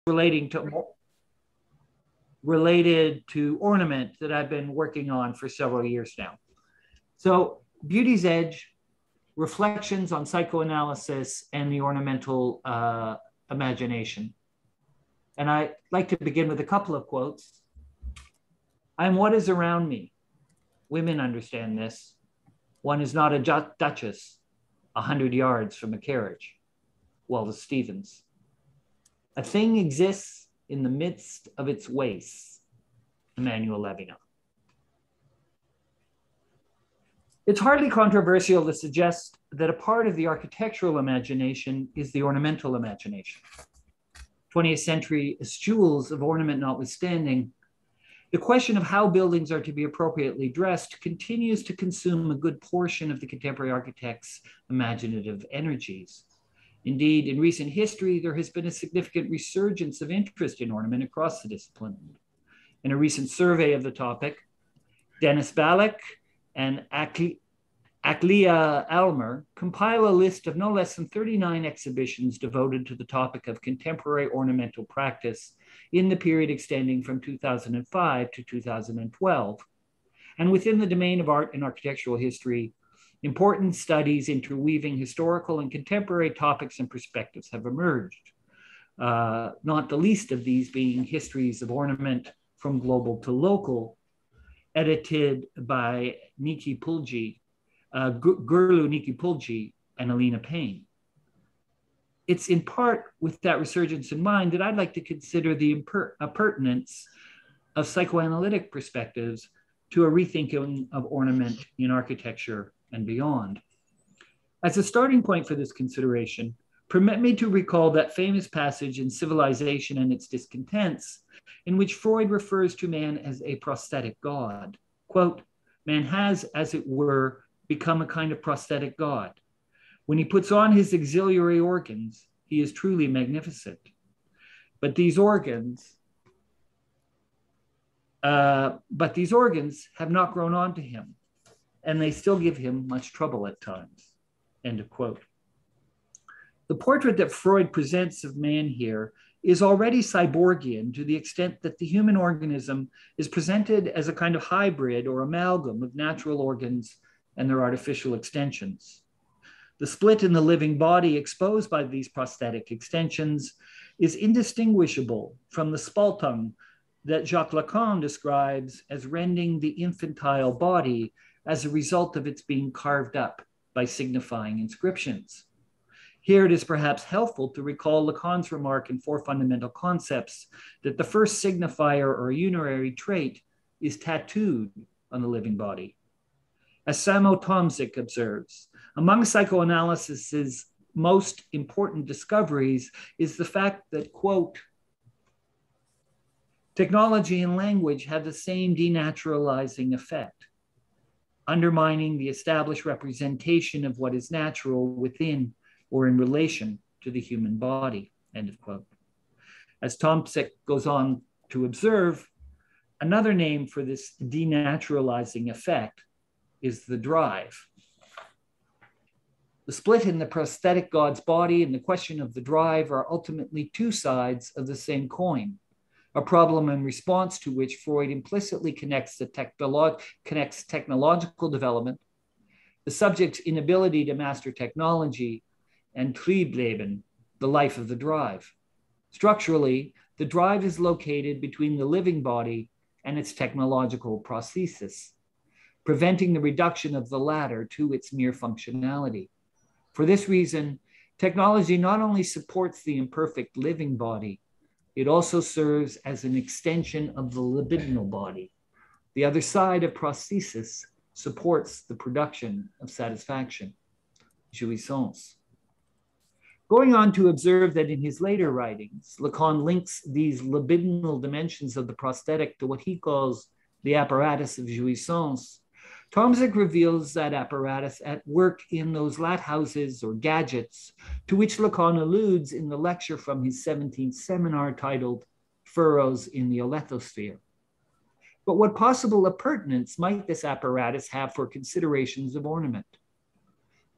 relating to related to ornament that I've been working on for several years now. So, Beauty's Edge, Reflections on Psychoanalysis and the Ornamental Imagination. And I'd like to begin with a couple of quotes. I'm what is around me. Women understand this. One is not a duchess 100 yards from a carriage. Wallace Stevens. A thing exists in the midst of its wastes. Emmanuel Levinas. It's hardly controversial to suggest that a part of the architectural imagination is the ornamental imagination. 20th century eschewals of ornament notwithstanding, the question of how buildings are to be appropriately dressed continues to consume a good portion of the contemporary architect's imaginative energies. Indeed, in recent history, there has been a significant resurgence of interest in ornament across the discipline. In a recent survey of the topic, Dennis Balak and Aklia Almer compile a list of no less than 39 exhibitions devoted to the topic of contemporary ornamental practice in the period extending from 2005 to 2012. And within the domain of art and architectural history, important studies interweaving historical and contemporary topics and perspectives have emerged, not the least of these being Histories of Ornament from Global to Local, edited by Niki Pulji, Gurlu Niki Pulji, and Alina Payne. It's in part with that resurgence in mind that I'd like to consider the pertinence of psychoanalytic perspectives to a rethinking of ornament in architecture and beyond. As a starting point for this consideration, permit me to recall that famous passage in Civilization and Its Discontents, in which Freud refers to man as a prosthetic god. Quote, man has, as it were, become a kind of prosthetic god. When he puts on his auxiliary organs, he is truly magnificent. But these organs have not grown onto him, and they still give him much trouble at times. End of quote. The portrait that Freud presents of man here is already cyborgian to the extent that the human organism is presented as a kind of hybrid or amalgam of natural organs and their artificial extensions. The split in the living body exposed by these prosthetic extensions is indistinguishable from the spaltung that Jacques Lacan describes as rending the infantile body as a result of its being carved up by signifying inscriptions. Here it is perhaps helpful to recall Lacan's remark in Four Fundamental Concepts that the first signifier or unitary trait is tattooed on the living body. As Samo Tomczyk observes, among psychoanalysis's most important discoveries is the fact that, quote, technology and language have the same denaturalizing effect, undermining the established representation of what is natural within or in relation to the human body, end of quote. As Tomczyk goes on to observe, another name for this denaturalizing effect is the drive. The split in the prosthetic god's body and the question of the drive are ultimately two sides of the same coin, a problem in response to which Freud implicitly connects technological development, the subject's inability to master technology, and Triebleben, the life of the drive. Structurally, the drive is located between the living body and its technological prosthesis, preventing the reduction of the latter to its mere functionality. For this reason, technology not only supports the imperfect living body, it also serves as an extension of the libidinal body. The other side of prosthesis supports the production of satisfaction, jouissance. Going on to observe that in his later writings, Lacan links these libidinal dimensions of the prosthetic to what he calls the apparatus of jouissance. Tomczyk reveals that apparatus at work in those lathouses or gadgets to which Lacan alludes in the lecture from his 17th seminar titled Furrows in the Olethosphere. But what possible appurtenance might this apparatus have for considerations of ornament?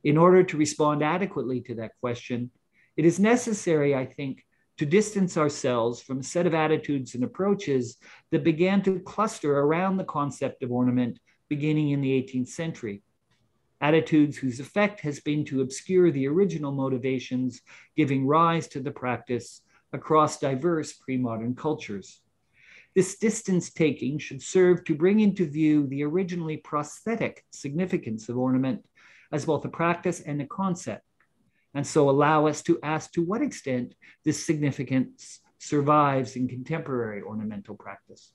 In order to respond adequately to that question, it is necessary, I think, to distance ourselves from a set of attitudes and approaches that began to cluster around the concept of ornament beginning in the 18th century. Attitudes whose effect has been to obscure the original motivations giving rise to the practice across diverse pre-modern cultures. This distance taking should serve to bring into view the originally prosthetic significance of ornament as both a practice and a concept, and so allow us to ask to what extent this significance survives in contemporary ornamental practice.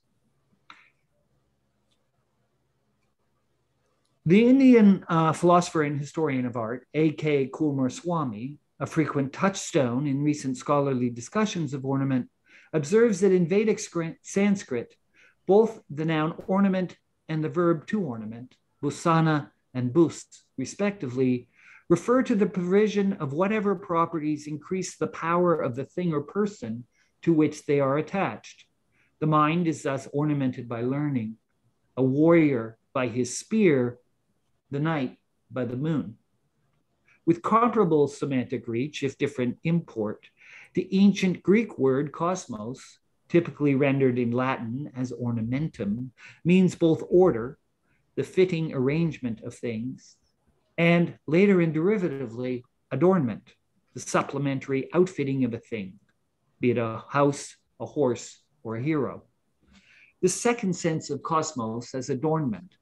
The Indian philosopher and historian of art, A.K. Coomaraswamy, a frequent touchstone in recent scholarly discussions of ornament, observes that in Vedic Sanskrit, both the noun ornament and the verb to ornament, busana and bus, respectively, refer to the provision of whatever properties increase the power of the thing or person to which they are attached. The mind is thus ornamented by learning, a warrior by his spear, the night by the moon. With comparable semantic reach, if different import, the ancient Greek word cosmos, typically rendered in Latin as ornamentum, means both order, the fitting arrangement of things, and later and derivatively, adornment, the supplementary outfitting of a thing, be it a house, a horse, or a hero. The second sense of cosmos as adornment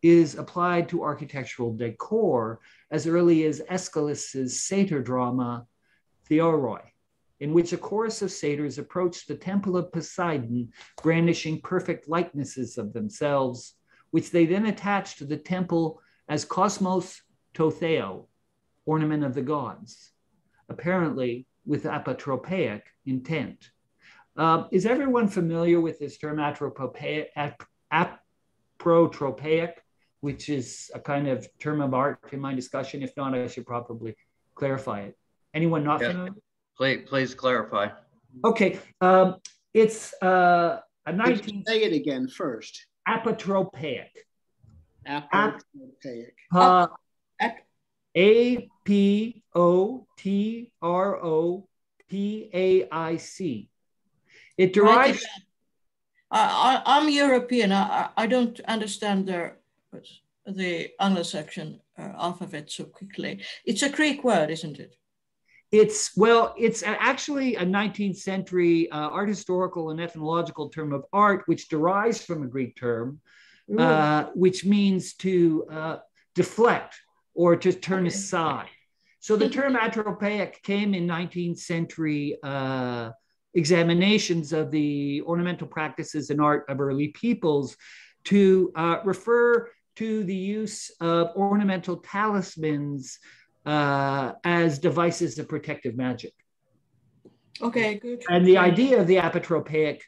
is applied to architectural decor as early as Aeschylus's satyr drama, Theoroi, in which a chorus of satyrs approached the temple of Poseidon, brandishing perfect likenesses of themselves, which they then attached to the temple as cosmos to Theo, ornament of the gods, apparently with apotropaic intent. Is everyone familiar with this term apotropaic, which is a kind of term of art in my discussion? If not, I should probably clarify it. Anyone not familiar? Please clarify. Okay, it's a 19th. Say it again first. Apotropaic. Apotropaic. Apotropaic. It derives. I'm European. I don't understand the Anglo-Saxon alphabet so quickly. It's a Greek word, isn't it? It's actually a 19th century art historical and ethnological term of art, which derives from a Greek term, which means to deflect or to turn aside. So the term apotropaic came in 19th century examinations of the ornamental practices and art of early peoples to refer to the use of ornamental talismans as devices of protective magic. Okay, good. And the idea of the apotropaic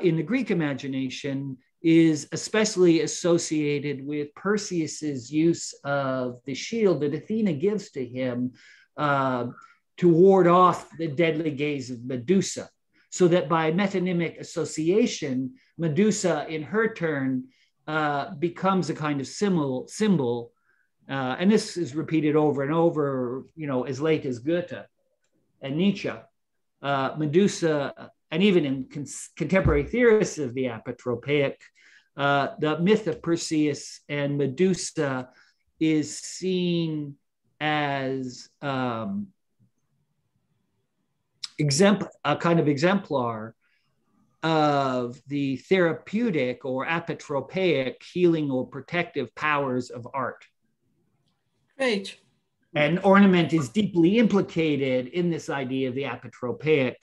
in the Greek imagination is especially associated with Perseus's use of the shield that Athena gives to him to ward off the deadly gaze of Medusa, so that by metonymic association, Medusa in her turn becomes a kind of symbol. And this is repeated over and over, as late as Goethe and Nietzsche. Medusa, and even in contemporary theorists of the apotropaic, the myth of Perseus and Medusa is seen as a kind of exemplar of the therapeutic or apotropaic healing or protective powers of art. Great. And ornament is deeply implicated in this idea of the apotropaic.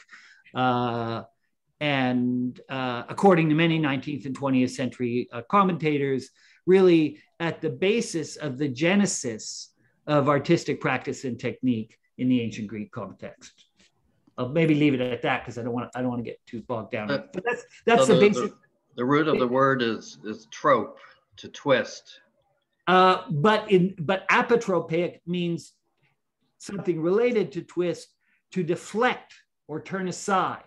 And according to many 19th and 20th century commentators, really at the basis of the genesis of artistic practice and technique in the ancient Greek context. I'll maybe leave it at that because I don't want to get too bogged down. But that's so the basic. The root of the word is trope, to twist. But apotropaic means something related to twist, to deflect or turn aside.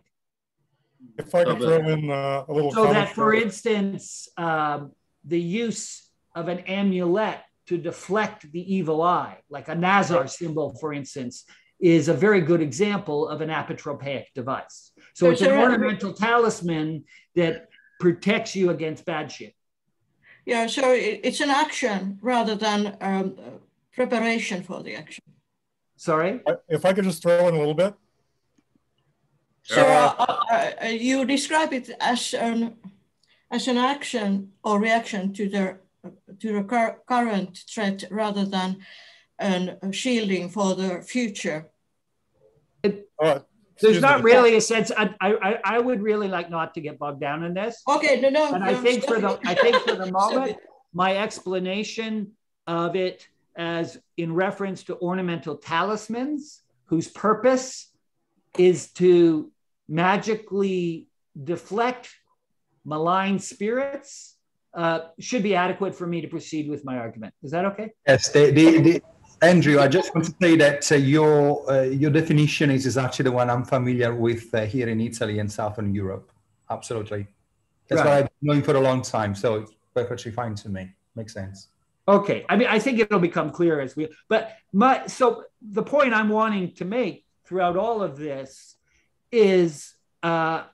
If I could throw in a little so comment. that, for instance, the use of an amulet to deflect the evil eye, like a Nazar symbol, for instance, is a very good example of an apotropaic device. So it's an ornamental talisman that protects you against bad shit. Yeah, so it's an action rather than preparation for the action. Sorry? If I could just throw in a little bit. So you describe it as an action or reaction to the current threat rather than a shielding for the future. There's not really a sense. I would really like not to get bogged down in this. Okay, no. And I think for the moment, my explanation of it as in reference to ornamental talismans, whose purpose is to magically deflect malign spirits, should be adequate for me to proceed with my argument. Is that okay? Yes, Andrew, I just want to say that your definition is actually the one I'm familiar with here in Italy and Southern Europe. Absolutely. That's what I've been knowing for a long time. So it's perfectly fine to me. Makes sense. Okay. I mean, I think it'll become clear as so the point I'm wanting to make throughout all of this is that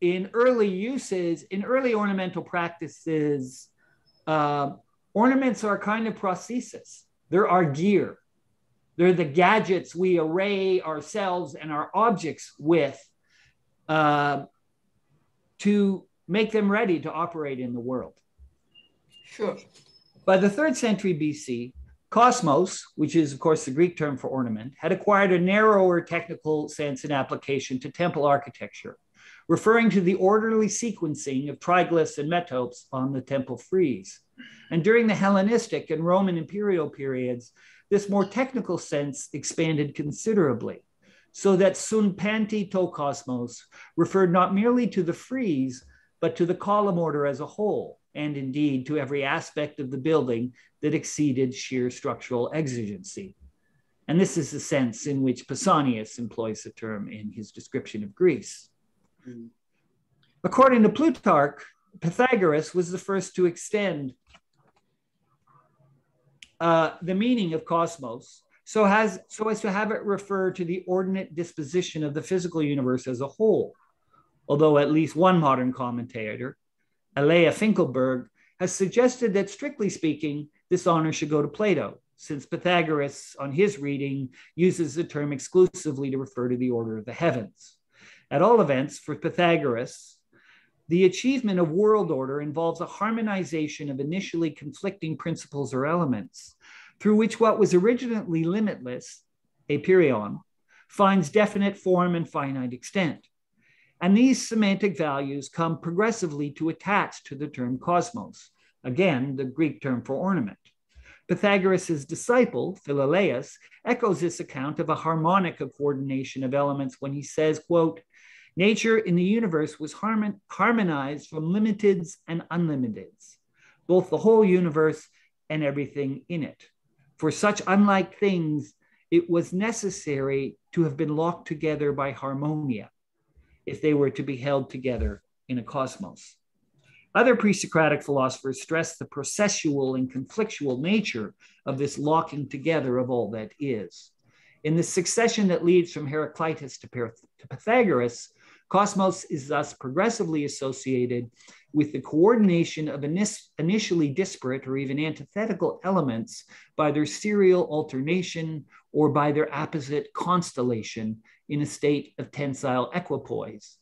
in early uses, in early ornamental practices, ornaments are kind of prosthesis. They're our gear. They're the gadgets we array ourselves and our objects with to make them ready to operate in the world. Sure. By the 3rd century BC, kosmos, which is of course the Greek term for ornament, had acquired a narrower technical sense and application to temple architecture, referring to the orderly sequencing of triglyphs and metopes on the temple frieze. And during the Hellenistic and Roman imperial periods, this more technical sense expanded considerably, so that sun panti to kosmos referred not merely to the frieze, but to the column order as a whole, and indeed to every aspect of the building that exceeded sheer structural exigency. And this is the sense in which Pausanias employs the term in his description of Greece. According to Plutarch, Pythagoras was the first to extend the meaning of cosmos so as to have it refer to the ordinate disposition of the physical universe as a whole. Although at least one modern commentator, Alea Finkelberg, has suggested that strictly speaking, this honor should go to Plato, since Pythagoras on his reading uses the term exclusively to refer to the order of the heavens. At all events, for Pythagoras, the achievement of world order involves a harmonization of initially conflicting principles or elements, through which what was originally limitless, apeiron, finds definite form and finite extent. And these semantic values come progressively to attach to the term cosmos, again, the Greek term for ornament. Pythagoras' disciple, Philolaus, echoes this account of a harmonic coordination of elements when he says, quote, nature in the universe was harmonized from limiteds and unlimiteds, both the whole universe and everything in it. For such unlike things, it was necessary to have been locked together by harmonia if they were to be held together in a cosmos. Other pre-Socratic philosophers stress the processual and conflictual nature of this locking together of all that is. In the succession that leads from Heraclitus to Pythagoras, cosmos is thus progressively associated with the coordination of initially disparate or even antithetical elements by their serial alternation or by their apposite constellation in a state of tensile equipoise.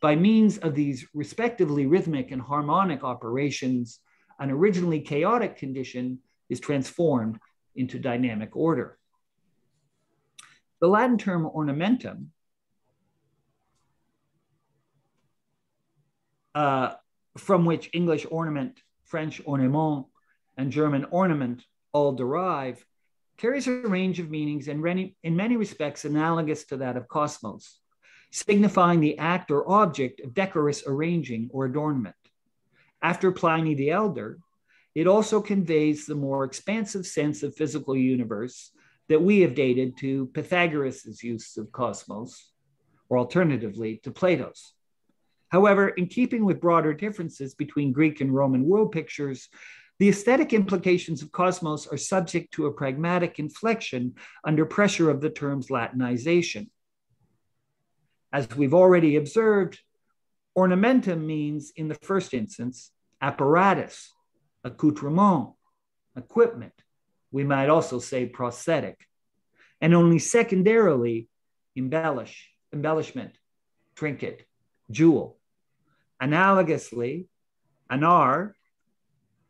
By means of these respectively rhythmic and harmonic operations, an originally chaotic condition is transformed into dynamic order. The Latin term ornamentum from which English ornament, French ornement, and German ornament all derive, carries a range of meanings and in many respects analogous to that of cosmos, signifying the act or object of decorous arranging or adornment. After Pliny the Elder, it also conveys the more expansive sense of physical universe that we have dated to Pythagoras' use of cosmos, or alternatively to Plato's. However, in keeping with broader differences between Greek and Roman world pictures, The aesthetic implications of cosmos are subject to a pragmatic inflection under pressure of the term's Latinization. As we've already observed, ornamentum means, in the first instance, apparatus, accoutrement, equipment. We might also say prosthetic, and only secondarily embellishment, trinket, jewel. Analogously, anar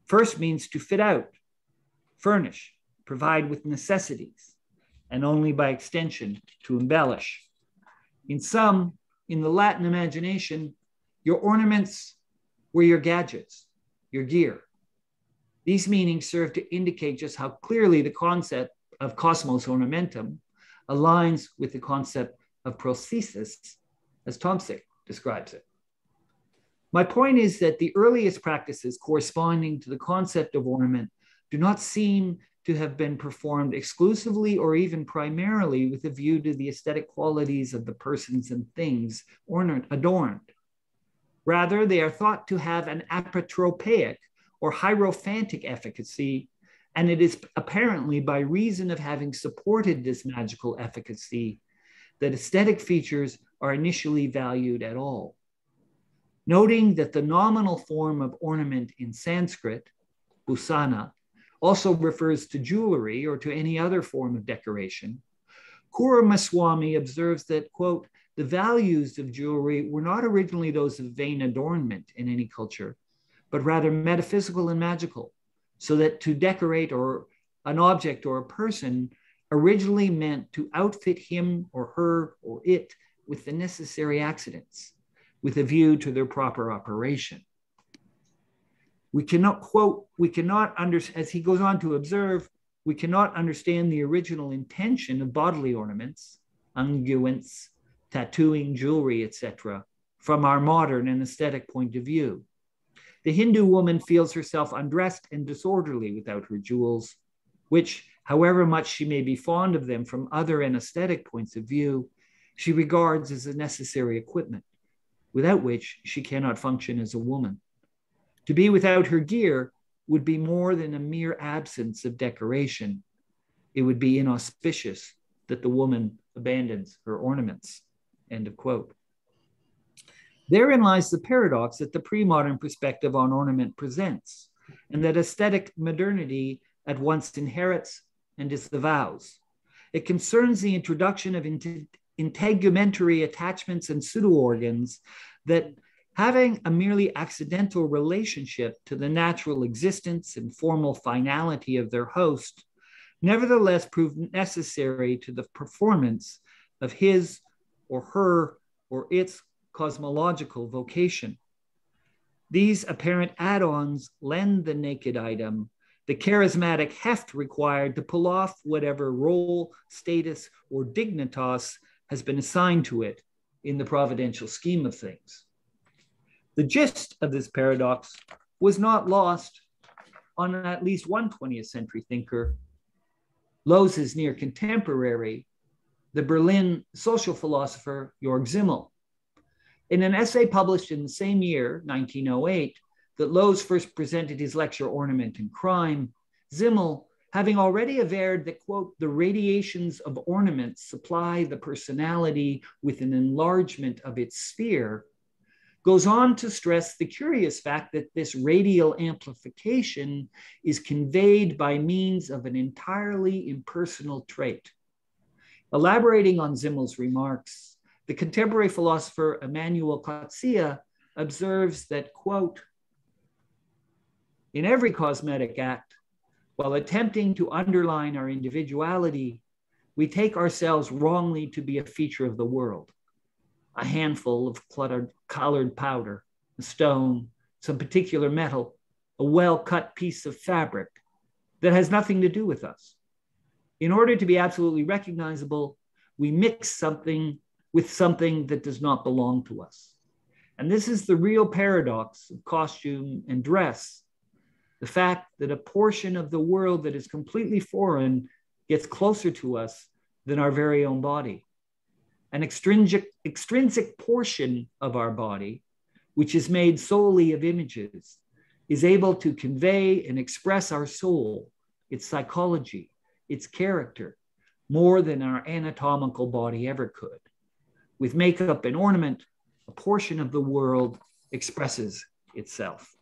first means to fit out, furnish, provide with necessities, and only by extension to embellish. In the Latin imagination, your ornaments were your gadgets, your gear. These meanings serve to indicate just how clearly the concept of cosmos ornamentum aligns with the concept of prosthesis, as Tomsik describes it. My point is that the earliest practices corresponding to the concept of ornament do not seem to have been performed exclusively or even primarily with a view to the aesthetic qualities of the persons and things adorned. Rather, they are thought to have an apotropaic or hierophantic efficacy, and it is apparently by reason of having supported this magical efficacy that aesthetic features are initially valued at all. Noting that the nominal form of ornament in Sanskrit, bhusana, also refers to jewelry or to any other form of decoration, Kuramaswamy observes that, quote, the values of jewelry were not originally those of vain adornment in any culture, but rather metaphysical and magical, so that to decorate or an object or a person originally meant to outfit him or her or it with the necessary accidents, with a view to their proper operation. We cannot, quote, as he goes on to observe, we cannot understand the original intention of bodily ornaments, unguents, tattooing, jewelry, etc., from our modern and aesthetic point of view. The Hindu woman feels herself undressed and disorderly without her jewels, which, however much she may be fond of them from other and aesthetic points of view, she regards as a necessary equipment, without which she cannot function as a woman. To be without her gear would be more than a mere absence of decoration. It would be inauspicious that the woman abandons her ornaments. End of quote. Therein lies the paradox that the pre-modern perspective on ornament presents, and that aesthetic modernity at once inherits and disavows. It concerns the introduction of integumentary attachments and pseudo-organs that, having a merely accidental relationship to the natural existence and formal finality of their host, nevertheless prove necessary to the performance of his or her or its cosmological vocation. These apparent add-ons lend the naked item the charismatic heft required to pull off whatever role, status, or dignitas has been assigned to it in the providential scheme of things. The gist of this paradox was not lost on at least one 20th century thinker, Lowes' near contemporary, the Berlin social philosopher Georg Simmel. In an essay published in the same year, 1908, that Lowes first presented his lecture Ornament and Crime, Simmel, having already averred that, quote, the radiations of ornaments supply the personality with an enlargement of its sphere, goes on to stress the curious fact that this radial amplification is conveyed by means of an entirely impersonal trait. Elaborating on Simmel's remarks, the contemporary philosopher Emmanuel Coetzee observes that, quote, in every cosmetic act, while attempting to underline our individuality, we take ourselves wrongly to be a feature of the world. A handful of colored powder, a stone, some particular metal, a well-cut piece of fabric that has nothing to do with us. In order to be absolutely recognizable, we mix something with something that does not belong to us. And this is the real paradox of costume and dress. The fact that a portion of the world that is completely foreign gets closer to us than our very own body. An extrinsic portion of our body, which is made solely of images, is able to convey and express our soul, its psychology, its character, more than our anatomical body ever could. With makeup and ornament, a portion of the world expresses itself.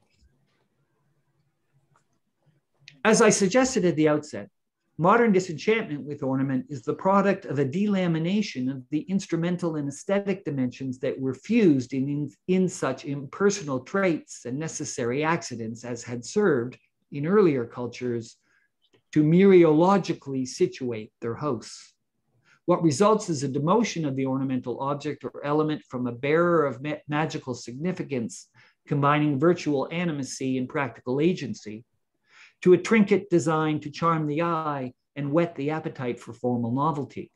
As I suggested at the outset, modern disenchantment with ornament is the product of a delamination of the instrumental and aesthetic dimensions that were fused in such impersonal traits and necessary accidents as had served in earlier cultures to mereologically situate their hosts. What results is a demotion of the ornamental object or element from a bearer of magical significance, combining virtual animacy and practical agency, to a trinket designed to charm the eye and whet the appetite for formal novelty.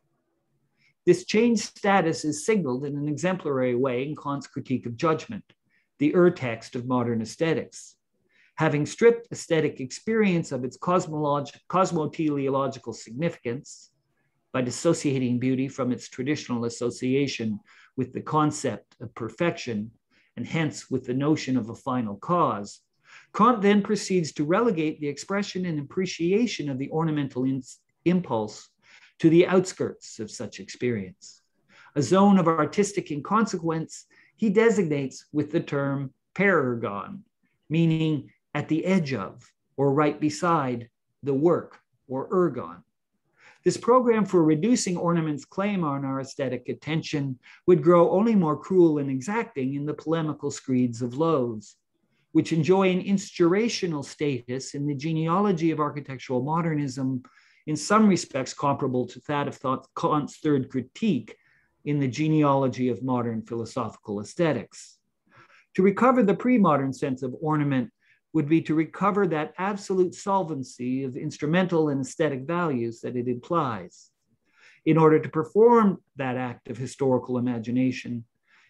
This changed status is signaled in an exemplary way in Kant's Critique of Judgment, the ur-text of modern aesthetics. Having stripped aesthetic experience of its cosmoteleological significance, by dissociating beauty from its traditional association with the concept of perfection, and hence with the notion of a final cause, Kant then proceeds to relegate the expression and appreciation of the ornamental impulse to the outskirts of such experience. A zone of artistic inconsequence he designates with the term perergon, meaning at the edge of, or right beside, the work, or ergon. This program for reducing ornament's claim on our aesthetic attention would grow only more cruel and exacting in the polemical screeds of Lowes, which enjoy an inspirational status in the genealogy of architectural modernism, in some respects comparable to that of Kant's third critique in the genealogy of modern philosophical aesthetics. To recover the pre-modern sense of ornament would be to recover that absolute solvency of instrumental and aesthetic values that it implies. In order to perform that act of historical imagination,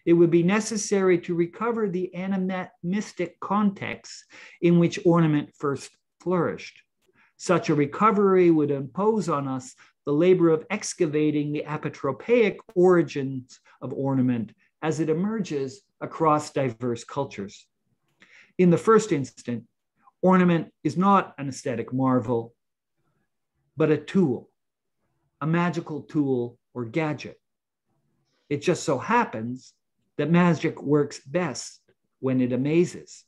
it would be necessary to recover the animistic context in which ornament first flourished. Such a recovery would impose on us the labor of excavating the apotropaic origins of ornament as it emerges across diverse cultures. In the first instant, ornament is not an aesthetic marvel, but a tool, a magical tool or gadget. It just so happens that magic works best when it amazes.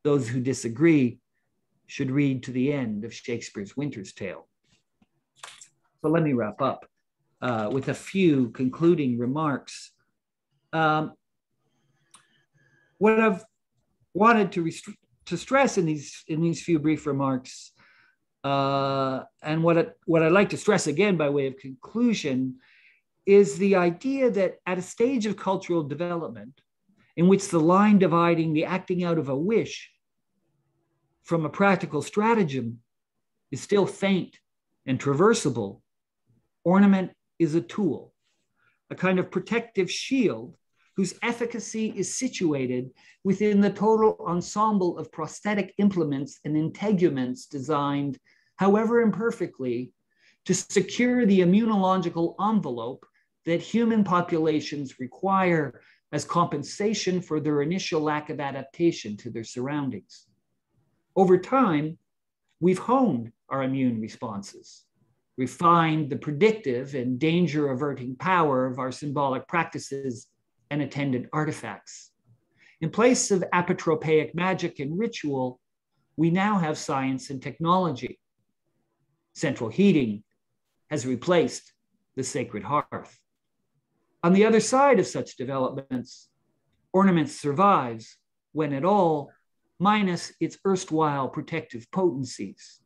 Those who disagree should read to the end of Shakespeare's Winter's Tale. So let me wrap up with a few concluding remarks. What I've wanted to stress in these few brief remarks, and what I'd like to stress again by way of conclusion, is the idea that at a stage of cultural development in which the line dividing the acting out of a wish from a practical stratagem is still faint and traversable, ornament is a tool, a kind of protective shield whose efficacy is situated within the total ensemble of prosthetic implements and integuments designed, however imperfectly, to secure the immunological envelope that human populations require as compensation for their initial lack of adaptation to their surroundings. Over time, we've honed our immune responses, refined the predictive and danger-averting power of our symbolic practices and attendant artifacts. In place of apotropaic magic and ritual, we now have science and technology. Central heating has replaced the sacred hearth. On the other side of such developments, ornament survives, when at all, minus its erstwhile protective potencies.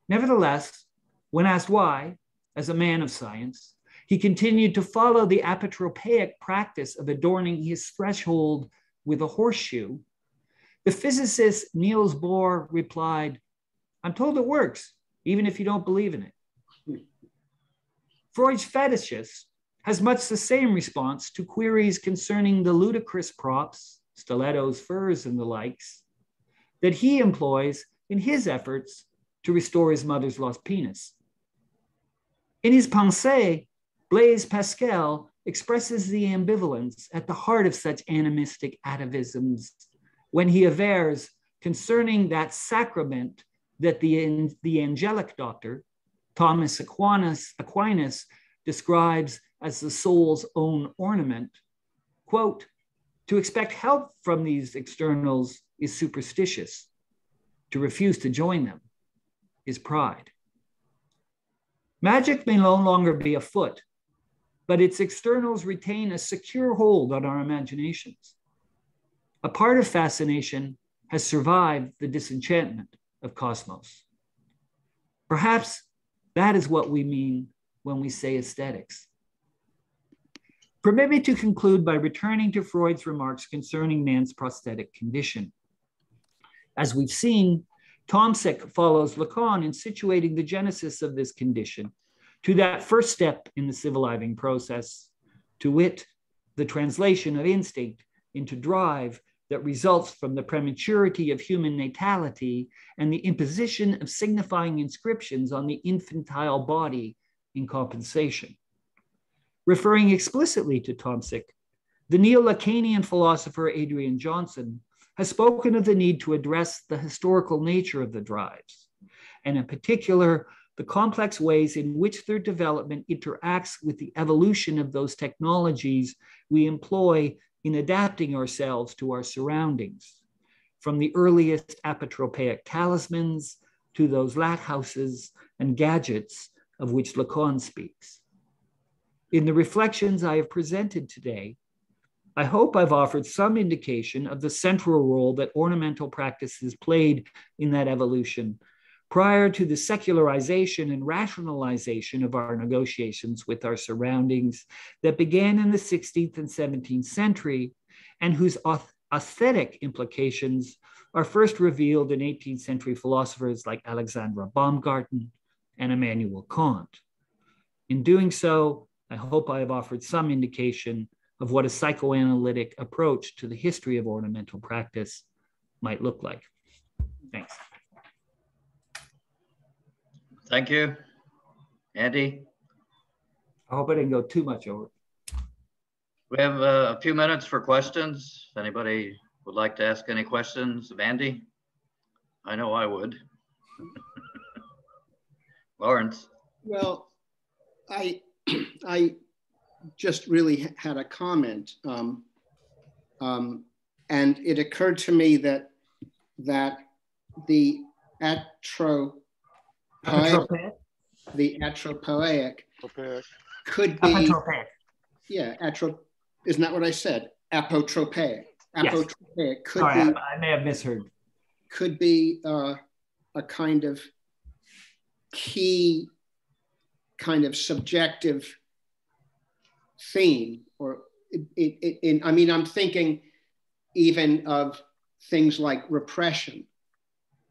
Nevertheless, when asked why, as a man of science, he continued to follow the apotropaic practice of adorning his threshold with a horseshoe, the physicist Niels Bohr replied, "I'm told it works, even if you don't believe in it." Freud's fetishist has much the same response to queries concerning the ludicrous props, stilettos, furs, and the likes, that he employs in his efforts to restore his mother's lost penis. In his Pensées, Blaise Pascal expresses the ambivalence at the heart of such animistic atavisms when he avers concerning that sacrament that the angelic doctor, Thomas Aquinas describes as the soul's own ornament. Quote, to expect help from these externals is superstitious. To refuse to join them is pride. Magic may no longer be afoot, but its externals retain a secure hold on our imaginations. A part of fascination has survived the disenchantment of cosmos. Perhaps that is what we mean when we say aesthetics. Permit me to conclude by returning to Freud's remarks concerning man's prosthetic condition. As we've seen, Tomsik follows Lacan in situating the genesis of this condition to that first step in the civilizing process, to wit, the translation of instinct into drive that results from the prematurity of human natality and the imposition of signifying inscriptions on the infantile body in compensation. Referring explicitly to Tomsik, the neo-Lacanian philosopher Adrian Johnson has spoken of the need to address the historical nature of the drives, and in particular, the complex ways in which their development interacts with the evolution of those technologies we employ in adapting ourselves to our surroundings, from the earliest apotropaic talismans to those lathouses and gadgets of which Lacan speaks. In the reflections I have presented today, I hope I've offered some indication of the central role that ornamental practices played in that evolution prior to the secularization and rationalization of our negotiations with our surroundings that began in the 16th and 17th century and whose aesthetic implications are first revealed in 18th century philosophers like Alexandra Baumgarten and Immanuel Kant. In doing so, I hope I have offered some indication of what a psychoanalytic approach to the history of ornamental practice might look like. Thanks. Thank you. Andy? I hope I didn't go too much over. We have a few minutes for questions. If anybody would like to ask any questions of Andy? I know I would. Lawrence? Well, I just really had a comment, and it occurred to me that the atropoic could be, Apotropaic. yeah, isn't that what I said? Apotropaic. Apotropaic Yes. could Sorry, be, I may have misheard. could be a kind of key, kind of subjective theme, or I mean, I'm thinking even of things like repression.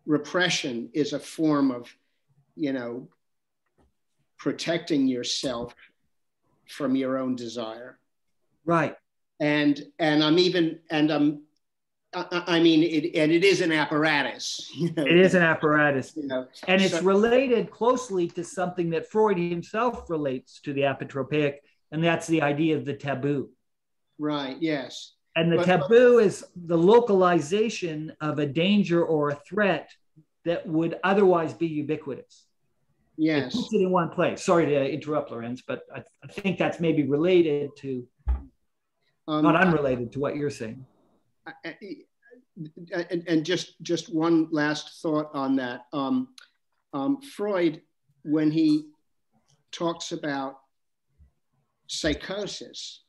Repression is a form of, you know, protecting yourself from your own desire. Right. And I'm even, I mean, it is an apparatus. You know? It is an apparatus. You know, And it's related closely to something that Freud himself relates to the apotropaic, and that's the idea of the taboo. Right, yes. And the taboo is the localization of a danger or a threat that would otherwise be ubiquitous. Yes. It puts it in one place. Sorry to interrupt, Lorenz, but I think that's maybe related to, not unrelated to what you're saying. And just one last thought on that. Freud, when he talks about psychosis,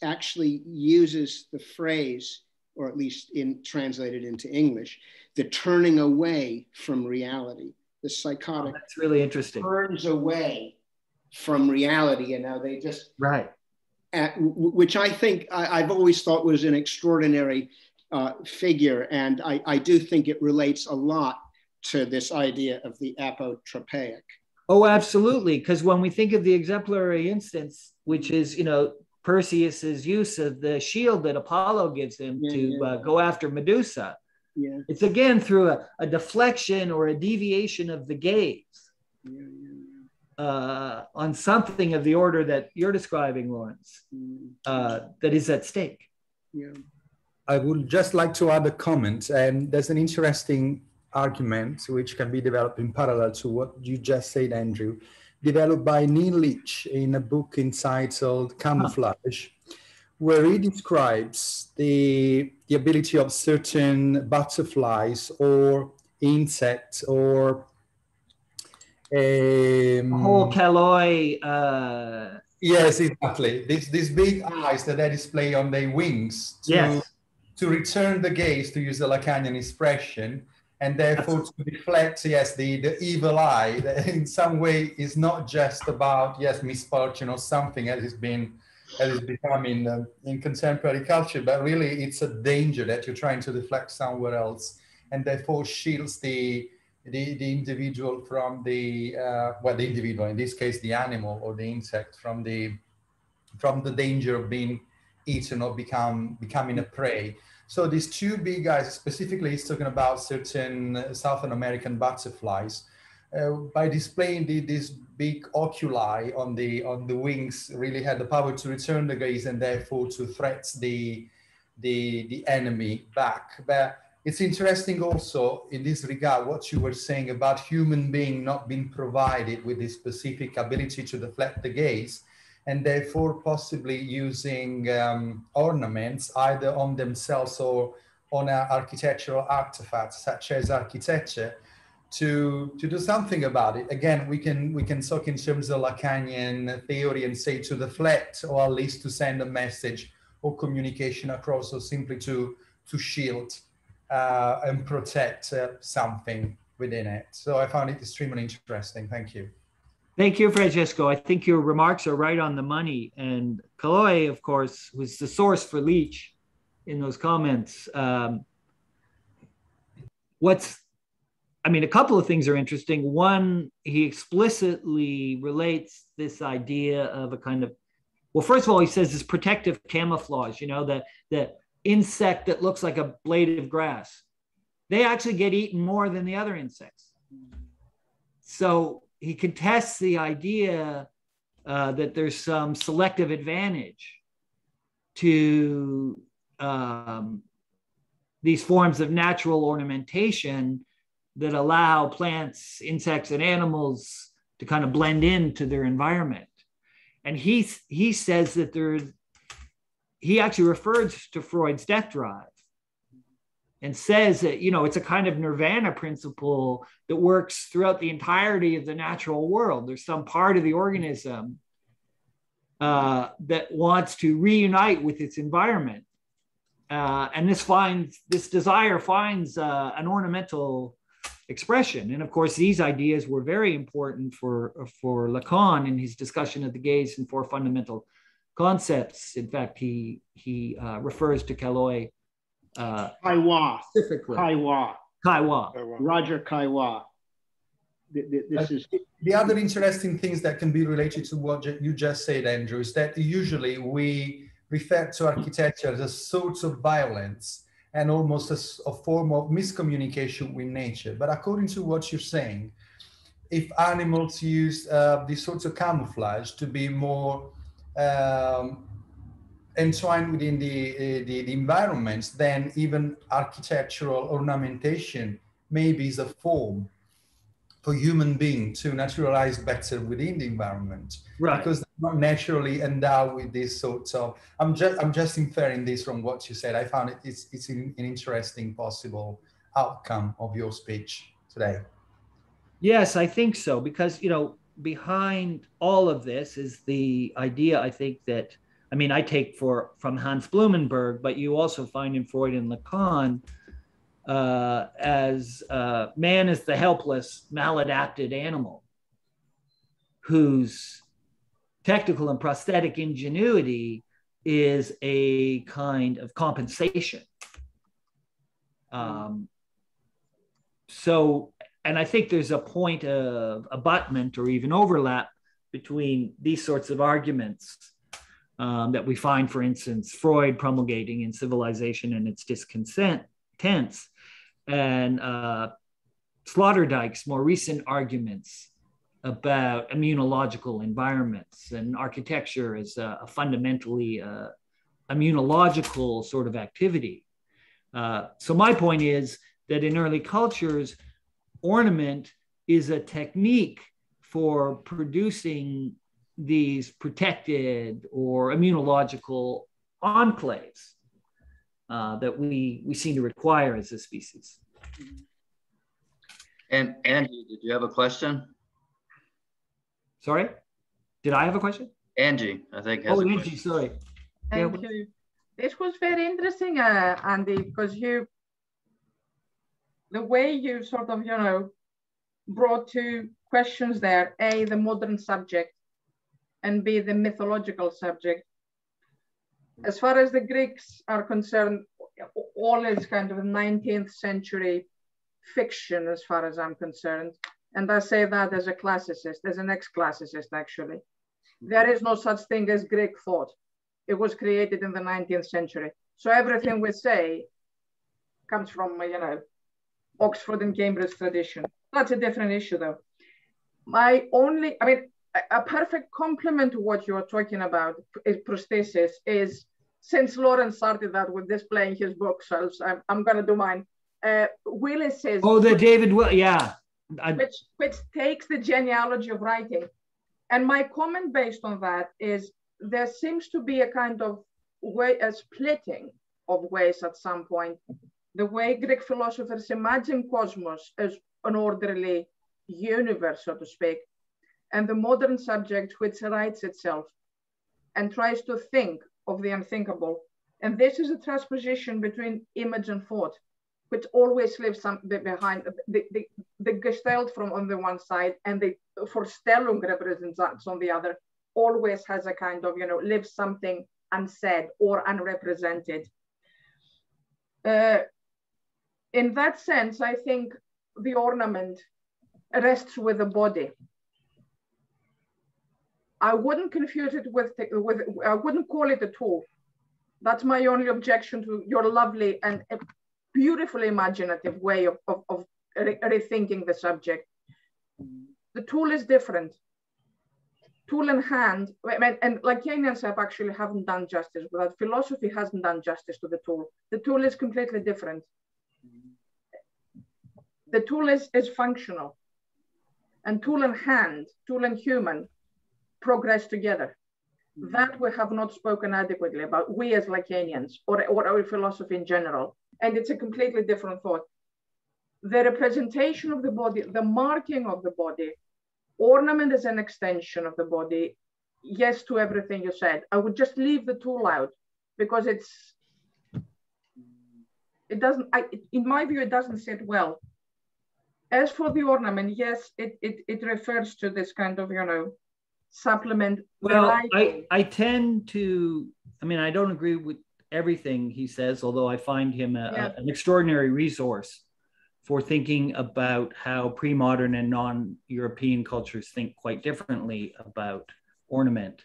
actually uses the phrase, or at least translated into English, the turning away from reality. The psychotic, that's really interesting, turns away from reality. You know, they just, right. Which I think I've always thought was an extraordinary figure. And I do think it relates a lot to this idea of the apotropaic. Oh, absolutely. Because when we think of the exemplary instance, which is, you know, Perseus's use of the shield that Apollo gives him to go after Medusa. Yeah. It's again through a deflection or a deviation of the gaze on something of the order that you're describing, Lawrence, that is at stake. Yeah. I would just like to add a comment. There's an interesting argument which can be developed in parallel to what you just said, Andrew, developed by Neil Leach in a book entitled Camouflage, where he describes the ability of certain butterflies or insects or whole Caloi. Yes, exactly. These big eyes that they display on their wings to return the gaze, to use the Lacanian expression, and therefore to deflect, yes, the evil eye that in some way is not just about, yes, misfortune or something as it's become in contemporary culture, but really it's a danger that you're trying to deflect somewhere else, and therefore shields the individual from the individual, in this case the animal or the insect, from the danger of being eaten or becoming a prey. So these two big guys, specifically he's talking about certain Southern American butterflies, by displaying these big oculi on the wings, really had the power to return the gaze and therefore to threat the enemy back. But it's interesting also in this regard what you were saying about human being not being provided with this specific ability to deflect the gaze, and therefore possibly using ornaments either on themselves or on architectural artifacts such as architecture to do something about it. Again, we can talk in terms of Lacanian theory and say to deflect, or at least to send a message or communication across, or simply to shield and protect something within it. So I found it extremely interesting. Thank you. Thank you, Francesco. I think your remarks are right on the money. And Caloi, of course, was the source for Leach in those comments. A couple of things are interesting. One, he explicitly relates this idea of a kind of, well, first of all, he says this protective camouflage, the insect that looks like a blade of grass. They actually get eaten more than the other insects. So he contests the idea that there's some selective advantage to these forms of natural ornamentation that allow plants, insects, and animals to kind of blend into their environment. And he says that he actually refers to Freud's death drive and says that, it's a kind of nirvana principle that works throughout the entirety of the natural world. There's some part of the organism that wants to reunite with its environment. And this desire finds an ornamental expression. And of course, these ideas were very important for Lacan in his discussion of the gaze and four fundamental concepts. In fact, he refers to Caloi Caillois. Specifically. Caillois. Roger Caillois. This is the other interesting things that can be related to what you just said, Andrew, is that usually we refer to architecture as a source of violence and almost as a form of miscommunication with nature. But according to what you're saying, if animals use these sorts of camouflage to be more entwined within the environments, then even architectural ornamentation maybe is a form for human beings to naturalize better within the environment, right? Because they're not naturally endowed with these sorts of. I'm just inferring this from what you said. I found it's an interesting possible outcome of your speech today. Yes, I think so, because behind all of this is the idea, I think, that I take from Hans Blumenberg, but you also find in Freud and Lacan as man is the helpless, maladapted animal whose technical and prosthetic ingenuity is a kind of compensation. And I think there's a point of abutment or even overlap between these sorts of arguments that we find, for instance, Freud promulgating in Civilization and its Discontents, and Sloterdijk's more recent arguments about immunological environments and architecture as a fundamentally immunological sort of activity. So my point is that in early cultures, ornament is a technique for producing these protected or immunological enclaves that we seem to require as a species. And Angie, did you have a question? Sorry, did I have a question? Angie, I think. Has Oh, a Angie, question. sorry. Thank you. This was very interesting, Andy, because the way you sort of, brought two questions there: A, the modern subject, and B, the mythological subject. As far as the Greeks are concerned, all is kind of 19th century fiction, as far as I'm concerned. And I say that as a classicist, as an ex-classicist, actually. There is no such thing as Greek thought. It was created in the 19th century. So everything we say comes from, Oxford and Cambridge tradition. That's a different issue, though. A perfect complement to what you're talking about is prosthesis is, since Lawrence started that with displaying his bookshelves, I'm going to do mine. Willis says, oh, the David Will, yeah. Which takes the genealogy of writing. And my comment based on that is there seems to be a kind of a splitting of ways at some point. The way Greek philosophers imagine cosmos as an orderly universe, so to speak, and the modern subject which writes itself and tries to think of the unthinkable. And this is a transposition between image and thought, which always lives behind the Gestalt from on the one side and the Vorstellung represents on the other, always has a kind of, lives something unsaid or unrepresented. In that sense, I think the ornament rests with the body. I wouldn't confuse it with I wouldn't call it a tool. That's my only objection to your lovely and beautifully imaginative way of rethinking the subject. The tool is different. Tool in hand, and Lacanians actually haven't done justice with that. Philosophy hasn't done justice to the tool. The tool is completely different. The tool is functional. And tool in hand, tool and human progress together. That we have not spoken adequately about, we as Lacanians, or our philosophy in general. And it's a completely different thought. The representation of the body, the marking of the body, ornament is an extension of the body. Yes to everything you said. I would just leave the tool out because in my view, it doesn't sit well. As for the ornament, yes, it refers to this kind of, supplement. Well, I tend to, I don't agree with everything he says, although I find him an extraordinary resource for thinking about how pre-modern and non-European cultures think quite differently about ornament.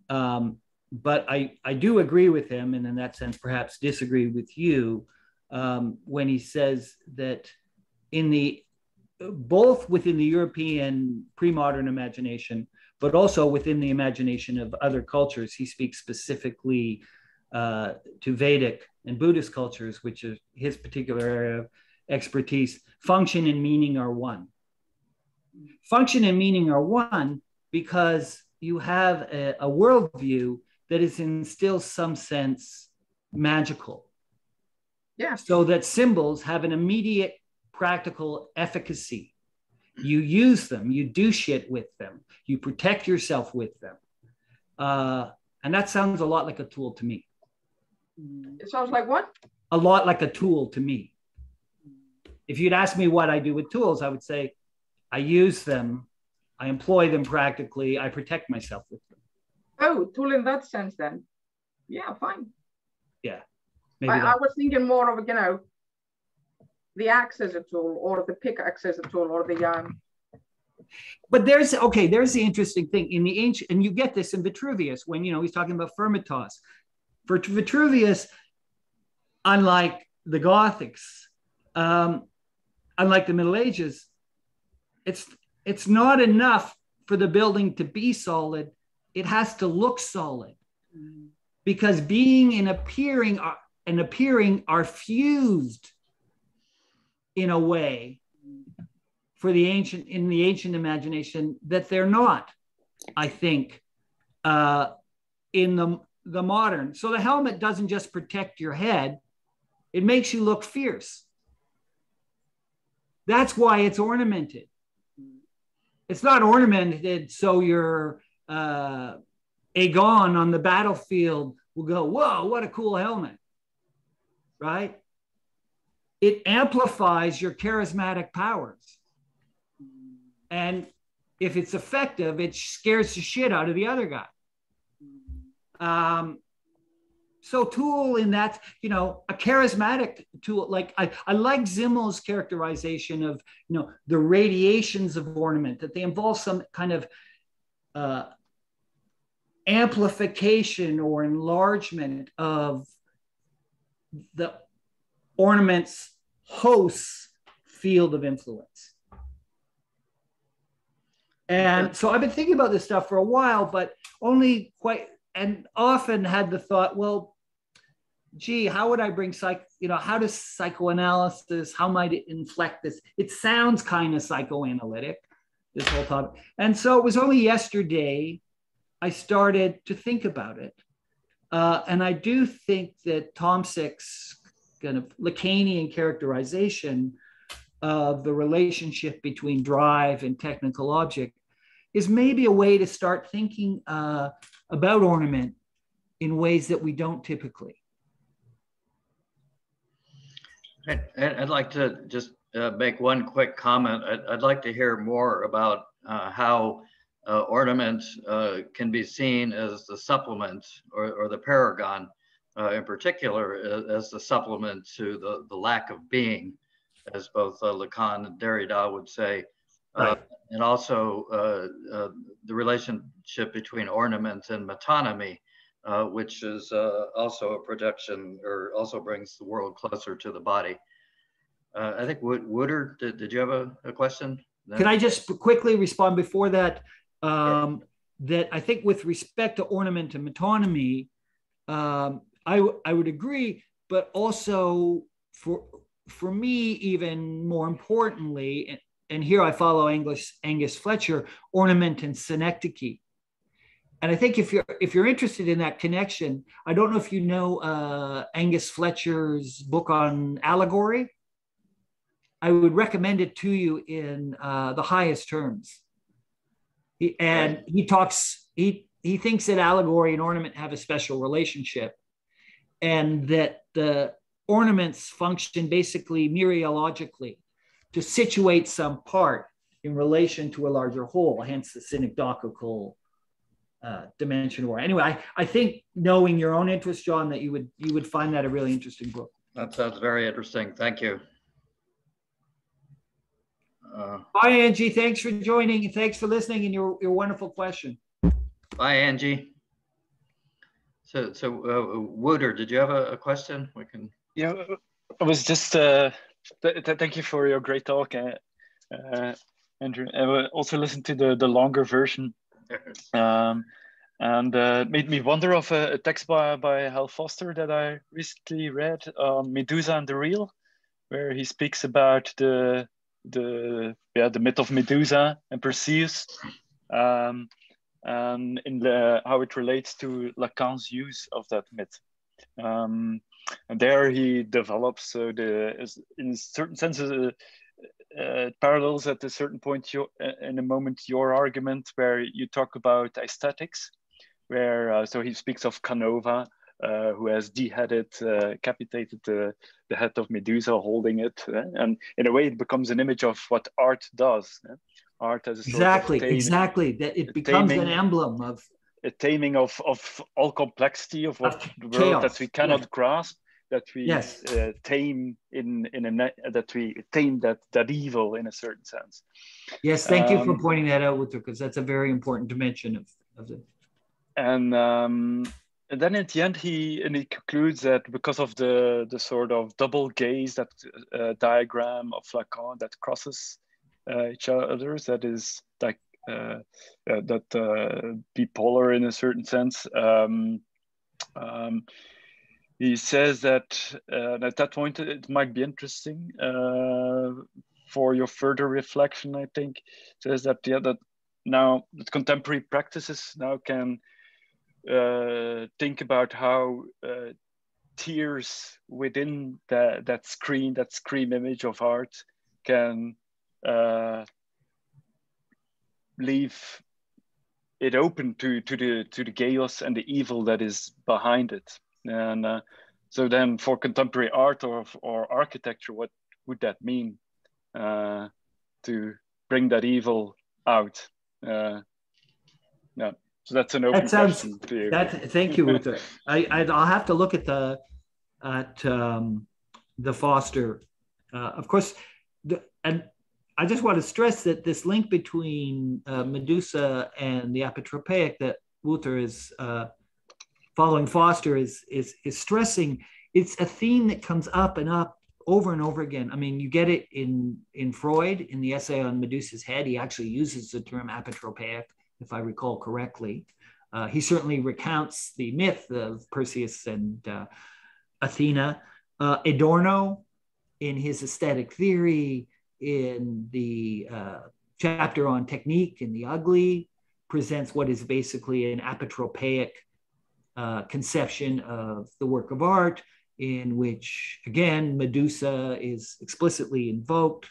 But I do agree with him, and in that sense, perhaps disagree with you, when he says that both within the European pre-modern imagination, but also within the imagination of other cultures, he speaks specifically to Vedic and Buddhist cultures, which is his particular area of expertise. Function and meaning are one. Function and meaning are one because you have a worldview that is in still some sense magical. Yeah. So that symbols have an immediate practical efficacy. You use them, you do shit with them, you protect yourself with them. And that sounds a lot like a tool to me. It sounds like what? A lot like a tool to me. If you'd ask me what I do with tools, I would say I use them, I employ them practically, I protect myself with them. Oh, tool in that sense then. Yeah, fine. Yeah. I was thinking more of, the axe as a tool, or the pickaxe as a tool, or the But there's the interesting thing in the ancient, and you get this in Vitruvius when he's talking about Firmitas. For Vitruvius, unlike the Gothics, unlike the Middle Ages, it's not enough for the building to be solid. It has to look solid, because being and appearing and appearing are fused in a way for the ancient, in the ancient imagination, that they're not, I think, in the modern. So the helmet doesn't just protect your head, it makes you look fierce. That's why it's ornamented. It's not ornamented so you're Aegon on the battlefield will go, whoa, what a cool helmet, right? It amplifies your charismatic powers. And if it's effective, it scares the shit out of the other guy. So tool in that, you know, a charismatic tool, like I like Zimmel's characterization of, you know, the radiations of ornament, that they involve some kind of amplification or enlargement of the ornament's host's field of influence. And so I've been thinking about this stuff for a while, but only quite, and often had the thought, well, gee, how would I bring how does psychoanalysis, how might it inflect this? It sounds kind of psychoanalytic, this whole topic. And so it was only yesterday I started to think about it. And I do think that Tomsik's kind of Lacanian characterization of the relationship between drive and technical object is maybe a way to start thinking about ornament in ways that we don't typically. I'd like to just make one quick comment. I'd like to hear more about how ornament can be seen as the supplement or the paragon in particular as the supplement to the lack of being, as both Lacan and Derrida would say. Right. And also the relationship between ornament and metonymy, which is also a projection, or also brings the world closer to the body. I think Wouter, did you have a question? Can I just quickly respond before that? That I think with respect to ornament and metonymy, I would agree, but also for me, even more importantly, and here I follow Angus Fletcher, ornament and synecdoche. And I think if you're interested in that connection, I don't know if you know Angus Fletcher's book on allegory. I would recommend it to you in the highest terms. He thinks that allegory and ornament have a special relationship, and that the ornaments function basically mereologically to situate some part in relation to a larger whole, hence the synecdochical dimension. Or anyway, I think, knowing your own interest, John, that you would find that a really interesting book. That sounds very interesting. Thank you. Bye, Angie. Thanks for joining, and thanks for listening, and your wonderful question. Bye, Angie. So Wouter, did you have a question? We can. Yeah, I was just thank you for your great talk, Andrew. I also listened to the longer version, and made me wonder of a text by Hal Foster that I recently read, Medusa and the Real, where he speaks about the myth of Medusa and Perseus, and in how it relates to Lacan's use of that myth. And there he develops in certain senses parallels at a certain point in a moment your argument, where you talk about aesthetics, where so he speaks of Canova, who has decapitated the head of Medusa, holding it, and in a way it becomes an image of what art does. Art as a sort of exactly that it becomes an emblem of a taming of all complexity of what the world chaos that we cannot grasp, that we tame that we tame that evil in a certain sense. Yes, thank you for pointing that out, Wouter, because that's a very important dimension of it. And then at the end he concludes that because of the sort of double gaze, that diagram of Lacan that crosses each other, that is like bipolar in a certain sense, he says that at that point it might be interesting for your further reflection. I think says that that now that contemporary practices now can think about how tiers within that screen image of art can leave it open to the chaos and the evil that is behind it. And so then for contemporary art or architecture, what would that mean to bring that evil out? Yeah, so that's an open question to you. Thank you, Wouter. I'll have to look at the Foster. Of course, and I just want to stress that this link between Medusa and the apotropaic that Wouter is following Foster is stressing. It's a theme that comes up and up over and over again. I mean, you get it in Freud, in the essay on Medusa's head. He actually uses the term apotropaic, if I recall correctly. He certainly recounts the myth of Perseus and Athena. Adorno, in his aesthetic theory, in the chapter on technique in The Ugly, presents what is basically an apotropaic conception of the work of art, in which, again, Medusa is explicitly invoked.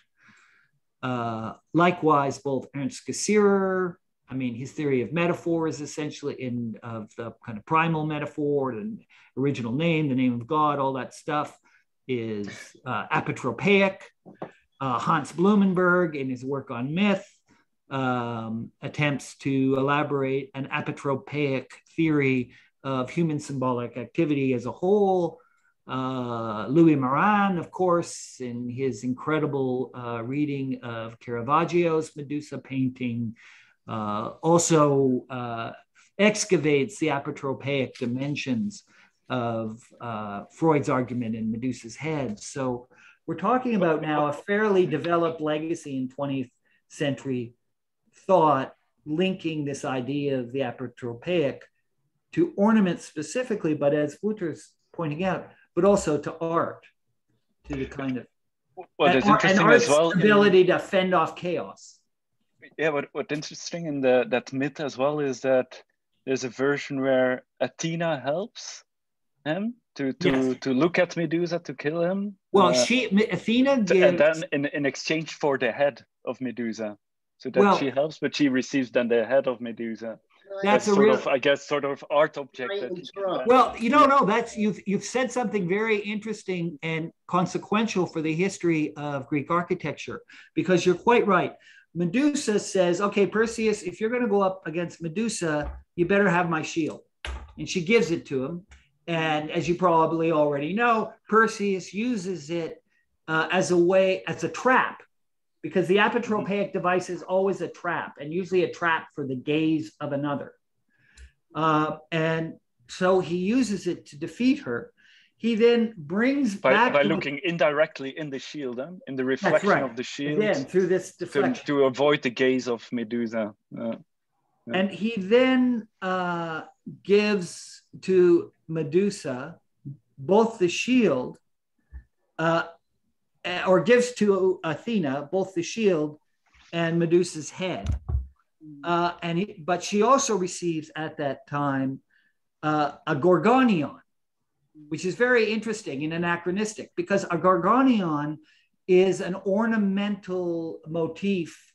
Likewise, both Ernst Cassirer, I mean, his theory of metaphor is essentially of the kind of primal metaphor and original name, the name of God, all that stuff is apotropaic. Hans Blumenberg, in his work on myth, attempts to elaborate an apotropaic theory of human symbolic activity as a whole. Louis Morin, of course, in his incredible reading of Caravaggio's Medusa painting, also excavates the apotropaic dimensions of Freud's argument in Medusa's head. So we're talking about now a fairly developed legacy in 20th century thought, linking this idea of the apotropaic to ornament specifically, but as Wouter's pointing out, but also to art, to the kind of interesting as well, ability to fend off chaos. Yeah, what's interesting in that myth as well is that there's a version where Athena helps him to look at Medusa, to kill him. Well, Athena gives... And then in exchange for the head of Medusa. So that she helps, but she receives then the head of Medusa. That's a sort of art object. Well, that's you've said something very interesting and consequential for the history of Greek architecture, because you're quite right. Medusa says, okay, Perseus, if you're going to go up against Medusa, you better have my shield. And she gives it to him. And as you probably already know, Perseus uses it as a trap, because the apotropaic device is always a trap, and usually a trap for the gaze of another. And so he uses it to defeat her. He then brings back... By looking indirectly in the shield, in the reflection of the shield. Again, through this deflection. To avoid the gaze of Medusa. And he then gives to Medusa both the shield, or gives to Athena both the shield and Medusa's head. But she also receives at that time a gorgonion, which is very interesting and anachronistic, because a gorgonion is an ornamental motif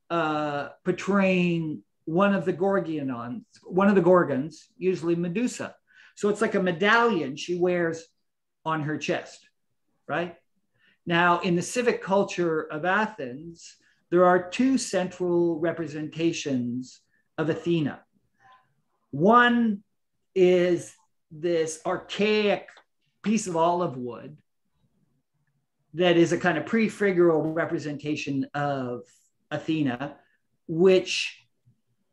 portraying one of the Gorgons, usually Medusa. So it's like a medallion she wears on her chest, right? Now, in the civic culture of Athens, there are two central representations of Athena. One is this archaic piece of olive wood that is a kind of prefigural representation of Athena, which,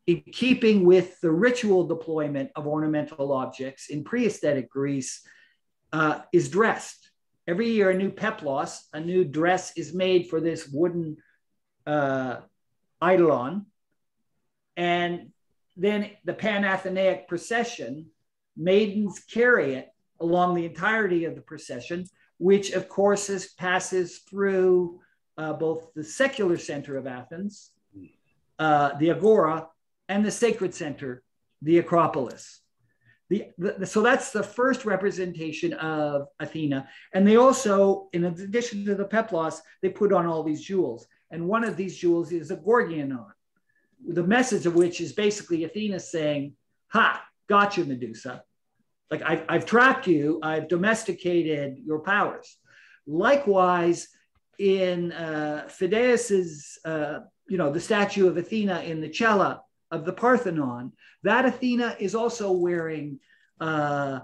in keeping with the ritual deployment of ornamental objects in pre-aesthetic Greece, is dressed. Every year, a new peplos, a new dress, is made for this wooden eidolon. And then the Panathenaic procession, maidens carry it along the entirety of the procession, which of course passes through both the secular center of Athens, the Agora, and the sacred center, the Acropolis. So that's the first representation of Athena. And they also, in addition to the peplos, they put on all these jewels. And one of these jewels is a Gorgionon, the message of which is basically Athena saying, ha, got you, Medusa. Like I've trapped you, I've domesticated your powers. Likewise, in Phidias's, the statue of Athena in the cella of the Parthenon, that Athena is also wearing a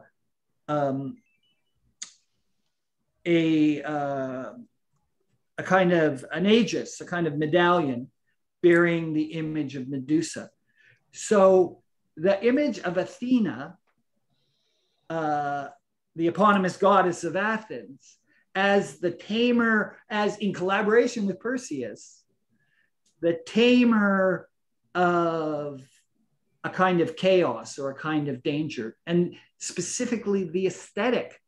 kind of an aegis, a kind of medallion bearing the image of Medusa. So the image of Athena, the eponymous goddess of Athens, as the tamer, as in collaboration with Perseus, the tamer of a kind of chaos or a kind of danger, and specifically the aesthetic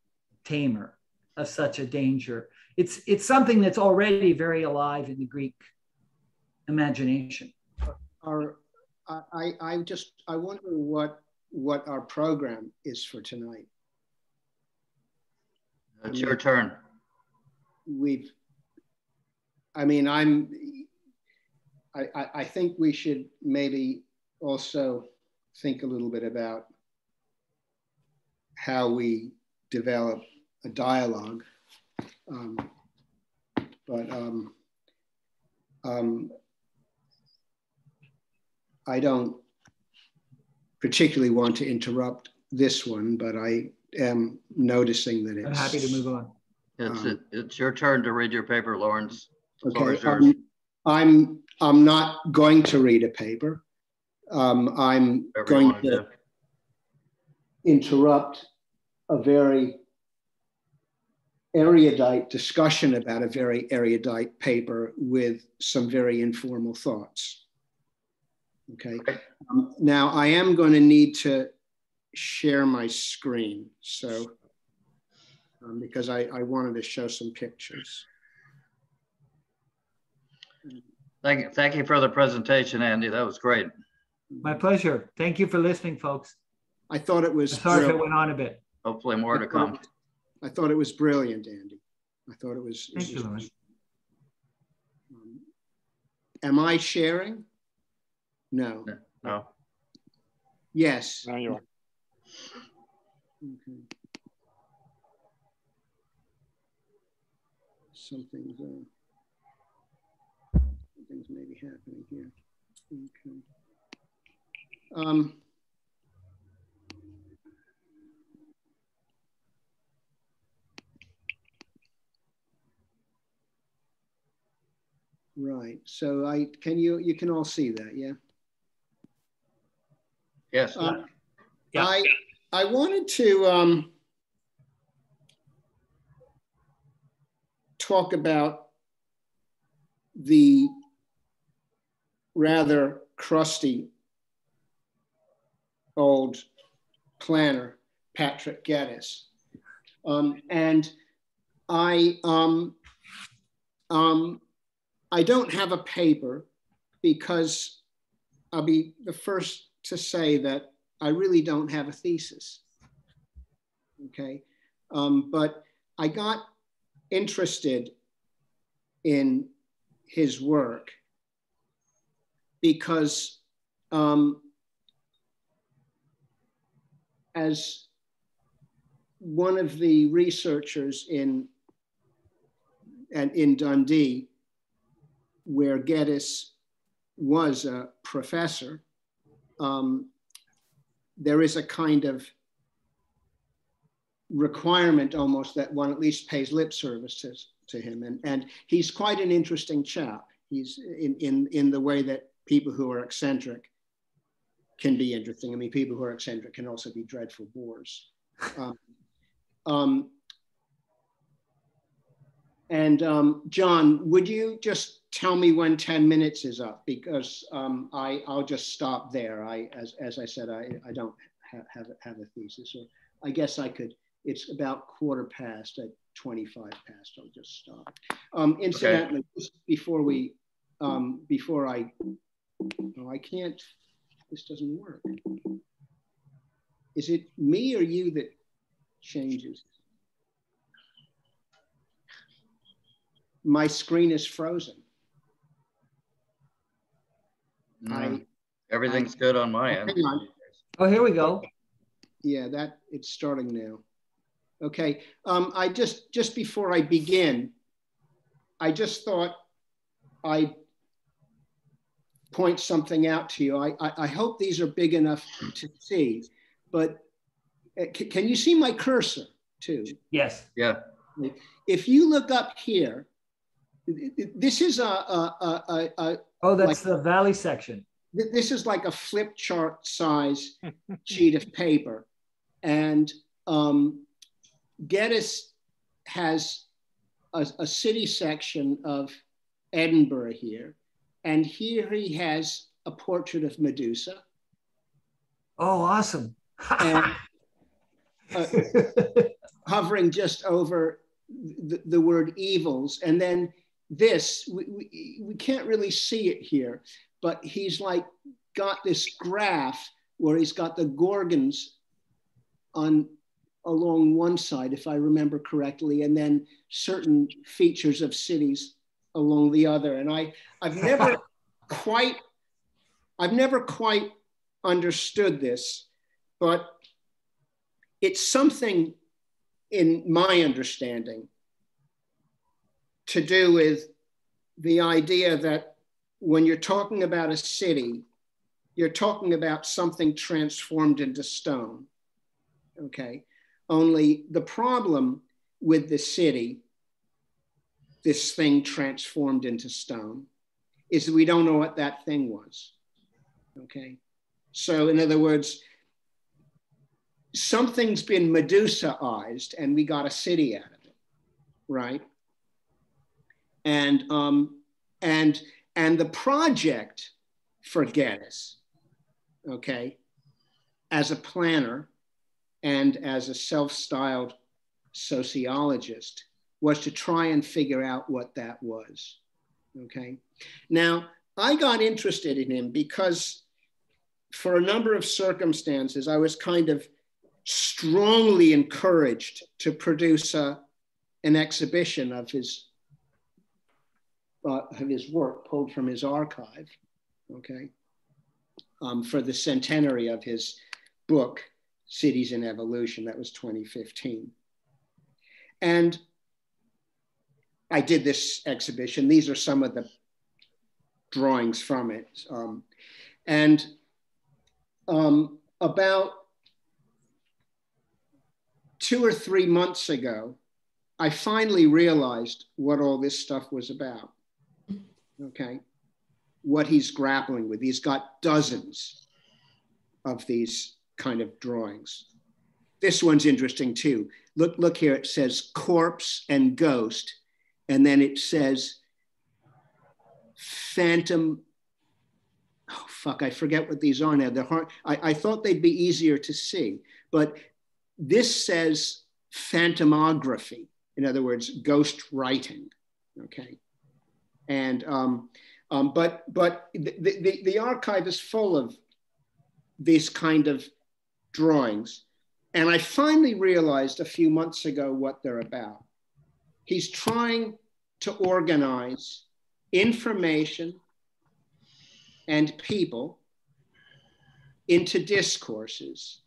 tamer of such a danger. It's something that's already very alive in the Greek imagination. I wonder what our program is for tonight. It's your turn. I think we should maybe also think a little bit about how we develop a dialogue. I don't particularly want to interrupt this one, but I am noticing that I'm happy to move on. It's your turn to read your paper, Lawrence. Okay, I'm not going to read a paper. I'm going to interrupt a very erudite discussion about a very erudite paper with some very informal thoughts. Okay. Now I am going to need to share my screen, so because I wanted to show some pictures. Thank you for the presentation, Andy. That was great. My pleasure. Thank you for listening, folks. I thought it was. Sorry if it went on a bit. Hopefully more to come. I thought it was brilliant, Andy. I thought it was. Thank you, Lawrence. Am I sharing? No. No. Yes. Now you are. Okay. Something's maybe happening here. Okay. Right. So you can all see that, yeah? Yes. Yeah. I wanted to talk about the rather crusty old planner, Patrick Geddes. And I don't have a paper because I'll be the first to say that I really don't have a thesis, okay? But I got interested in his work because as one of the researchers in Dundee, where Geddes was a professor, there is a kind of requirement almost that one at least pays lip service to him. And he's quite an interesting chap. He's in the way that people who are eccentric can be interesting. I mean, people who are eccentric can also be dreadful bores. John, would you just tell me when 10 minutes is up? Because I'll just stop there. As I said, I don't have a thesis. Or I guess I could It's about 1/4 at 25 past. I'll just stop. Incidentally, just before we, before I, oh, I can't, this doesn't work. Is it me or you that changes? My screen is frozen. Everything's good on my end. Hang on. Oh, here we go. Yeah, that it's starting now. Okay, I just before I begin, I just thought I'd point something out to you. I hope these are big enough to see, but can you see my cursor too? Yes. Yeah. If you look up here, this is Oh, that's the valley section. This is like a flip chart size sheet of paper. And Geddes has a city section of Edinburgh here. And here he has a portrait of Medusa. Oh, awesome. And hovering just over the word evils. And then this, we can't really see it here, but he's like got this graph where he's got the Gorgons along one side, if I remember correctly, and then certain features of cities along the other. And I've never quite understood this, but it's something in my understanding to do with the idea that when you're talking about a city, you're talking about something transformed into stone, okay? Only the problem with the city, this thing transformed into stone, is that we don't know what that thing was, okay? So in other words, something's been Medusa-ized and we got a city out of it, right? And the project for Geddes, okay, as a planner and as a self-styled sociologist, was to try and figure out what that was, okay? Now, I got interested in him because for a number of circumstances, I was kind of strongly encouraged to produce an exhibition of his work pulled from his archive, okay, for the centenary of his book, Cities in Evolution. That was 2015. And I did this exhibition. These are some of the drawings from it. About 2 or 3 months ago, I finally realized what all this stuff was about, okay? What he's grappling with. He's got dozens of these kind of drawings. This one's interesting too. Look here, it says corpse and ghost, and then it says phantom. Oh, fuck, I forget what these are now. They're hard. I thought they'd be easier to see, but this says phantomography. In other words, ghost writing, okay? And, but the archive is full of these kind of drawings. And I finally realized a few months ago what they're about. He's trying to organize information and people into discourses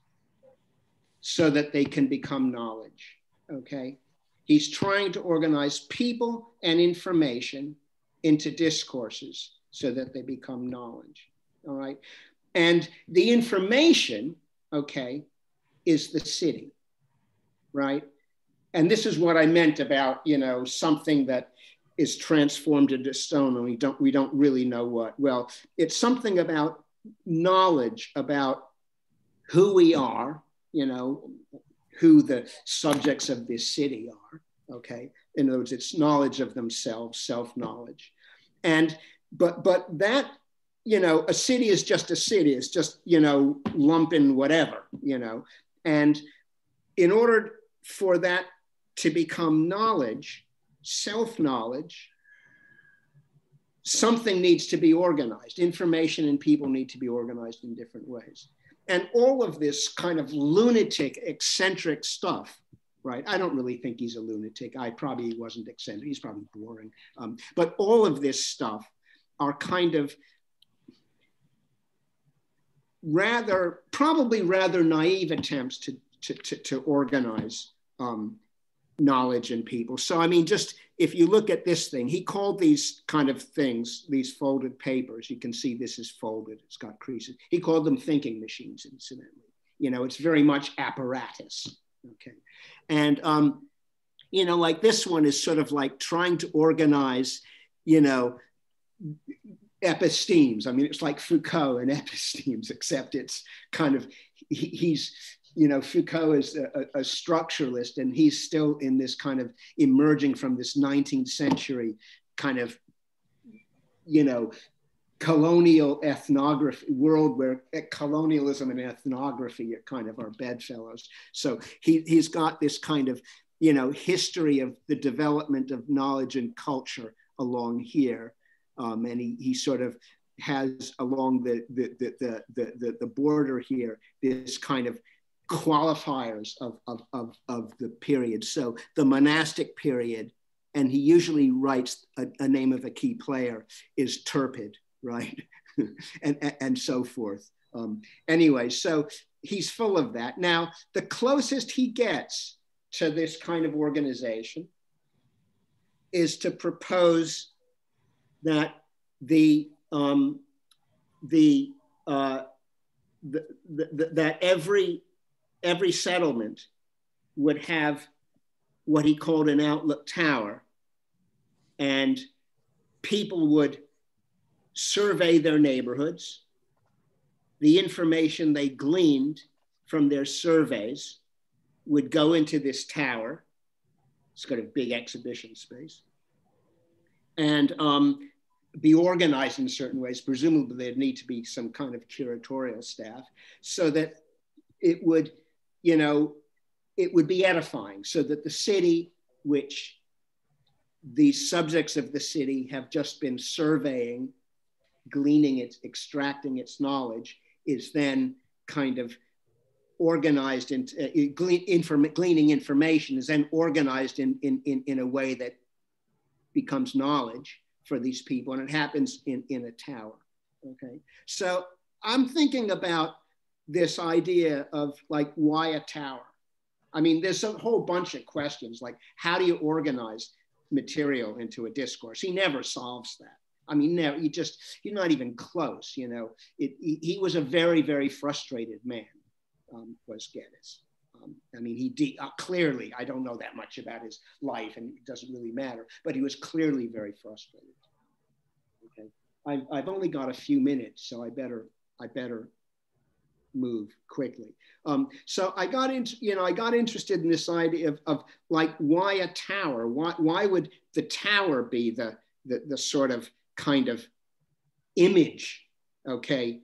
so that they can become knowledge, okay? He's trying to organize people and information into discourses so that they become knowledge, all right? And the information, okay, is the city, right? And this is what I meant about, you know, something that is transformed into stone and we don't really know what. Well, it's something about knowledge about who we are, you know, who the subjects of this city are, okay? In other words, it's knowledge of themselves, self-knowledge. And, but that, you know, a city is just a city. It's just, you know, lumping whatever, you know. And in order for that to become knowledge, self-knowledge, something needs to be organized. Information and people need to be organized in different ways. And all of this kind of lunatic, eccentric stuff, right? I don't really think he's a lunatic. He wasn't eccentric. He's probably boring. But all of this stuff are kind of probably rather naive attempts to organize knowledge in people. So, I mean, just if you look at this thing, he called these kind of things, these folded papers, you can see this is folded, it's got creases. He called them thinking machines, incidentally. You know, it's very much apparatus, okay? And, you know, like this one is sort of like trying to organize, you know, epistemes. I mean, it's like Foucault and epistemes, except it's kind of, he's, you know, Foucault is a structuralist, and he's still in this kind of emerging from this 19th century kind of, you know, colonial ethnography world where colonialism and ethnography are kind of our bedfellows. So he's got this kind of, you know, history of the development of knowledge and culture along here. And he sort of has along the border here, this kind of qualifiers of the period. So the monastic period, and he usually writes a name of a key player, is Turpid, right? and so forth. Anyway, so he's full of that. Now, the closest he gets to this kind of organization is to propose that that every settlement would have what he called an outlook tower, and people would survey their neighborhoods. The information they gleaned from their surveys would go into this tower. It's got a big exhibition space, and be organized in certain ways. Presumably there'd need to be some kind of curatorial staff so that it would, you know, it would be edifying, so that the city, which the subjects of the city have just been surveying, gleaning its, extracting its knowledge, is then kind of organized into, gleaning information is then organized in a way that becomes knowledge for these people, and it happens in a tower, okay? So I'm thinking about this idea of like, why a tower? I mean, there's a whole bunch of questions, like how do you organize material into a discourse? He never solves that. I mean, never, he's not even close, you know? He was a very, very frustrated man, was Geddes. I mean, clearly, I don't know that much about his life, and it doesn't really matter, but he was clearly very frustrated. Okay, I've only got a few minutes, so I better move quickly. So I got interested in this idea of like, why a tower? Why would the tower be the sort of kind of image, okay,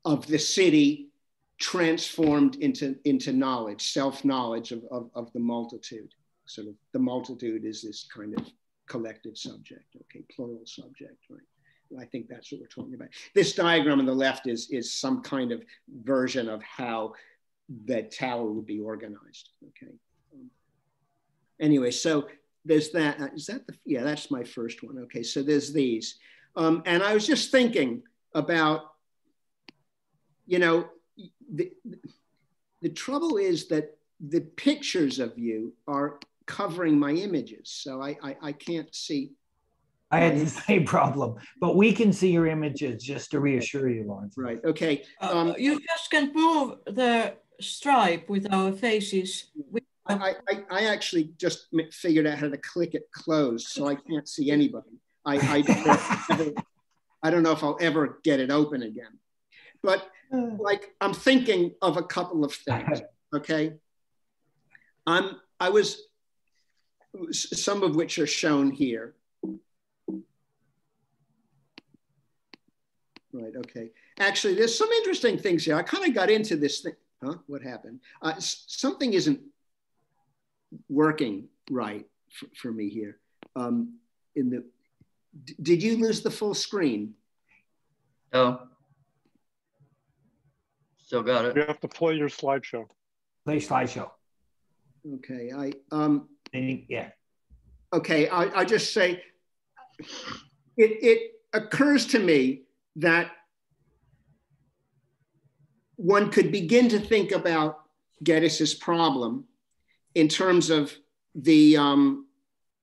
of the city transformed into knowledge, self-knowledge of the multitude. Sort of the multitude is this kind of collective subject, okay, plural subject, right? I think that's what we're talking about. This diagram on the left is some kind of version of how the tower would be organized, okay? Anyway, so there's that. Yeah, that's my first one. Okay, so there's these. And I was just thinking about, you know, the trouble is that the pictures of you are covering my images, so I can't see. I had the same problem, but we can see your images, just to reassure you, Lawrence. Right, okay. You just can move the stripe with our faces. I actually just figured out how to click it closed, so I can't see anybody. I don't know if I'll ever get it open again. But like, I'm thinking of a couple of things, okay? Some of which are shown here. Right, okay. Actually, there's some interesting things here. I kind of got into this thing. Huh, what happened? Something isn't working right for me here. Did you lose the full screen? No. Still got it. You have to play your slideshow. Play slideshow. Okay, Yeah. Okay, I just say, it occurs to me that one could begin to think about Geddes' problem in terms of the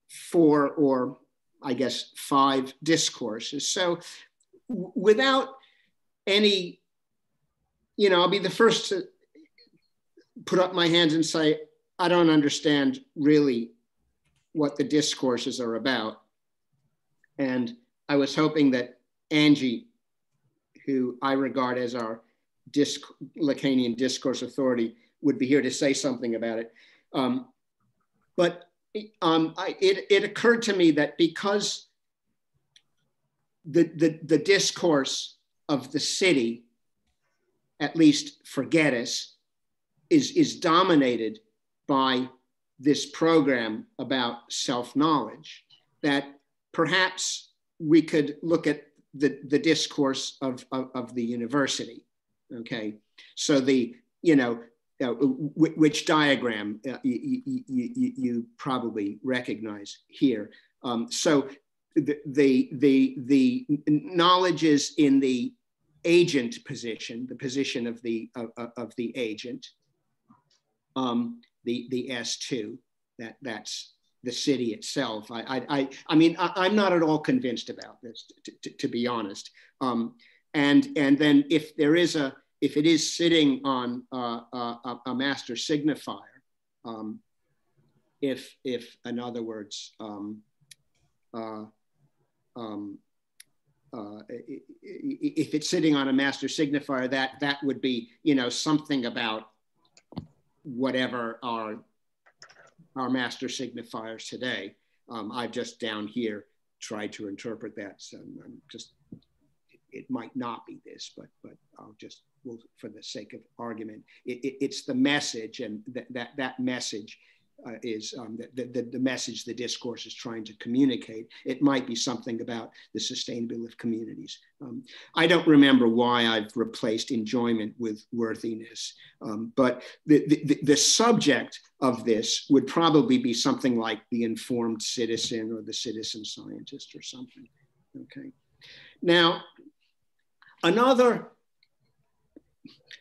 4 or I guess 5 discourses. So without any, I'll be the first to put up my hands and say, I don't understand really what the discourses are about. And I was hoping that Angie, who I regard as our Lacanian discourse authority, would be here to say something about it. But it occurred to me that because the discourse of the city, at least for Geddes, is dominated by this program about self-knowledge, that perhaps we could look at the discourse of the university. Okay, so which diagram you probably recognize here. So the knowledge is in the agent position, the position of the agent, the S2, that's the city itself. I mean, I'm not at all convinced about this, to be honest. And then if it is sitting on a master signifier, if in other words, if it's sitting on a master signifier, that would be, something about whatever our master signifiers today. I've just down here tried to interpret that. So I'm just, it might not be this, but I'll just, for the sake of argument, it's the message, and that message is the message the discourse is trying to communicate. It might be something about the sustainability of communities. I don't remember why I've replaced enjoyment with worthiness, but the subject of this would probably be something like the informed citizen or the citizen scientist or something. Okay. Now,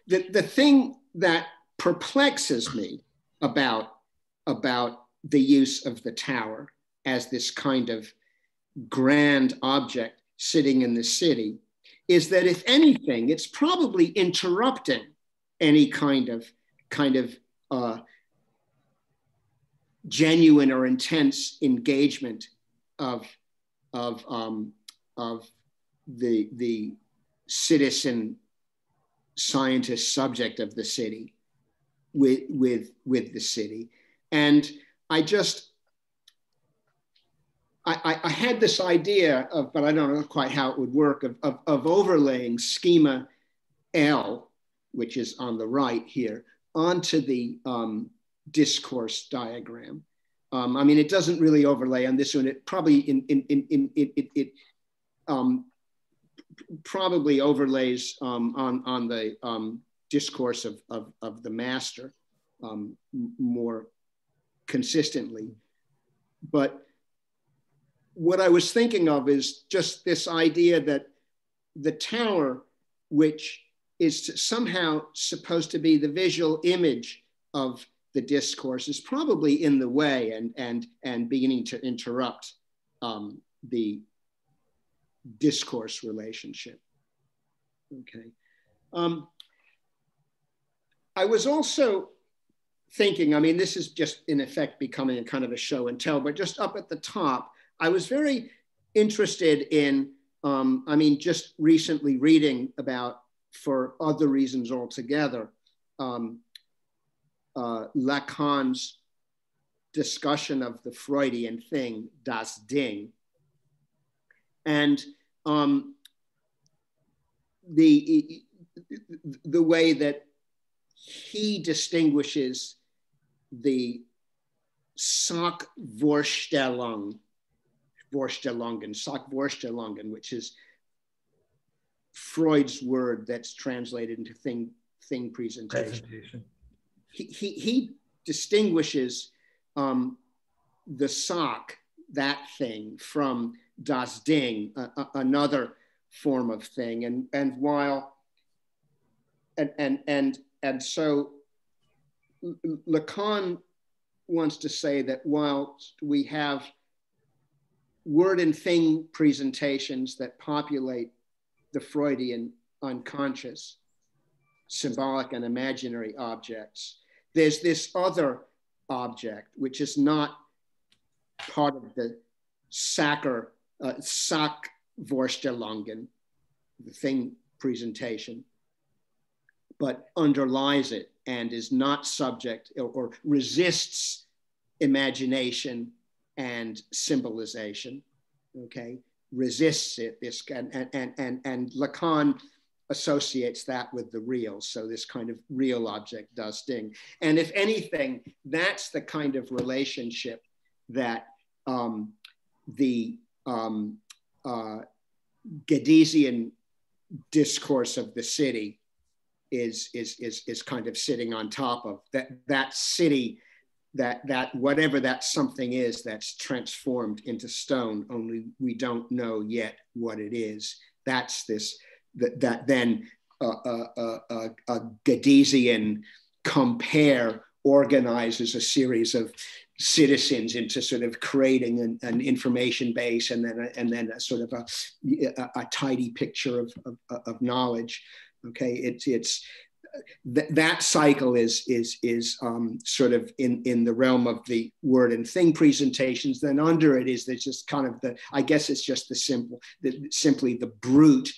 the thing that perplexes me about the use of the tower as this kind of grand object sitting in the city is that, if anything, it's probably interrupting any kind of genuine or intense engagement of the citizen scientist subject of the city with the city. And I had this idea of, but I don't know quite how it would work, of overlaying schema L, which is on the right here, onto the discourse diagram. I mean, it doesn't really overlay on this one. It probably probably overlays on the discourse of the master more consistently. But what I was thinking of is just this idea that the tower, which is somehow supposed to be the visual image of the discourse, is probably in the way and beginning to interrupt the discourse relationship. Okay. I was also thinking, I mean, this is just in effect becoming a kind of a show and tell, but just up at the top, I was very interested in, I mean, just recently reading about, for other reasons altogether, Lacan's discussion of the Freudian thing, das Ding. And the way that he distinguishes the Sachvorstellungen, which is Freud's word that's translated into thing presentation. He distinguishes the Sach, that thing, from das Ding, another form of thing, and while and so Lacan wants to say that while we have word and thing presentations that populate the Freudian unconscious, symbolic and imaginary objects, there's this other object which is not part of the Sachvorstellungen, the thing presentation, but underlies it and is not subject or resists imagination and symbolization, okay? Resists it, and Lacan associates that with the real. So this kind of real object, das Ding. And if anything, that's the kind of relationship that the Gedesian discourse of the city is kind of sitting on top of. That city, that whatever that something is that's transformed into stone, only we don't know yet what it is. That's this, that then a Gedesian compare organizes a series of citizens into sort of creating an information base, and then a sort of a tidy picture of knowledge. Okay, that cycle is sort of in the realm of the word and thing presentations. Then under it is there's just kind of I guess it's just simply the brute,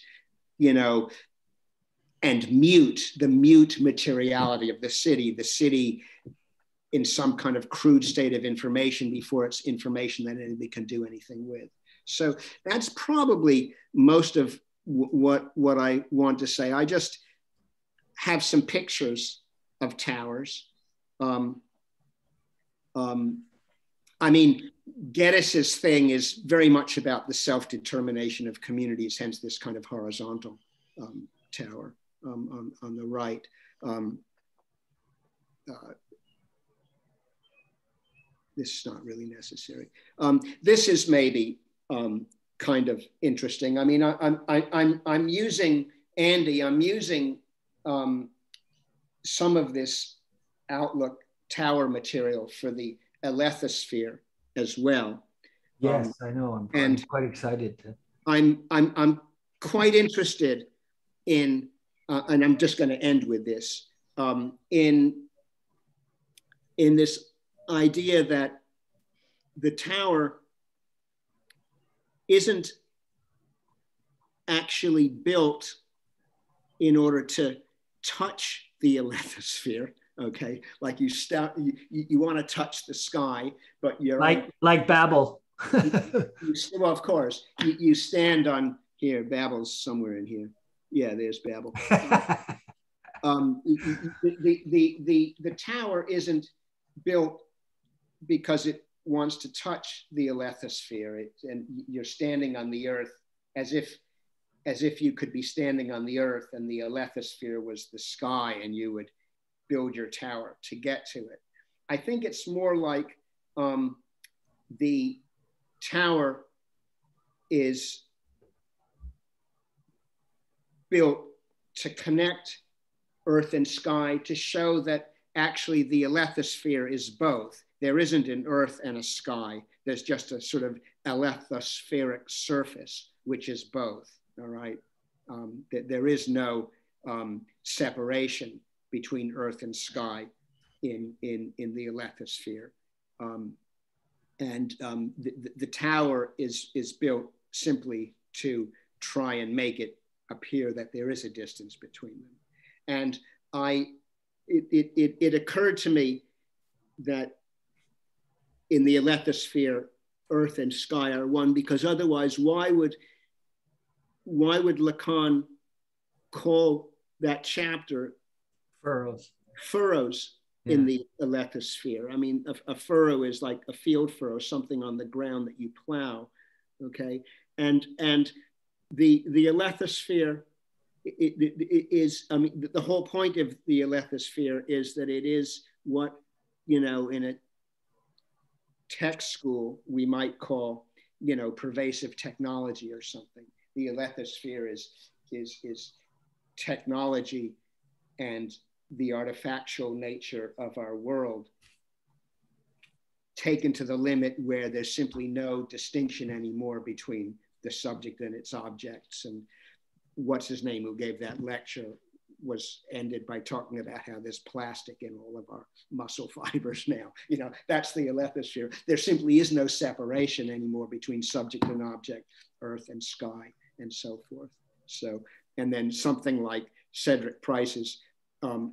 you know, and the mute materiality of the city in some kind of crude state of information before it's information that anybody can do anything with. So that's probably most of what I want to say. I just have some pictures of towers. I mean, Geddes' thing is very much about the self-determination of communities, hence this kind of horizontal tower on the right. This is not really necessary. This is maybe kind of interesting. I mean, I'm using, Andy, I'm using some of this Outlook tower material for the alethosphere as well. Yes, I know. I'm quite excited to. I'm quite interested in, and I'm just going to end with this, in this idea that the tower isn't actually built in order to touch the alethosphere, okay? Like you want to touch the sky, but you're like Babel. Well, of course, you stand on here. Babel's somewhere in here. Yeah, there's Babel. The tower isn't built because it wants to touch the alethosphere, and you're standing on the earth as if you could be standing on the earth and the alethosphere was the sky, and you would build your tower to get to it. I think it's more like the tower is built to connect earth and sky, to show that actually the alethosphere is both. There isn't an earth and a sky. There's just a sort of alethospheric surface, which is both, all right? There is no separation between earth and sky in the alethosphere. The tower is built simply to try and make it appear that there is a distance between them. And it occurred to me that in the alethosphere, earth and sky are one, because otherwise, why would Lacan call that chapter Furrows? Furrows, in the elethosphere. I mean, a furrow is like a field furrow, something on the ground that you plow, okay? And the elethosphere is, I mean, the whole point of the elethosphere is that it is what, you know, in a tech school, we might call, you know, pervasive technology or something. The elethosphere is technology and the artifactual nature of our world taken to the limit where there's simply no distinction anymore between the subject and its objects. And what's his name who gave that lecture was ended by talking about how there's plastic in all of our muscle fibers now. You know, that's the elethosphere. There simply is no separation anymore between subject and object, earth and sky, and so forth. So, and then something like Cedric Price's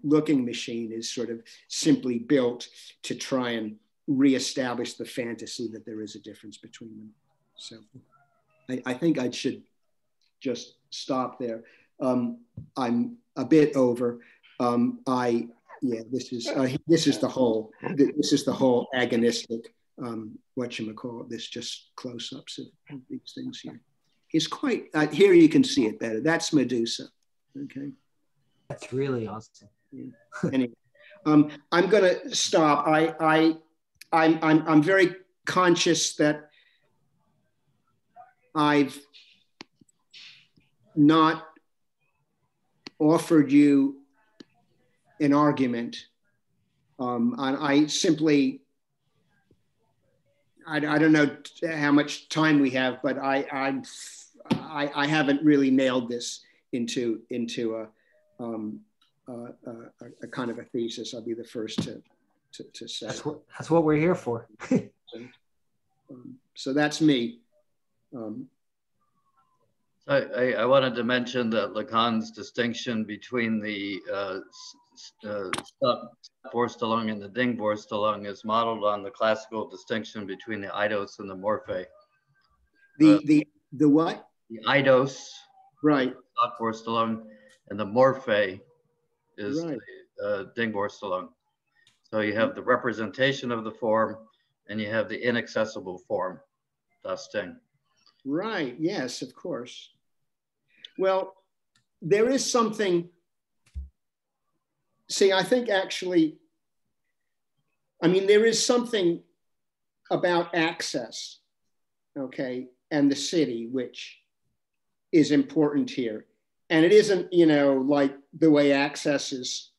Looking Machine is sort of simply built to try and reestablish the fantasy that there is a difference between them. So I think I should just stop there. I'm a bit over. This is the whole agonistic whatchamacallit, this just close-ups of these things here. It's quite, here you can see it better. That's Medusa, okay? That's really awesome. Yeah. Anyway, I'm gonna stop. I'm very conscious that I've not offered you an argument. I simply, I don't know how much time we have, but I haven't really nailed this into a kind of a thesis. I'll be the first to say. That's what we're here for. So that's me. I wanted to mention that Lacan's distinction between the Vorstellung and the Dingvorstellung is modeled on the classical distinction between the eidos and the morphe. The what? The eidos, right? Vorstellung, and the morphe is right. The Dingvorstellung. So you have the representation of the form, and you have the inaccessible form, das Ding. Right. Yes, of course. Well, there is something. See, I think actually, I mean, there is something about access, okay, and the city, which is important here. And it isn't, you know, like the way access is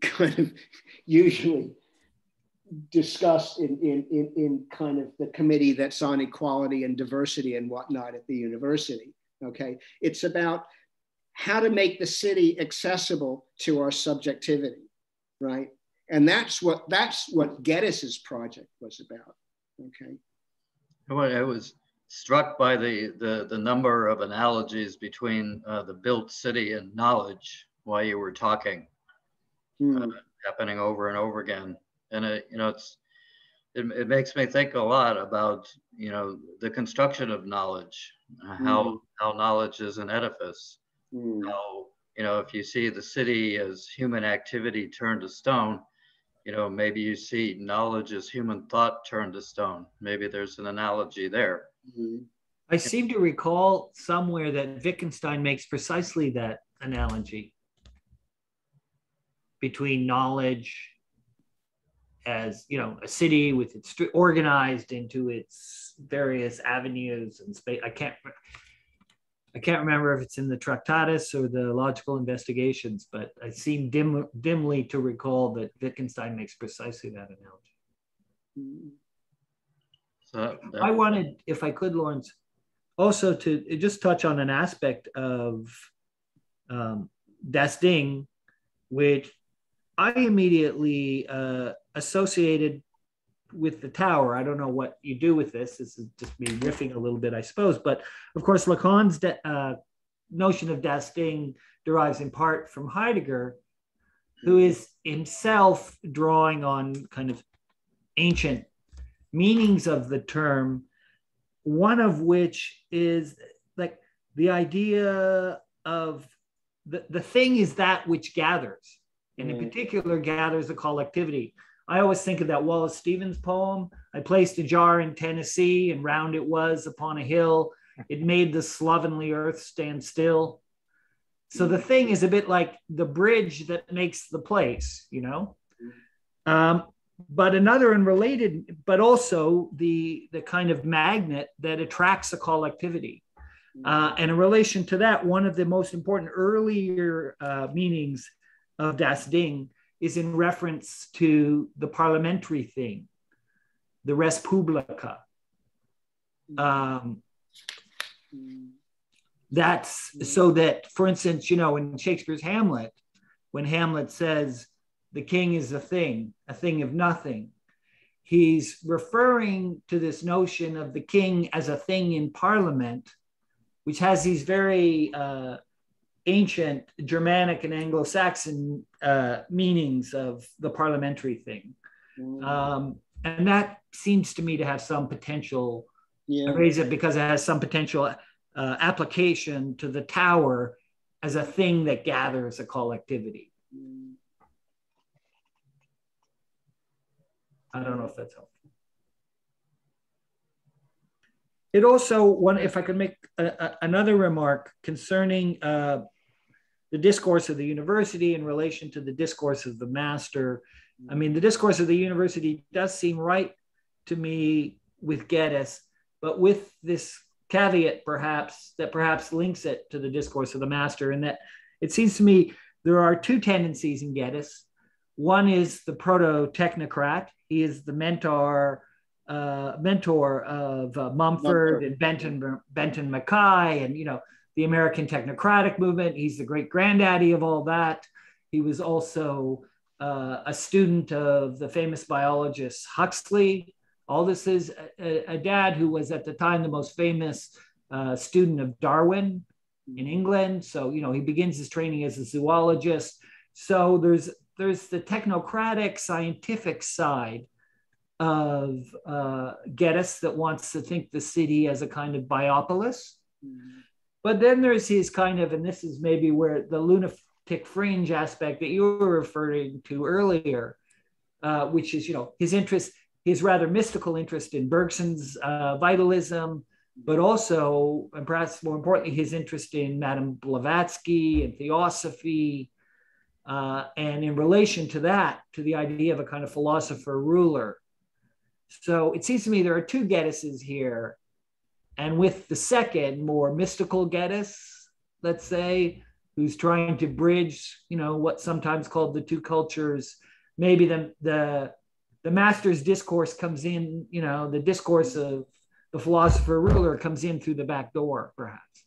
kind of usually discussed in kind of the committee that's on equality and diversity and whatnot at the university, okay? It's about how to make the city accessible to our subjectivity, right? And that's what Geddes' project was about, okay? I was struck by the number of analogies between the built city and knowledge while you were talking, happening over and over again. And you know, it makes me think a lot about, you know, the construction of knowledge, how knowledge is an edifice, how, you know, if you see the city as human activity turned to stone, you know, maybe you see knowledge as human thought turned to stone. Maybe there's an analogy there. I seem to recall somewhere that Wittgenstein makes precisely that analogy between knowledge as, you know, a city with its organized into its various avenues and space. I can't remember if it's in the Tractatus or the Logical Investigations, but I seem dimly to recall that Wittgenstein makes precisely that analogy. So I wanted, if I could, Lawrence, also to just touch on an aspect of Das Ding, which I immediately associated with the tower. I don't know what you do with this. This is just me riffing a little bit, I suppose. But of course, Lacan's notion of Das Ding derives in part from Heidegger, who is himself drawing on kind of ancient meanings of the term, one of which is like the idea of the thing is that which gathers. and in particular gathers a collectivity. I always think of that Wallace Stevens poem. I placed a jar in Tennessee, and round it was upon a hill. It made the slovenly earth stand still. So the thing is a bit like the bridge that makes the place, you know? But another and related, but also the kind of magnet that attracts a collectivity. And in relation to that, one of the most important earlier meanings of Das Ding is in reference to the parliamentary thing, the res publica. That's so that, for instance, you know, in Shakespeare's Hamlet, when Hamlet says the king is a thing of nothing, he's referring to this notion of the king as a thing in parliament, which has these very ancient Germanic and Anglo-Saxon meanings of the parliamentary thing. And that seems to me to have some potential, I raise it because it has some potential application to the tower as a thing that gathers a collectivity. I don't know if that's helpful. It also, if I could make another remark concerning the discourse of the university in relation to the discourse of the master. I mean, the discourse of the university does seem right to me with Geddes, but with this caveat perhaps links it to the discourse of the master, and that it seems to me there are two tendencies in Geddes. One is the proto-technocrat. He is the mentor of Mumford and Benton Mackay, and, you know, the American technocratic movement. He's the great granddaddy of all that. He was also a student of the famous biologist Huxley. All this is a dad who was at the time the most famous student of Darwin in England. So, you know, he begins his training as a zoologist. So there's the technocratic scientific side of Geddes that wants to think the city as a kind of biopolis. But then there's his kind of, and this is maybe where the lunatic fringe aspect that you were referring to earlier, which is, you know, his interest, his rather mystical interest in Bergson's vitalism, but also, and perhaps more importantly, his interest in Madame Blavatsky and theosophy. And in relation to that, to the idea of a kind of philosopher ruler. So it seems to me there are two Geddeses here. And with the second, more mystical Geddes, let's say, who's trying to bridge, you know, what's sometimes called the two cultures, maybe the master's discourse comes in, you know, the discourse of the philosopher ruler comes in through the back door, perhaps.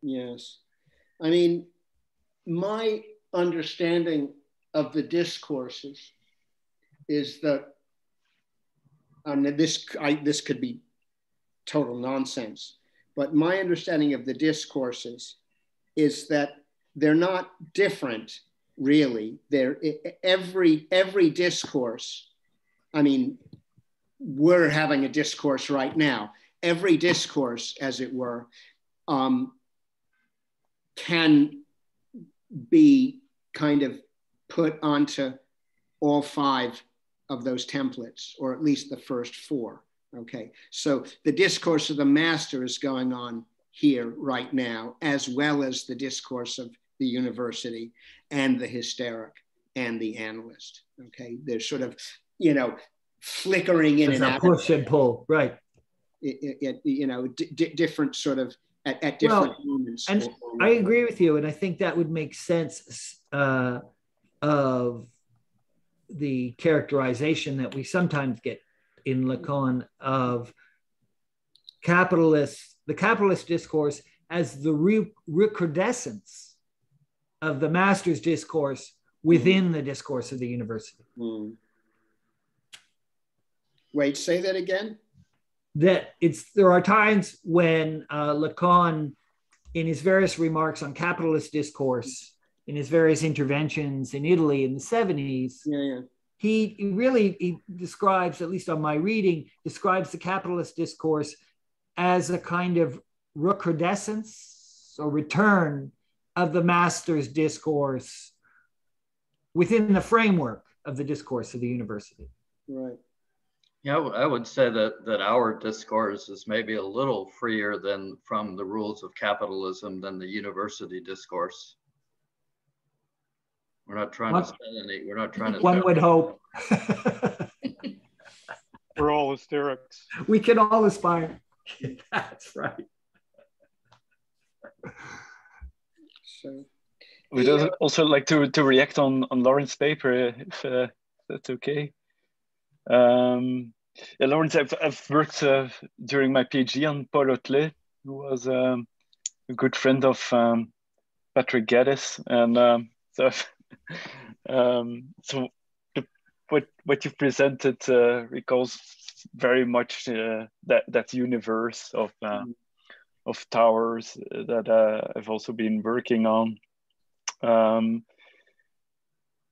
Yes. I mean, my understanding of the discourses is that, and this could be total nonsense, but my understanding of the discourses is that they're not different, really. They're every discourse. I mean, we're having a discourse right now. Every discourse, as it were, can be kind of put onto all five of those templates, or at least the first four. Okay, so the discourse of the master is going on here right now, as well as the discourse of the university and the hysteric and the analyst. Okay, they're sort of, you know, flickering in and out. Push and pull, right? You know, different sort of at different moments. And I agree with you, and I think that would make sense of the characterization that we sometimes get in Lacan of the capitalist discourse as the recrudescence of the master's discourse within the discourse of the university. Wait, say that again? That there are times when Lacan, in his various remarks on capitalist discourse, in his various interventions in Italy in the 70s, he describes, at least on my reading, describes the capitalist discourse as a kind of recrudescence or return of the master's discourse within the framework of the discourse of the university. Right. Yeah, I would say that our discourse is maybe a little freer than from the rules of capitalism than the university discourse. We're not trying to set any, we're not trying to. One would hope. We're all hysterics. We can all aspire. That's right. So, We'd also like to react on Lauren's paper, if that's okay. Yeah, Lawrence, I've worked during my PhD on Paul Hotelet, who was a good friend of Patrick Geddes, and so what you presented recalls very much that universe of towers that I've also been working on.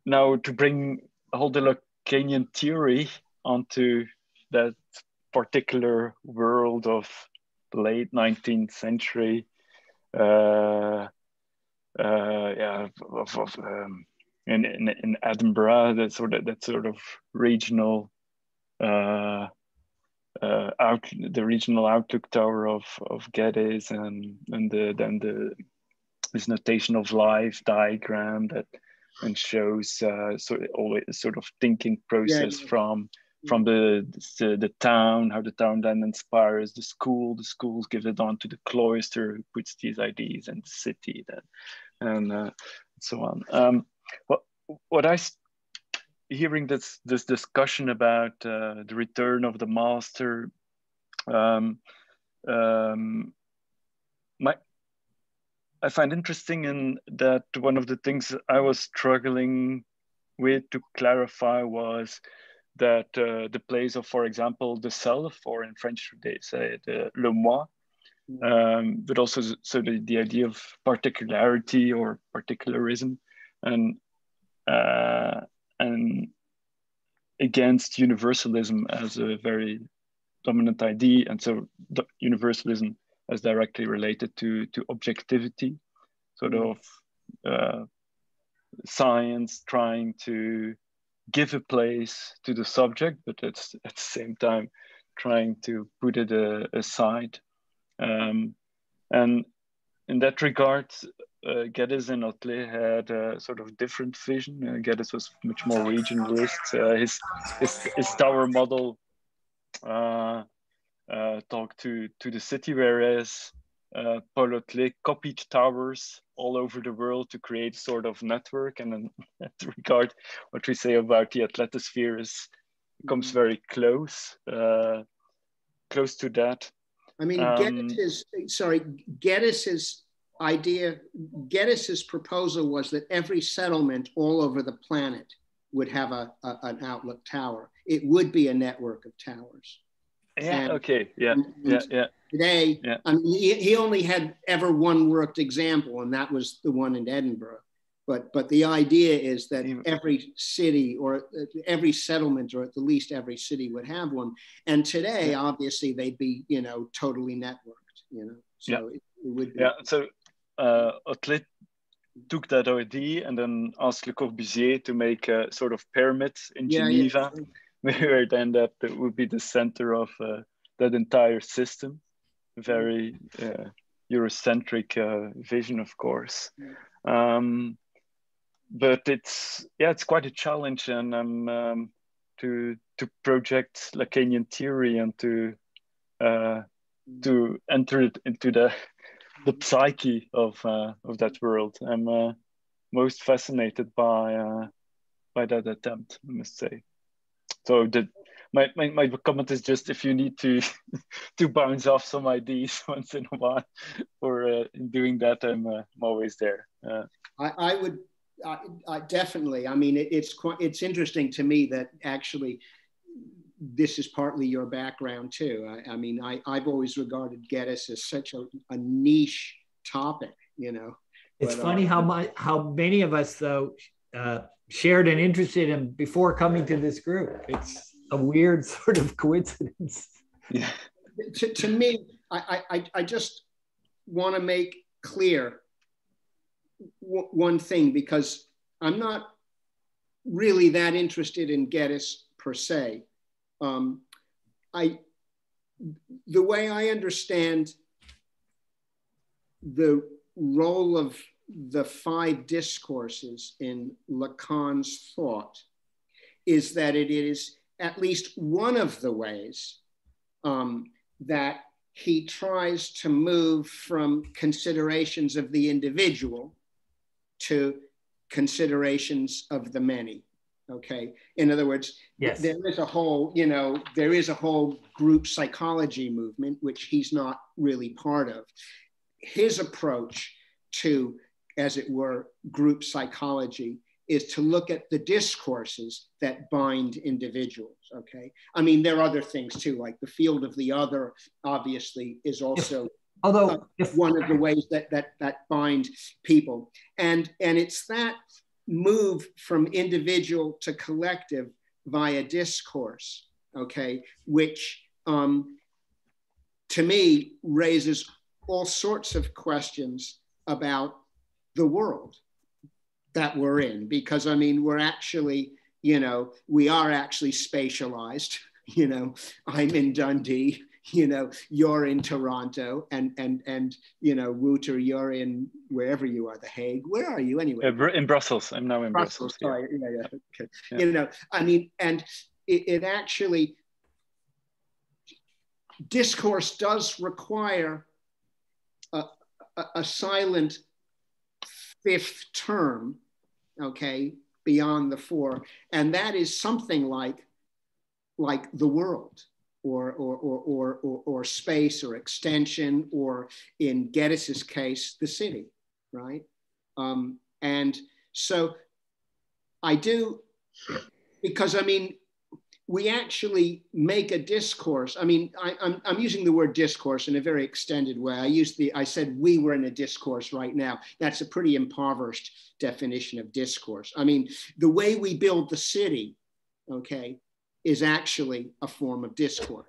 Now, to bring a whole Lacanian theory onto that particular world of the late 19th century, in Edinburgh, that sort of regional the regional outlook tower of Geddes, and this notation of life diagram that and shows always sort of thinking process from the town, how the town then inspires the schools give it on to the cloister, who puts these ideas in the city, and so on. What I hearing this discussion about the return of the master, I find interesting in that one of the things I was struggling with to clarify was that the place of, for example, the self, or in French they say le moi, but also so the idea of particularity or particularism, and against universalism as a very dominant idea, and so the universalism as directly related to objectivity, sort of science trying to give a place to the subject, but it's at the same time trying to put it aside. And in that regard, Geddes and Hotelet had a sort of different vision. Geddes was much more regionalist. His tower model talked to the city, whereas Paul Hotelet copied towers all over the world to create sort of network. And in that regard, what we say about the athletosphere comes very close to that. I mean, Geddes's proposal was that every settlement all over the planet would have an outlook tower. It would be a network of towers. Yeah. Today, I mean, he only had ever one worked example, and that was the one in Edinburgh. But the idea is that every city or every settlement, or at the least every city, would have one. And today, obviously, they'd be totally networked. So it would be. Yeah. So Hotelet took that idea and then asked Le Corbusier to make a sort of pyramid in Geneva. Yeah. Where then that would be the center of that entire system. Very Eurocentric vision, of course. But it's quite a challenge, and to project Lacanian theory and to enter it into the psyche of that world. I'm most fascinated by that attempt, I must say. So my comment is just, if you need to bounce off some ideas once in a while, or in doing that, I'm always there. I would definitely. I mean, it's interesting to me that actually this is partly your background too. I mean, I've always regarded Geddes as such a niche topic. It's funny how many of us though. Shared an interest in him before coming to this group. It's a weird sort of coincidence. Yeah. To me, I just want to make clear one thing, because I'm not really that interested in Geddes per se. The way I understand the role of the 5 discourses in Lacan's thought is that it is at least one of the ways that he tries to move from considerations of the individual to considerations of the many. Okay. In other words, yes, there is a whole, there is a whole group psychology movement, which he's not really part of. His approach to, as it were, group psychology is to look at the discourses that bind individuals, okay? I mean, there are other things too, like the field of the other, obviously, is also one of the ways that bind people. And it's that move from individual to collective via discourse, okay, which to me raises all sorts of questions about the world that we're in, because I mean, we're actually, we are actually spatialized. I'm in Dundee, you're in Toronto, and Wouter, you're in wherever you are, The Hague. Where are you anyway? In Brussels. I'm now in Brussels. Sorry. Yeah. Okay. Yeah. I mean, and it actually, discourse does require a silent 5th term, okay, beyond the 4, and that is something like the world, or space, or extension, or in Geddes's case, the city, right? And so I do, because I mean, we actually make a discourse. I mean, I'm using the word discourse in a very extended way. I said we were in a discourse right now. That's a pretty impoverished definition of discourse. I mean, the way we build the city, okay, is actually a form of discourse.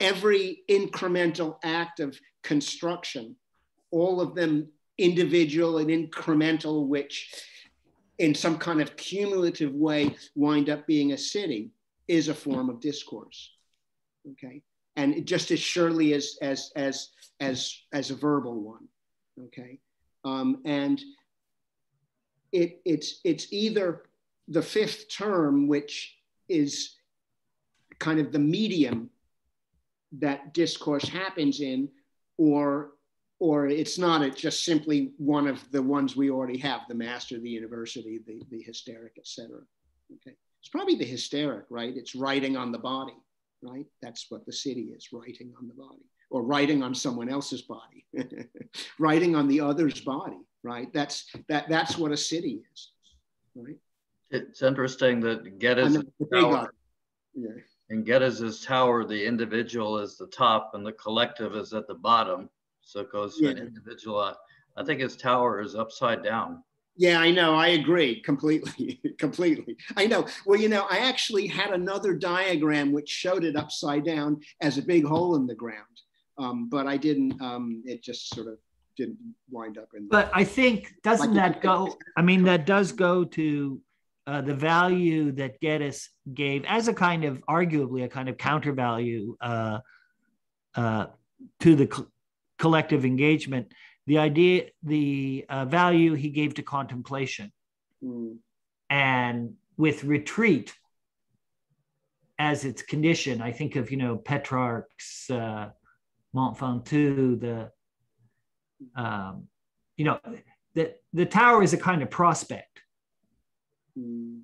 Every incremental act of construction, all of them individual and incremental, which in some kind of cumulative way wind up being a city, is a form of discourse, okay? And just as surely as a verbal one, okay? And it's either the 5th term, which is kind of the medium that discourse happens in, or it's not, it's just simply one of the ones we already have, the master, the university, the hysteric, etc. Okay, it's probably the hysteric, right? It's writing on the body, right? That's what the city is, writing on the body, or writing on someone else's body, writing on the other's body, right? That's what a city is, right? It's interesting that Geddes' tower, in Geddes' tower, the individual is the top and the collective is at the bottom. So it goes to an individual. I think his tower is upside down. Yeah, I know. I agree completely. Completely. I know. Well, I actually had another diagram which showed it upside down as a big hole in the ground, but I didn't. It just sort of didn't wind up in. But I think that go? I mean, that does go to the value that Geddes gave as a kind of, arguably, a kind of counter value to the collective engagement, the value he gave to contemplation. And with retreat as its condition, I think of, Petrarch's Mont Ventoux, the tower is a kind of prospect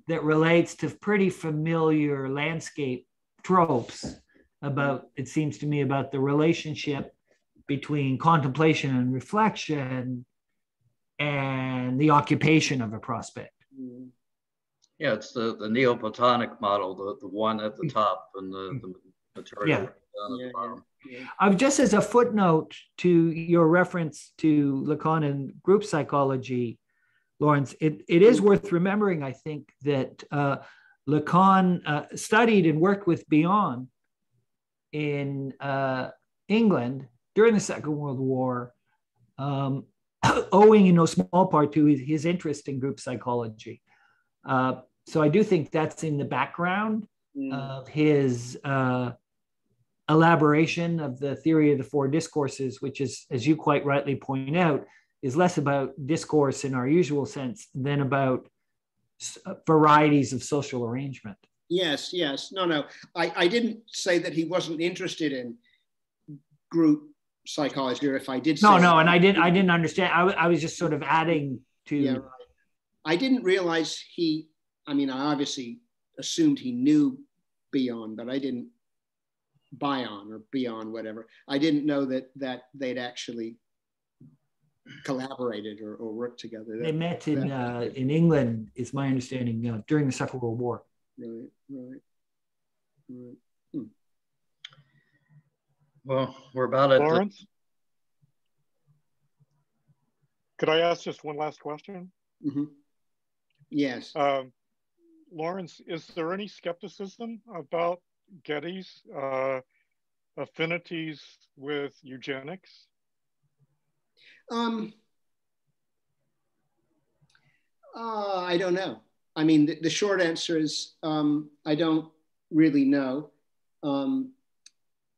that relates to pretty familiar landscape tropes about, it seems to me, about the relationship between contemplation and reflection and the occupation of a prospect. Yeah, it's the Neoplatonic model, the one at the top and the material down at the bottom. Just as a footnote to your reference to Lacan and group psychology, Lawrence, it is worth remembering, I think, that Lacan studied and worked with Bion in England during the Second World War, owing in no small part to his interest in group psychology. So I do think that's in the background of his elaboration of the theory of the four discourses, which is, as you quite rightly point out, is less about discourse in our usual sense than about varieties of social arrangement. Yes, yes. No. I didn't say that he wasn't interested in group psychology, or if I did say no, and I didn't understand. I was just sort of adding to. Yeah, right. I didn't realize I obviously assumed he knew Bion, but I didn't Bion or Bion, whatever. I didn't know that they'd actually collaborated or worked together. They met in England, is my understanding, during the Second World War. Right. Well, we're about at Lawrence? Could I ask just one last question? Mm-hmm. Yes. Lawrence, is there any skepticism about Getty's affinities with eugenics? I don't know. I mean, the short answer is I don't really know.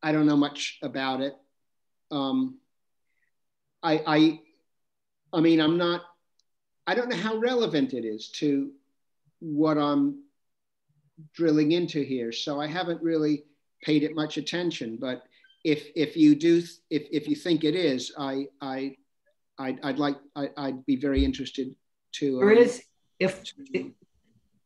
I don't know much about it. I don't know how relevant it is to what I'm drilling into here. So I haven't really paid it much attention, but if you think it is, I'd be very interested to. There is,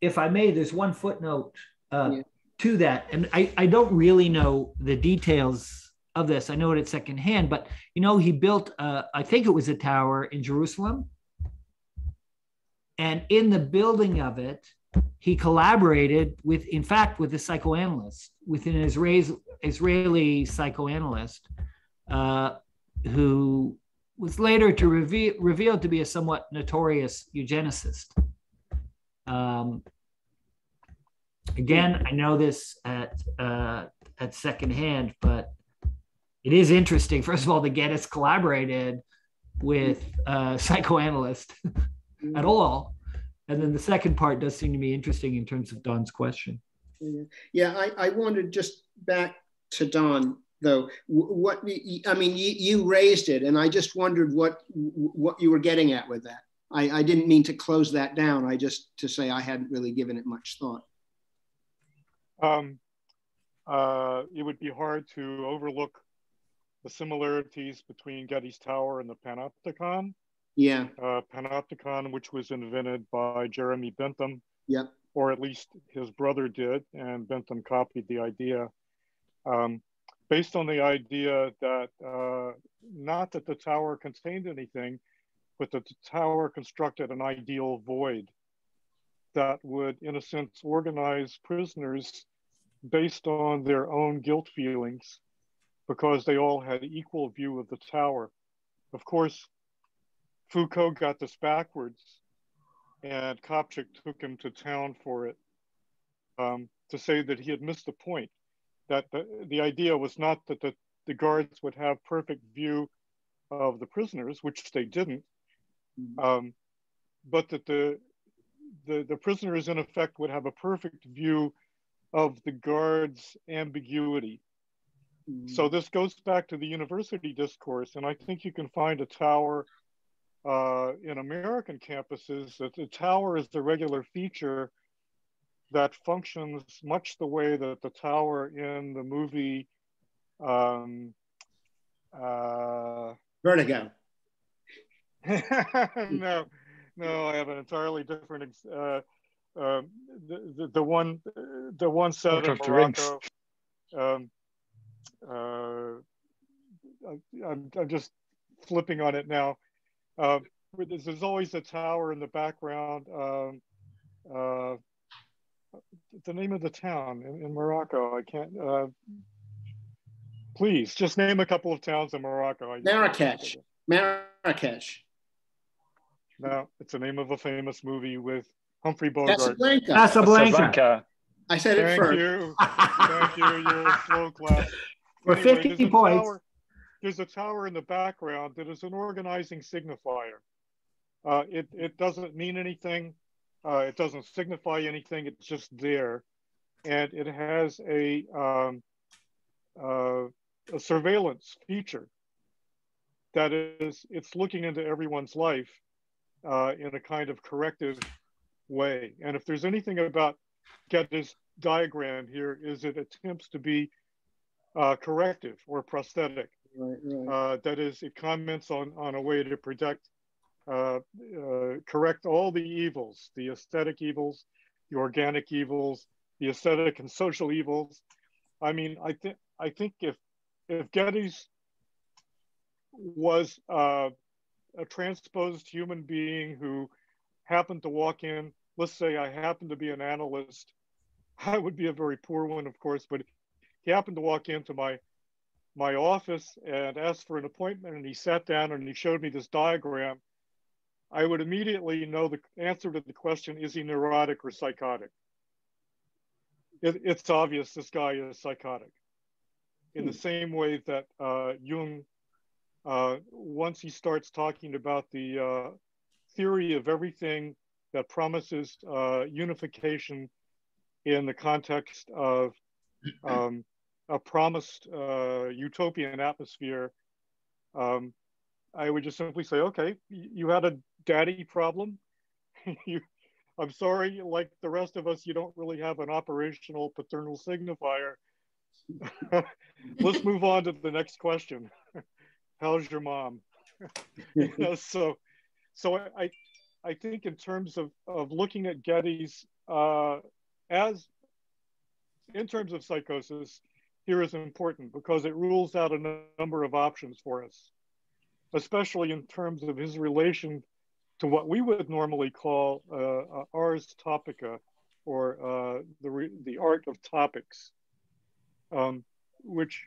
if I may, there's one footnote to that, and I don't really know the details of this. I know it at secondhand, but he built, I think it was a tower in Jerusalem, and in the building of it, he collaborated with a psychoanalyst, with an Israeli psychoanalyst, who was later revealed to be a somewhat notorious eugenicist. Again, I know this at secondhand, but it is interesting. First of all, that Geddes collaborated with a psychoanalyst at all. And then the second part does seem to be interesting in terms of Don's question. Yeah, I wanted just back to Don, though. You raised it, and I just wondered what you were getting at with that. I didn't mean to close that down. I just to say I hadn't really given it much thought. It would be hard to overlook the similarities between Getty's Tower and the Panopticon. Yeah. Panopticon, which was invented by Jeremy Bentham. Yeah. Or at least his brother did, and Bentham copied the idea. Based on the idea that not that the tower contained anything, but that the tower constructed an ideal void that would, in a sense, organize prisoners based on their own guilt feelings, because they all had equal view of the tower. Of course, Foucault got this backwards, and Kopchak took him to town for it, to say that he had missed the point, that the idea was not that the guards would have perfect view of the prisoners, which they didn't, but that the prisoners, in effect, would have a perfect view of the guards' ambiguity. So this goes back to the university discourse, and I think you can find a tower in American campuses, that the tower is the regular feature that functions much the way that the tower in the movie Vertigo. No, I have an entirely different the one set of Morocco. I'm just flipping on it now. There's always a tower in the background. The name of the town in Morocco, I can't. Please, just name a couple of towns in Morocco. Marrakesh. Marrakesh. No, it's the name of a famous movie with Humphrey Bogart. Casablanca. Casablanca. I said it first. Thank you. You're a slow class. For 50 points. there's a tower in the background that is an organizing signifier. It doesn't mean anything. It doesn't signify anything. It's just there. And it has a surveillance feature. That is, it's looking into everyone's life in a kind of corrective way. And if there's anything about Getty's diagram here, is it attempts to be corrective or prosthetic. Right. That is, it comments on a way to correct all the evils, the aesthetic evils, the organic evils, the aesthetic and social evils. I mean, I think if Getty's was a transposed human being who happened to walk in, let's say I happen to be an analyst, I would be a very poor one, of course, but he happened to walk into my office and asked for an appointment, and he sat down and he showed me this diagram, I would immediately know the answer to the question, is he neurotic or psychotic? It's obvious this guy is psychotic. In the same way that Jung, once he starts talking about the theory of everything that promises unification in the context of a promised utopian atmosphere, I would just simply say, okay, you had a daddy problem. I'm sorry, like the rest of us, you don't really have an operational paternal signifier. Let's move on to the next question. How's your mom? You know, so I think in terms of looking at Getty's as in terms of psychosis, here is important because it rules out a number of options for us, especially in terms of his relation to what we would normally call ars topica, or the art of topics, which,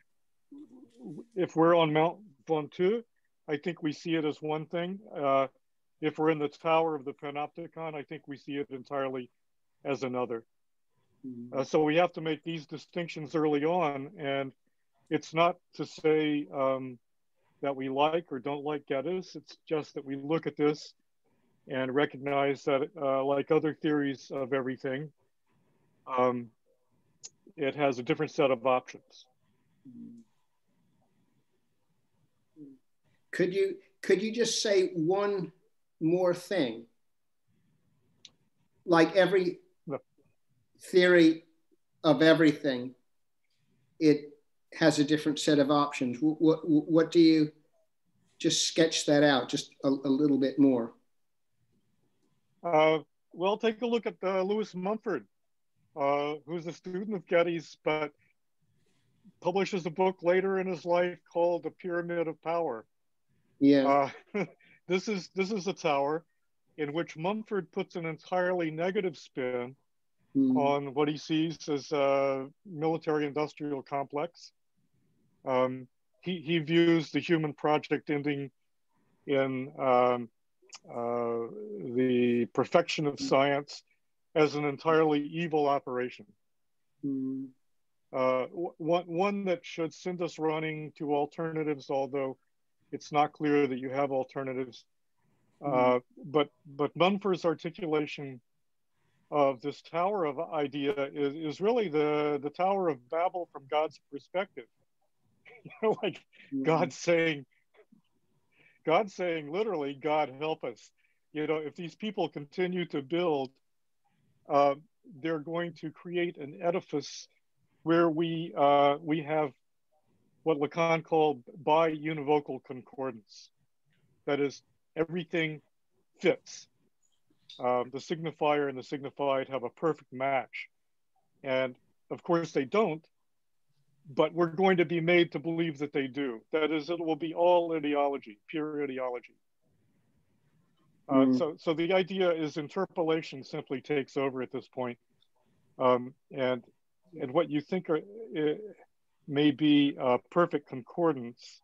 if we're on Mount Ventoux, I think we see it as one thing. If we're in the Tower of the Panopticon, I think we see it entirely as another. So we have to make these distinctions early on, and it's not to say that we like or don't like Geddes. It's just that we look at this and recognize that, like other theories of everything, it has a different set of options. Could you just say one more thing? Like every theory of everything, it has a different set of options. What do you, just sketch that out just a little bit more? Well, take a look at Lewis Mumford, who's a student of Getty's, but publishes a book later in his life called The Pyramid of Power. Yeah. This is a tower in which Mumford puts an entirely negative spin on what he sees as a military-industrial complex. He views the human project ending in the perfection of science as an entirely evil operation. One that should send us running to alternatives, although it's not clear that you have alternatives. But Mumford's articulation of this tower of idea is really the Tower of Babel from God's perspective. You know, like God saying literally, God help us. You know, if these people continue to build, they're going to create an edifice where we have what Lacan called bi-univocal concordance. That is, everything fits. The signifier and the signified have a perfect match. And of course they don't, but we're going to be made to believe that they do. That is, it will be all ideology, pure ideology. So the idea is interpolation simply takes over at this point. And what you think may be a perfect concordance,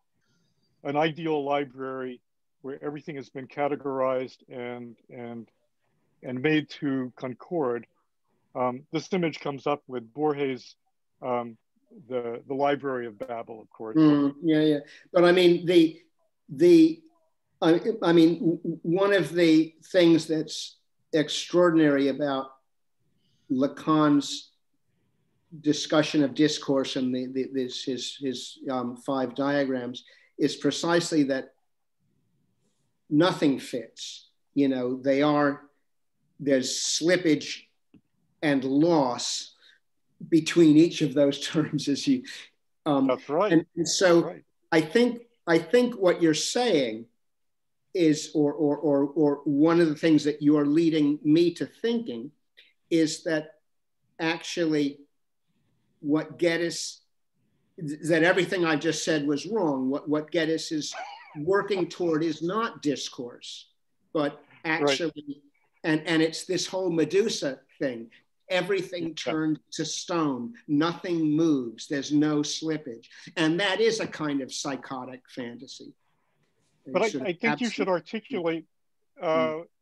an ideal library where everything has been categorized and made to concord. This image comes up with Borges' the Library of Babel, of course. Yeah. But I mean, I mean, one of the things that's extraordinary about Lacan's discussion of discourse and his 5 diagrams is precisely that nothing fits. You know, there's slippage and loss between each of those terms as you. That's right. And so right. I think what you're saying is, or one of the things that you are leading me to thinking is that actually what Geddes, that everything I just said was wrong. What Geddes is working toward is not discourse, but actually, right. and it's this whole Medusa thing. Everything turned to stone, nothing moves, there's no slippage. And that is a kind of psychotic fantasy. But I think you should articulate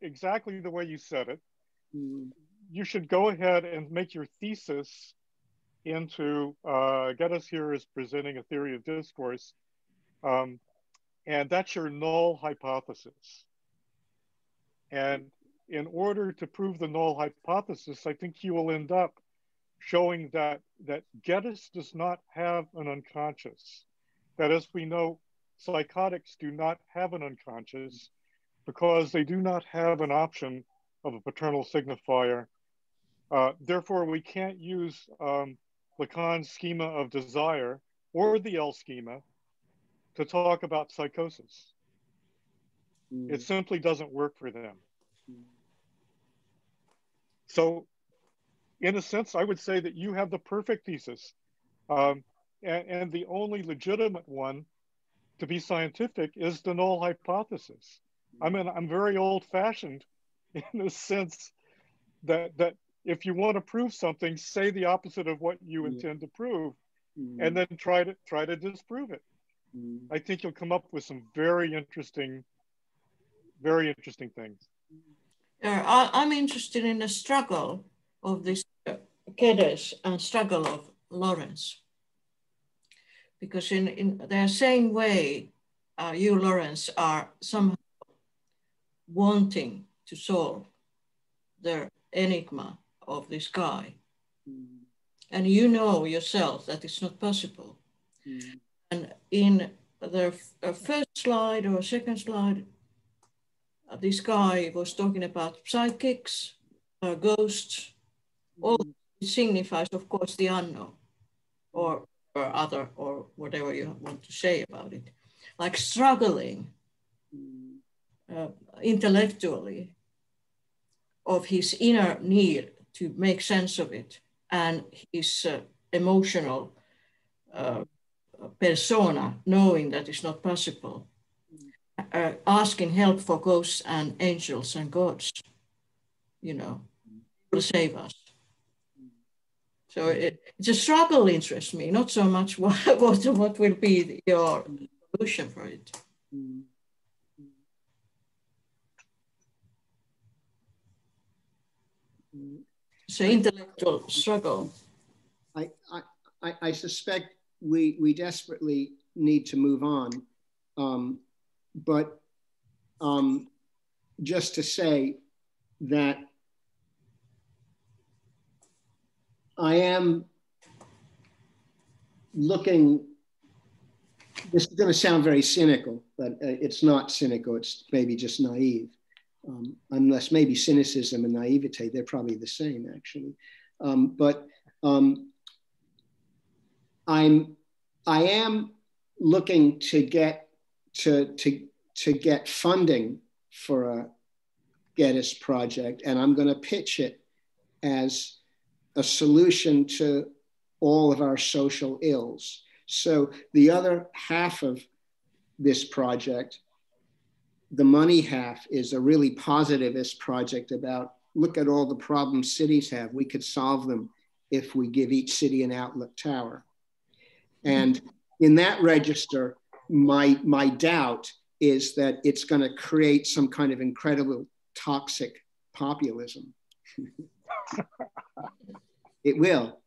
exactly the way you said it. You should go ahead and make your thesis into, Geddes here is presenting a theory of discourse, and that's your null hypothesis. And in order to prove the null hypothesis, I think you will end up showing that Geddes does not have an unconscious. That, as we know, psychotics do not have an unconscious because they do not have an option of a paternal signifier. Therefore, we can't use Lacan's schema of desire or the L schema to talk about psychosis. It simply doesn't work for them. So in a sense, I would say that you have the perfect thesis. And the only legitimate one to be scientific is the null hypothesis. I mean, I'm very old-fashioned in the sense that if you want to prove something, say the opposite of what you intend to prove, and then try to disprove it. I think you'll come up with some very interesting things. I'm interested in the struggle of this Geddes and struggle of Lawrence. Because in the same way, you, Lawrence, are somehow wanting to solve the enigma of this guy. And you know yourself that it's not possible. And in the first slide or second slide, this guy was talking about psychics, ghosts. All it signifies, of course, the unknown, or other, or whatever you want to say about it. Like struggling intellectually of his inner need to make sense of it and his emotional persona, knowing that it's not possible. Asking help for ghosts and angels and gods, you know, will save us. So it's a struggle interests me, not so much what will be your solution for it. It's an intellectual struggle. I suspect we desperately need to move on. But just to say that I am looking, this is going to sound very cynical, but it's not cynical, it's maybe just naive. Unless maybe cynicism and naivete, they're probably the same actually. I am looking to get funding for a Geddes project, and I'm going to pitch it as a solution to all of our social ills. So the other half of this project, the money half, is a really positivist project about, look at all the problems cities have. We could solve them if we give each city an outlook tower. And in that register, my doubt is that it's going to create some kind of incredible toxic populism. It will.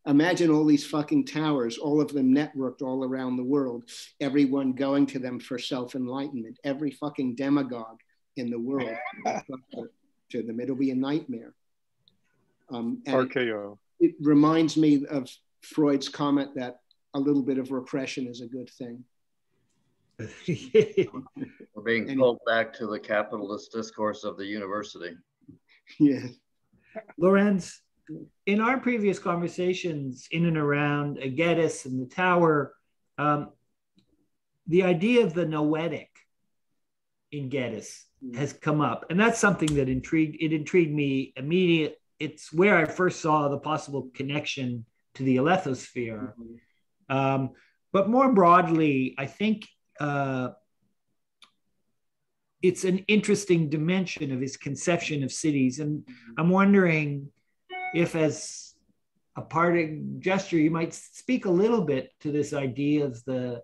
Imagine all these fucking towers, all of them networked all around the world, everyone going to them for self-enlightenment, every fucking demagogue in the world to them. It'll be a nightmare. RKO. It reminds me of Freud's comment that a little bit of repression is a good thing. We're being pulled back to the capitalist discourse of the university. Yeah. Lorenz, in our previous conversations in and around Geddes and the tower, the idea of the noetic in Geddes has come up. And that's something that intrigued me immediately. It's where I first saw the possible connection to the alethosphere. But more broadly, I think it's an interesting dimension of his conception of cities. And I'm wondering if, as a parting gesture, you might speak a little bit to this idea of the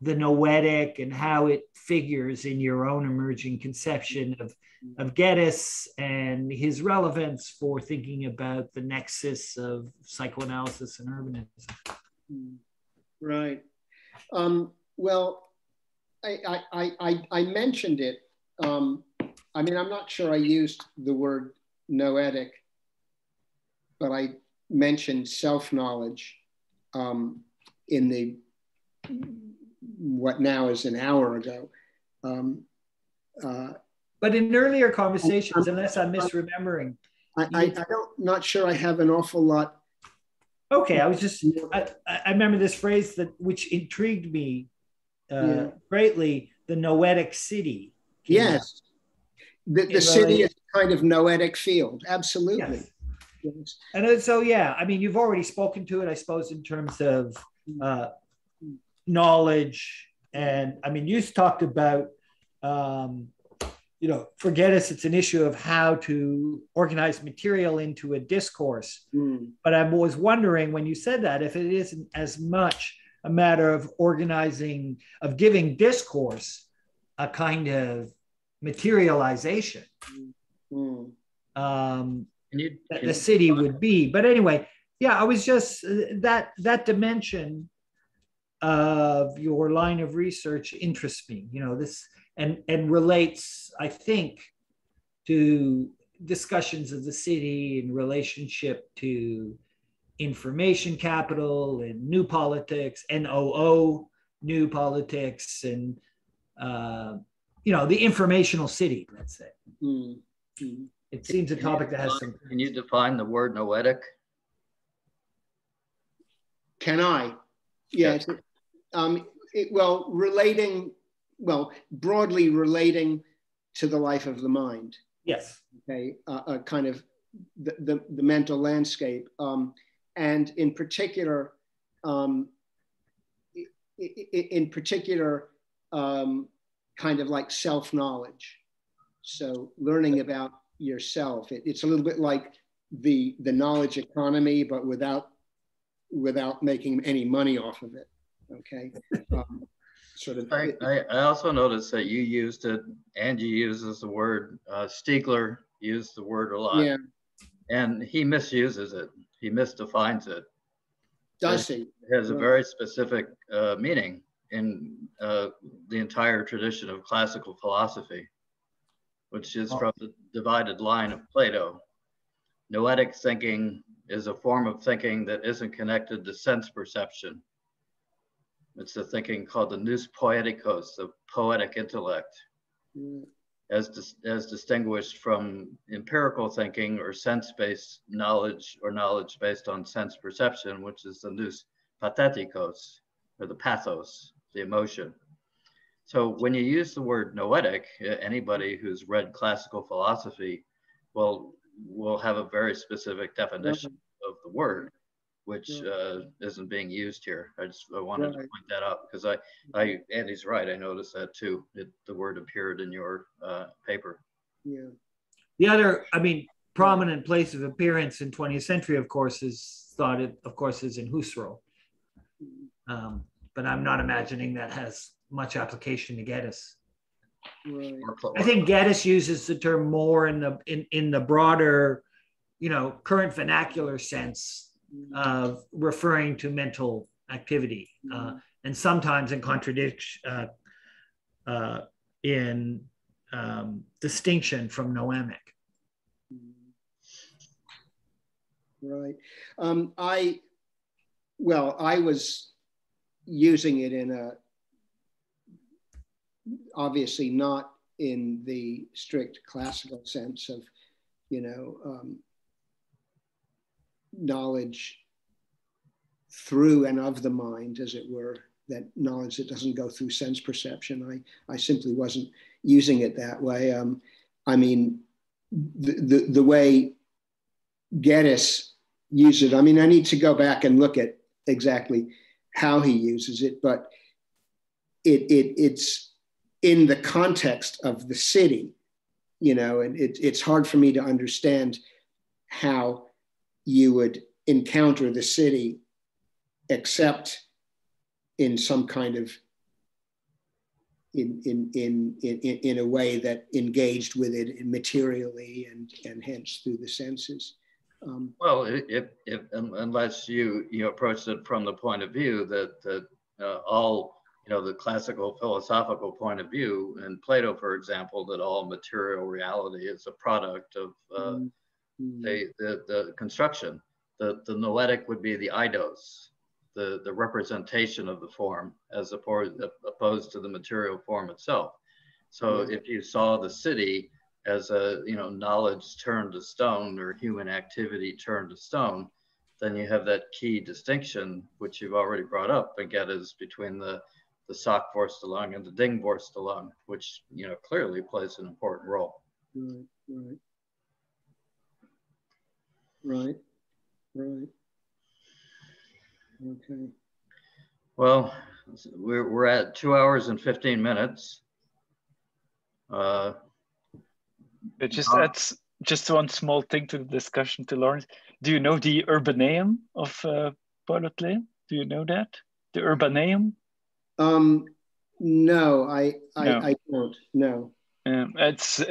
noetic and how it figures in your own emerging conception of Geddes and his relevance for thinking about the nexus of psychoanalysis and urbanism. Right. Well, I mentioned it. I mean, I'm not sure I used the word noetic, but I mentioned self-knowledge in the what now is an hour ago. But in earlier conversations, unless I'm misremembering, I'm not sure I have an awful lot. Okay, I remember this phrase which intrigued me greatly, the noetic city. Yes, the city is a kind of noetic field, absolutely. Yes. Yes. And so, yeah, I mean, you've already spoken to it, I suppose, in terms of knowledge. And I mean, you talked about, for Geddes, it's an issue of how to organize material into a discourse. But I was wondering when you said that, if it isn't as much a matter of organizing, of giving discourse a kind of materialization. That the city would be. But anyway, yeah, I was just, that dimension of your line of research interests me, this and relates, I think, to discussions of the city in relationship to information capital and new politics, NOO, new politics, and the informational city, let's say. It seems a topic that has some. Can you define the word noetic? Can I? Yes. Broadly relating to the life of the mind. Yes. Okay. Kind of the mental landscape, and in particular, kind of like self-knowledge. So learning about yourself. It's a little bit like the knowledge economy, but without making any money off of it. Okay. I also noticed that you used it, Angie uses the word, Stiegler used the word a lot. Yeah. And he misuses it. He misdefines it. Does he? It has a very specific meaning in the entire tradition of classical philosophy, which is from the divided line of Plato. Noetic thinking is a form of thinking that isn't connected to sense perception. It's a thinking called the nous poeticos, the poetic intellect, as distinguished from empirical thinking or sense-based knowledge or knowledge based on sense perception, which is the nous pathetikos, or the pathos, the emotion. So when you use the word noetic, anybody who's read classical philosophy will have a very specific definition of the word, which isn't being used here. I wanted to point that out because Andy's right. I noticed that too. The word appeared in your paper. Yeah. The other, prominent place of appearance in 20th century, of course, is in Husserl. But I'm not imagining that has much application to Geddes. Right. I think Geddes uses the term more in the broader, current vernacular sense referring to mental activity, and sometimes in contradiction, in distinction from noemic. Right. I was using it in a, obviously not in the strict classical sense of, you know, knowledge through and of the mind, as it were, that knowledge that doesn't go through sense perception. I simply wasn't using it that way. I mean, the way Geddes uses it, I mean, I need to go back and look at exactly how he uses it, but it's in the context of the city, you know, and it's hard for me to understand how you would encounter the city except in some kind of in a way that engaged with it materially and hence through the senses. Well, unless you approach it from the point of view that all, you know, the classical philosophical point of view, and Plato, for example, that all material reality is a product of the construction. The noetic would be the eidos, the representation of the form, as opposed to the material form itself. So if you saw the city as a, you know, knowledge turned to stone or human activity turned to stone, then you have that key distinction, which you've already brought up, and get is between the Sackvorstellung and the Dingvorstellung, which, you know, clearly plays an important role. Right. Okay. Well, we're at 2 hours and 15 minutes. It just adds just one small thing to the discussion to Lawrence. Do you know the Urbaneum of Paulo Klein? Do you know that? The Urbaneum? No, I don't. No. It's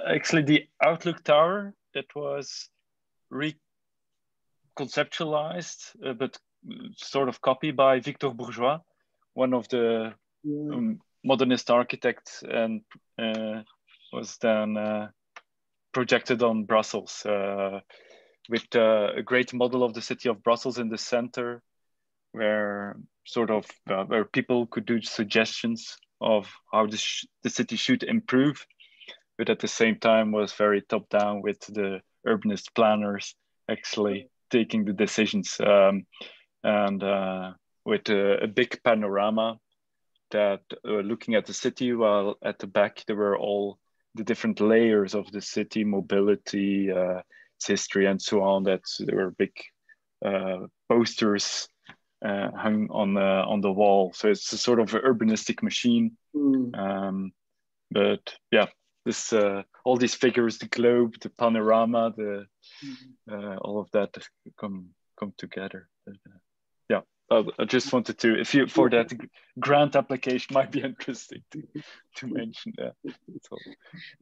actually the Outlook Tower that was reconceptualized, but sort of copied by Victor Bourgeois, one of the modernist architects, and was then projected on Brussels with a great model of the city of Brussels in the center, where sort of where people could do suggestions of how the city should improve, but at the same time was very top down with the urbanist planners actually taking the decisions, and with a big panorama that looking at the city, while at the back there were all the different layers of the city, mobility, its history, and so on. That there were big posters hung on the wall. So it's a sort of an urbanistic machine. But yeah, this all these figures, the globe, the panorama, all of that come together. But, yeah, I just wanted to, if you for that grant application, might be interesting to mention that.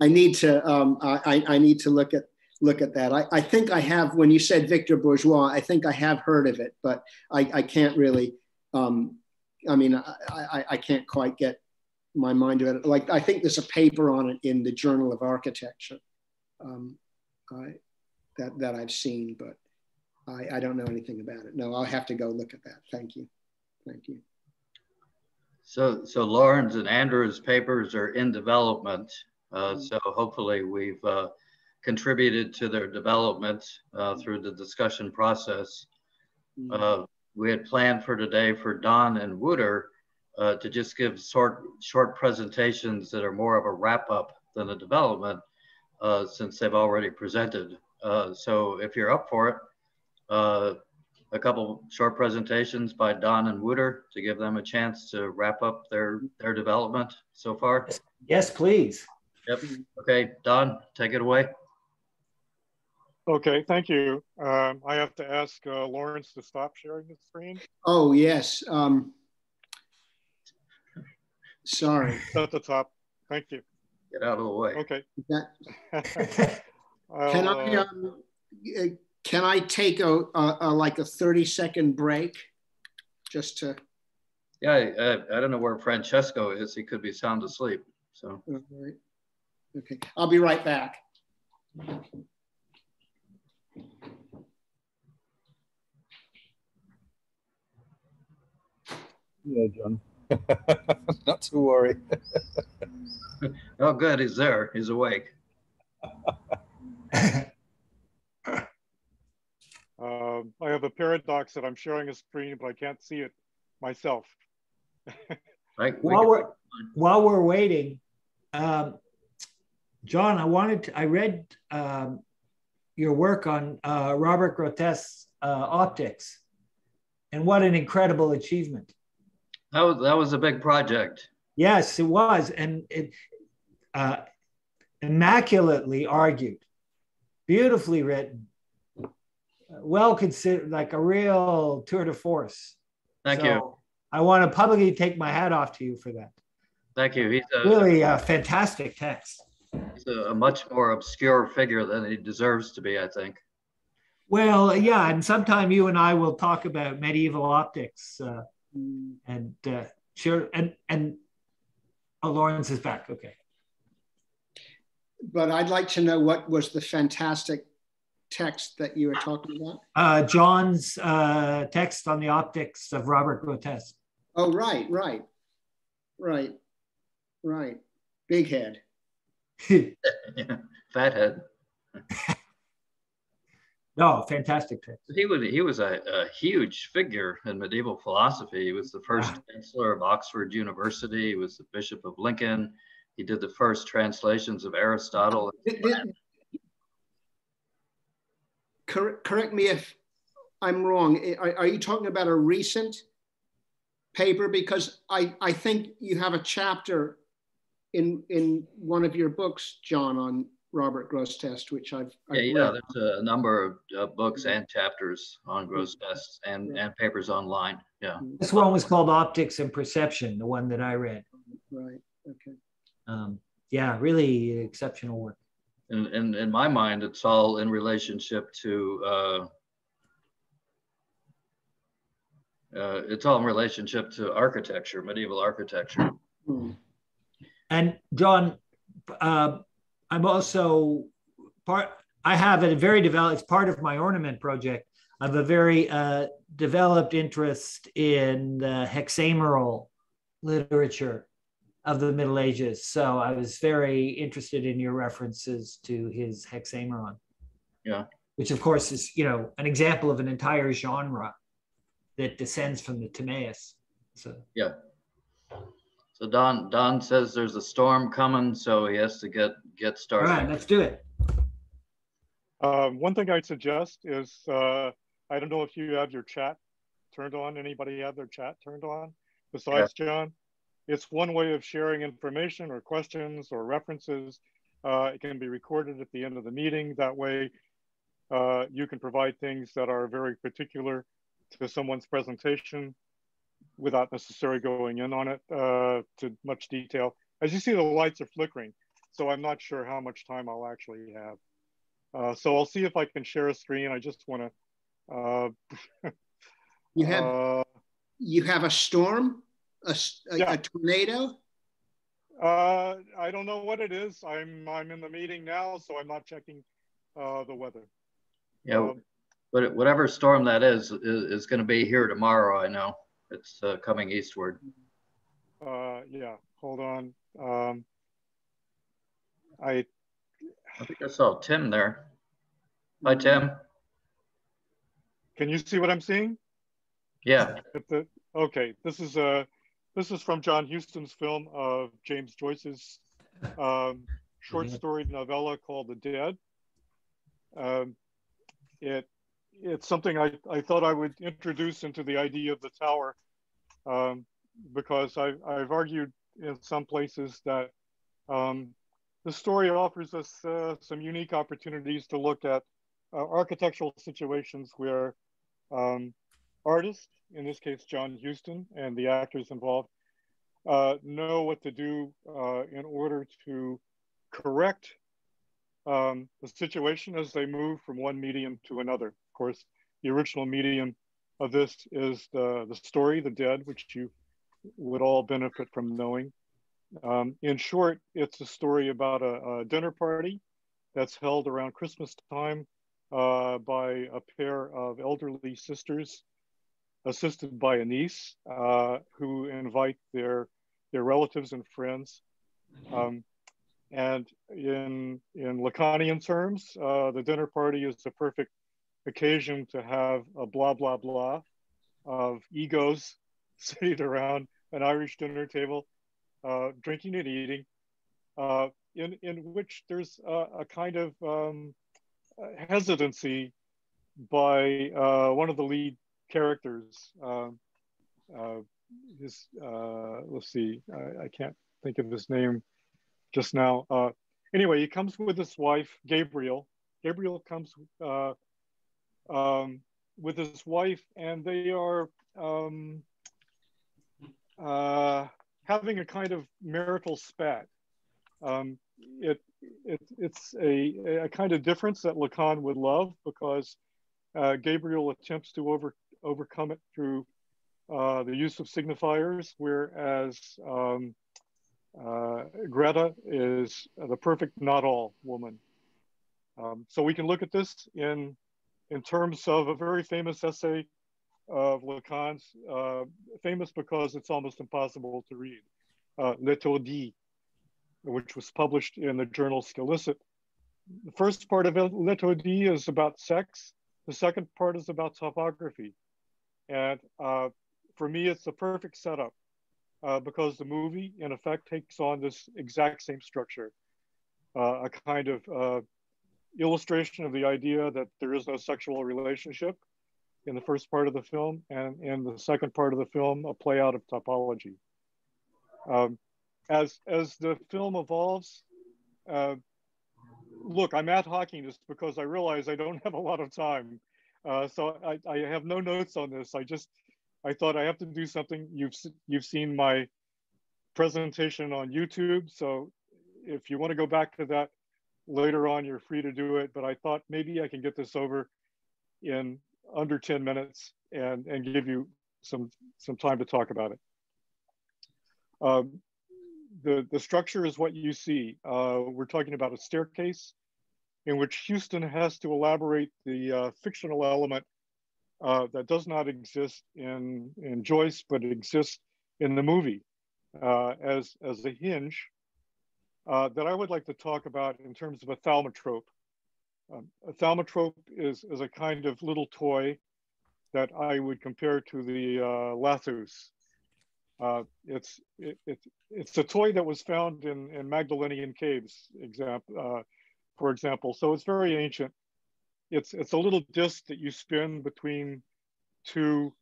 I need to I need to look at that. I think I have, when you said Victor Bourgeois, I think I have heard of it, but I can't really, I mean, I can't quite get my mind to it. Like, I think there's a paper on it in the Journal of Architecture that I've seen, but I don't know anything about it. No, I'll have to go look at that. Thank you. Thank you. So Lauren's and Andrew's papers are in development. So hopefully we've contributed to their development through the discussion process. We had planned for today for Don and Wouter to just give short presentations that are more of a wrap up than a development, since they've already presented. So if you're up for it, a couple short presentations by Don and Wouter to give them a chance to wrap up their development so far. Yes, please. Yep. Okay, Don, take it away. Okay, thank you. I have to ask Lawrence to stop sharing the screen. Oh, yes. Sorry. At the top. Thank you. Get out of the way. Okay. Can I take like a 30-second break just to? Yeah, I don't know where Francesco is. He could be sound asleep. So. All right. Okay, I'll be right back. Yeah, John. Not to worry. Oh, good. He's there. He's awake. I have a paradox that I'm sharing a screen, but I can't see it myself. Right. While we're waiting, John, I read your work on Robert Grotesque's optics, and what an incredible achievement. That was a big project. Yes, it was, and it immaculately argued, beautifully written, well considered, like a real tour de force. Thank you. I want to publicly take my hat off to you for that. Thank you. He's really a fantastic text. He's a much more obscure figure than he deserves to be, I think. Well, yeah, and sometime you and I will talk about medieval optics, and sure, and oh, Lawrence is back. Okay. But I'd like to know what was the fantastic text that you were talking about? John's text on the optics of Robert Grotesque. Oh, right. Big head. Yeah, fat head. No, fantastic text. He was a huge figure in medieval philosophy. He was the first chancellor of Oxford University. He was the Bishop of Lincoln. He did the first translations of Aristotle. Correct me if I'm wrong. Are you talking about a recent paper? Because I think you have a chapter in one of your books, John, on Robert Grotesque, which I've read. There's a number of books and chapters on Grotesque and papers online. Yeah. This one was called Optics and Perception, the one that I read. Right. Okay. Yeah, really exceptional work. In my mind, it's all in relationship to architecture, medieval architecture. And John, I'm also I have a very developed, it's part of my ornament project. I have a very developed interest in the hexameral literature of the Middle Ages. So I was very interested in your references to his Hexameron. Yeah. Which of course is, an example of an entire genre that descends from the Timaeus. So yeah. So Don says there's a storm coming, so he has to get started. All right, let's do it. One thing I'd suggest is, I don't know if you have your chat turned on. Anybody have their chat turned on besides John? It's one way of sharing information or questions or references. It can be recorded at the end of the meeting. That way you can provide things that are very particular to someone's presentation without necessarily going in on it to much detail. As you see, the lights are flickering, so I'm not sure how much time I'll actually have. So I'll see if I can share a screen. I just want to. You have a storm, a tornado. I don't know what it is. I'm in the meeting now, so I'm not checking the weather. Yeah, but whatever storm that is going to be here tomorrow. I know it's coming eastward. Yeah, hold on. I think I saw Tim there. Hi, Tim. Can you see what I'm seeing? Yeah. Okay, this is from John Huston's film of James Joyce's short story novella called The Dead. It's something I thought I would introduce into the idea of the tower, because I've argued in some places that the story offers us some unique opportunities to look at architectural situations where artists, in this case John Huston and the actors involved, know what to do in order to correct the situation as they move from one medium to another. Of course, the original medium of this is the story, The Dead, which you would all benefit from knowing. In short, it's a story about a dinner party that's held around Christmas time by a pair of elderly sisters, assisted by a niece, who invite their relatives and friends. And in Lacanian terms, the dinner party is the perfect occasion to have a blah, blah, blah of egos seated around an Irish dinner table, drinking and eating, in which there's a kind of hesitancy by one of the lead characters. Let's see, I can't think of his name just now. Anyway, he comes with his wife, Gabriel. Gabriel comes with his wife, and they are having a kind of marital spat. It's a kind of difference that Lacan would love, because Gabriel attempts to overcome it through the use of signifiers, whereas Greta is the perfect not-all woman. So we can look at this in terms of a very famous essay of Lacan's, famous because it's almost impossible to read, L'Étourdi, which was published in the journal Scilicet. The first part of L'Étourdi is about sex. The second part is about topography. And for me, it's the perfect setup because the movie, in effect, takes on this exact same structure, a kind of illustration of the idea that there is no sexual relationship in the first part of the film, and in the second part of the film, a play out of topology. As the film evolves, look, I'm ad hocing this because I realize I don't have a lot of time. So I have no notes on this. I thought I have to do something. You've seen my presentation on YouTube. So if you want to go back to that later on, you're free to do it. But I thought maybe I can get this over in under 10 minutes and give you some time to talk about it. The structure is what you see. We're talking about a staircase in which Huston has to elaborate the fictional element that does not exist in Joyce, but exists in the movie as a hinge that I would like to talk about in terms of a thaumatrope. A thaumatrope is a kind of little toy that I would compare to the Lathus. It's a toy that was found in Magdalenian caves, for example. So it's very ancient. It's a little disc that you spin between two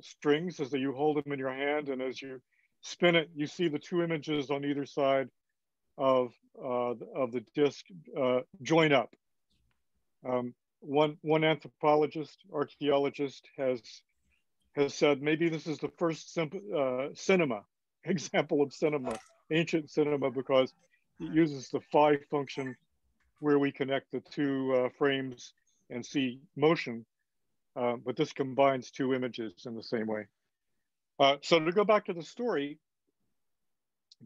strings as you hold them in your hand, and as you spin it, you see the two images on either side of the disc join up. One anthropologist, archaeologist has said maybe this is the first cinema example of cinema, ancient cinema, because it uses the phi function where we connect the two frames and see motion, but this combines two images in the same way. So to go back to the story,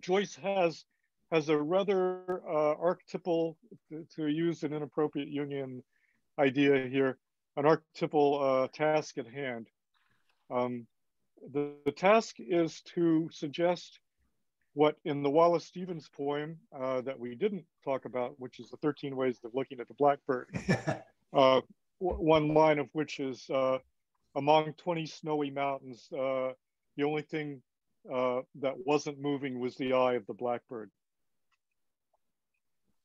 Joyce has a rather archetypal, to use an inappropriate Jungian idea here, an archetypal task at hand. The task is to suggest what in the Wallace Stevens poem that we didn't talk about, which is the 13 Ways of Looking at the Blackbird, one line of which is, among 20 snowy mountains, the only thing that wasn't moving was the eye of the blackbird.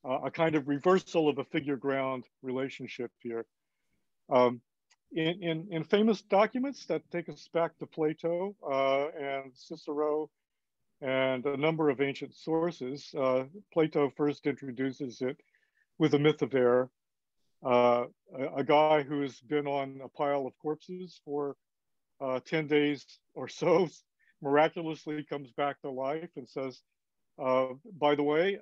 A kind of reversal of a figure-ground relationship here. In famous documents that take us back to Plato and Cicero and a number of ancient sources, Plato first introduces it with the myth of air, a guy who's been on a pile of corpses for 10 days or so miraculously comes back to life and says, by the way,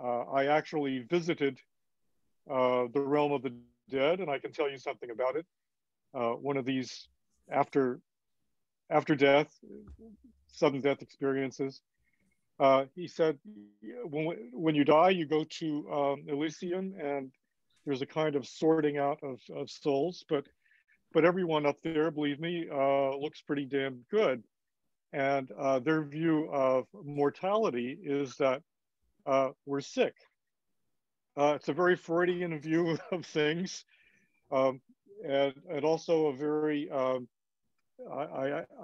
I actually visited the realm of the dead, and I can tell you something about it. One of these after death, sudden death experiences. He said, when you die, you go to Elysium, and there's a kind of sorting out of souls, but everyone up there, believe me, looks pretty damn good. And their view of mortality is that we're sick. It's a very Freudian view of things, and also a very, I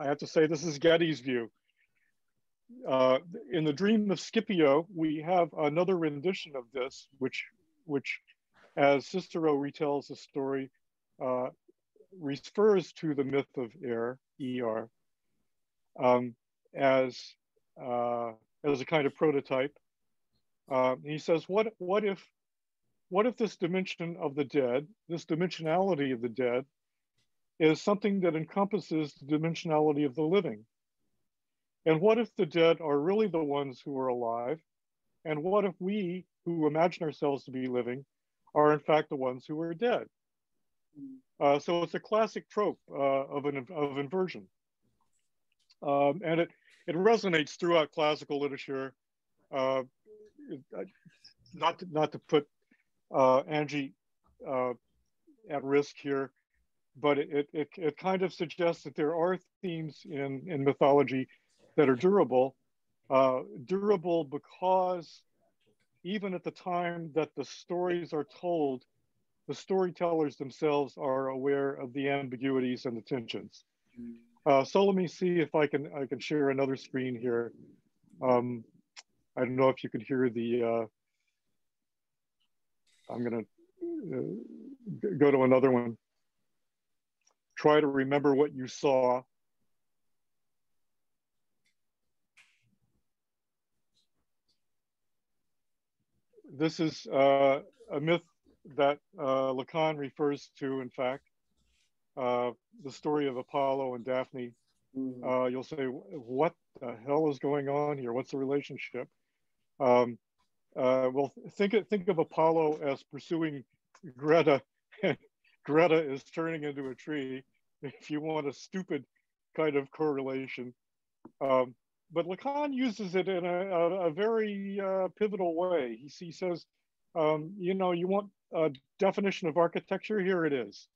have to say, this is Getty's view. In the Dream of Scipio, we have another rendition of this, which as Cicero retells the story, refers to the myth of air, ER, as a kind of prototype. He says, what if this dimension of the dead, this dimensionality of the dead, is something that encompasses the dimensionality of the living? And what if the dead are really the ones who are alive? And what if we, who imagine ourselves to be living, are in fact the ones who are dead? So it's a classic trope of inversion. And it resonates throughout classical literature. Not to put Angie at risk here, but it kind of suggests that there are themes in mythology that are durable because even at the time that the stories are told, the storytellers themselves are aware of the ambiguities and the tensions. So let me see if I can share another screen here. I don't know if you could hear the, I'm gonna go to another one. Try to remember what you saw. This is a myth that Lacan refers to, in fact, the story of Apollo and Daphne. You'll say, what the hell is going on here? What's the relationship? Well, think of Apollo as pursuing Greta, and Greta is turning into a tree, if you want a stupid kind of correlation. But Lacan uses it in a very pivotal way. He says, you know, you want a definition of architecture? Here it is.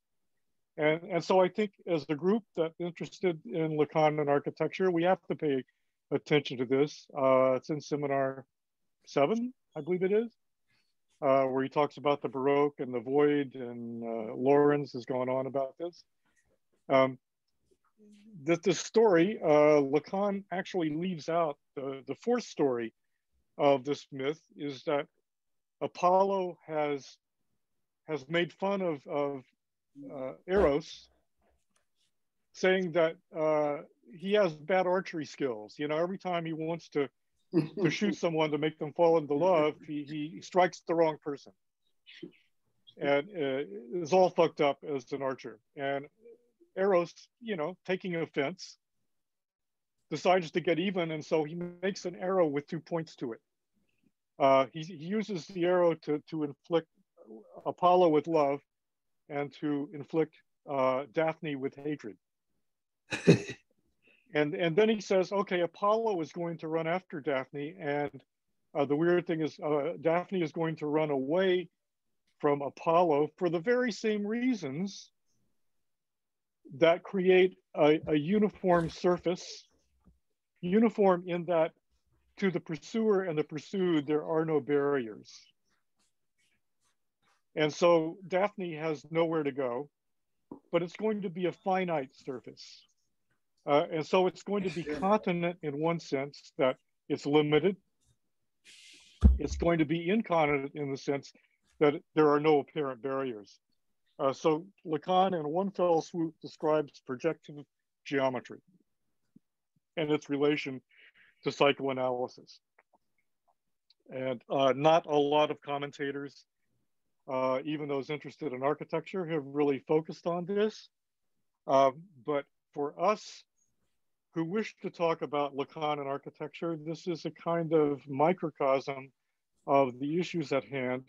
And so I think as a group that's interested in Lacan and architecture, we have to pay attention to this. It's in seminar 7, I believe it is, where he talks about the Baroque and the void, and Lorenz has gone on about this. The story, Lacan actually leaves out the fourth story of this myth, is that Apollo has made fun of Eros, saying that he has bad archery skills. You know, every time he wants to shoot someone to make them fall into love, he strikes the wrong person, and is all fucked up as an archer. And Eros, you know, taking offense, decides to get even, and so he makes an arrow with 2 points to it. He uses the arrow to inflict Apollo with love, and to inflict Daphne with hatred. and then he says, okay, Apollo is going to run after Daphne, and the weird thing is Daphne is going to run away from Apollo for the very same reasons that create a uniform surface, uniform in that to the pursuer and the pursued, there are no barriers. And so Daphne has nowhere to go, but it's going to be a finite surface. And so it's going to be continent in one sense that it's limited. It's going to be incontinent in the sense that there are no apparent barriers. So Lacan in one fell swoop describes projective geometry and its relation to psychoanalysis. And not a lot of commentators, even those interested in architecture, have really focused on this. But for us who wish to talk about Lacan and architecture, this is a kind of microcosm of the issues at hand,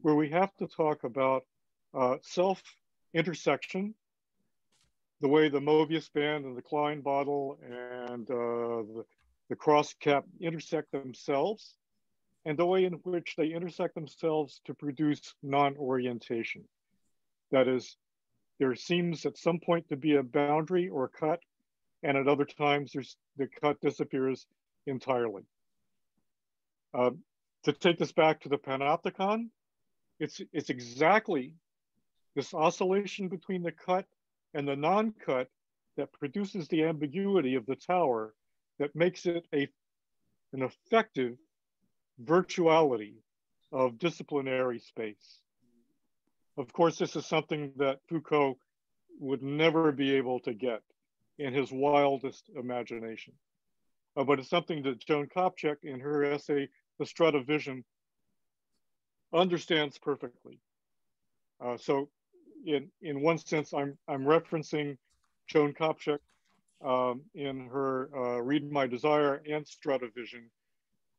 where we have to talk about self-intersection, the way the Mobius band and the Klein bottle and the cross cap intersect themselves, and the way in which they intersect themselves to produce non-orientation. That is, there seems at some point to be a boundary or cut, and at other times the cut disappears entirely. To take this back to the panopticon, it's exactly this oscillation between the cut and the non-cut that produces the ambiguity of the tower that makes it an effective virtuality of disciplinary space. Of course, this is something that Foucault would never be able to get in his wildest imagination. But it's something that Joan Kopchak in her essay, The Strut of Vision, understands perfectly. So in one sense, I'm referencing Joan Kopchak in her Read My Desire and Strut of Vision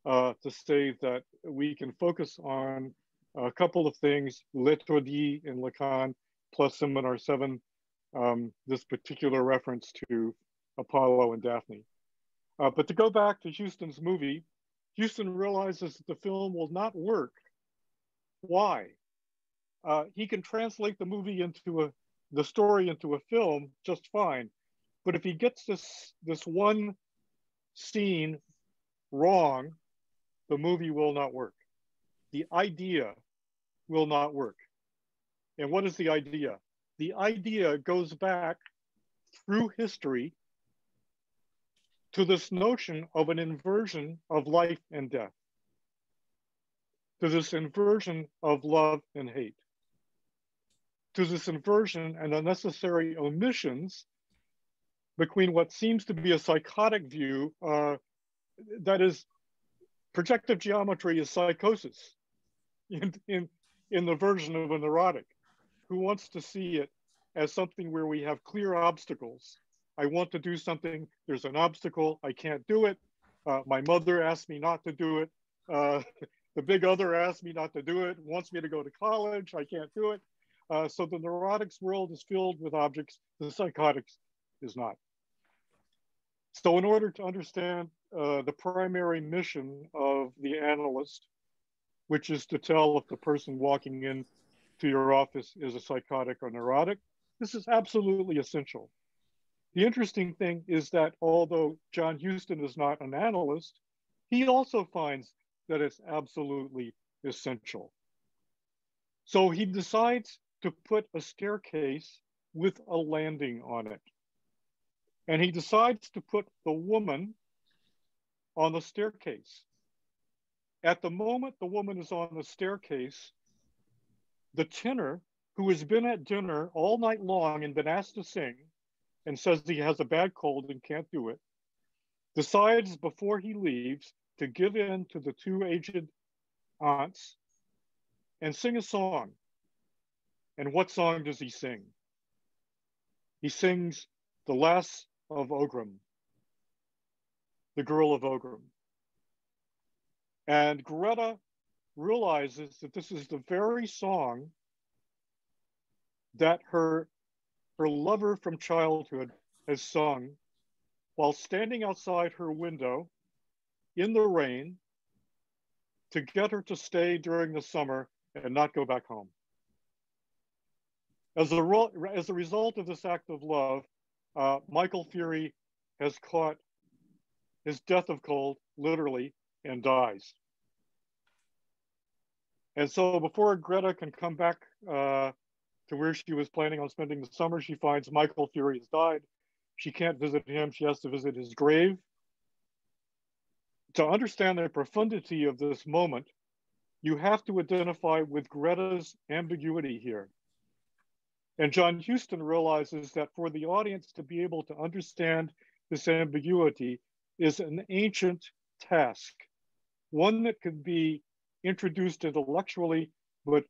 to say that we can focus on a couple of things, L'Étourdi in Lacan, plus Seminar 7, this particular reference to Apollo and Daphne. But to go back to Huston's movie, Huston realizes that the film will not work. Why? He can translate the movie into the story into a film just fine. But if he gets this one scene wrong, the movie will not work. The idea will not work. And what is the idea? The idea goes back through history to this notion of an inversion of life and death, to this inversion of love and hate, to this inversion and unnecessary omissions between what seems to be a psychotic view, that is, projective geometry is psychosis in the version of a neurotic who wants to see it as something where we have clear obstacles. I want to do something, there's an obstacle, I can't do it. My mother asked me not to do it. The big other asked me not to do it, wants me to go to college, I can't do it. So the neurotics world is filled with objects, the psychotics is not. So in order to understand the primary mission of the analyst, which is to tell if the person walking in to your office is a psychotic or neurotic, this is absolutely essential. The interesting thing is that although John Huston is not an analyst, he also finds that it's absolutely essential. So he decides to put a staircase with a landing on it. And he decides to put the woman on the staircase. At the moment the woman is on the staircase, the tenor, who has been at dinner all night long and been asked to sing and says he has a bad cold and can't do it, decides before he leaves to give in to the two aged aunts and sing a song. And what song does he sing? He sings The Lass of Ogram, the Girl of Ogram. And Greta realizes that this is the very song that her lover from childhood has sung while standing outside her window in the rain to get her to stay during the summer and not go back home. As a result of this act of love, Michael Fury has caught his death of cold, literally, and dies. And so before Greta can come back to where she was planning on spending the summer, she finds Michael Fury has died. She can't visit him, she has to visit his grave. To understand the profundity of this moment, you have to identify with Greta's ambiguity here. And John Huston realizes that for the audience to be able to understand this ambiguity is an ancient task, one that could be introduced intellectually, but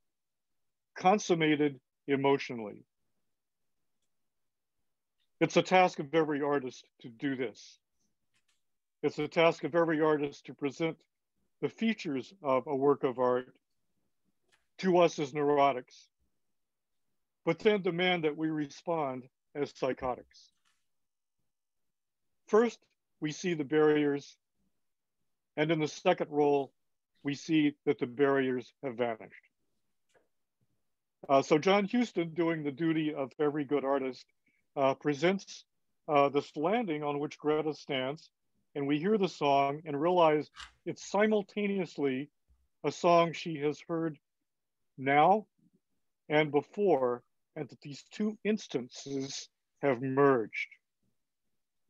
consummated emotionally. It's a task of every artist to do this. It's a task of every artist to present the features of a work of art to us as neurotics, but then demand that we respond as psychotics. First, we see the barriers, and in the second role, we see that the barriers have vanished. So John Huston, doing the duty of every good artist, presents this landing on which Greta stands, and we hear the song and realize it's simultaneously a song she has heard now and before, and that these two instances have merged.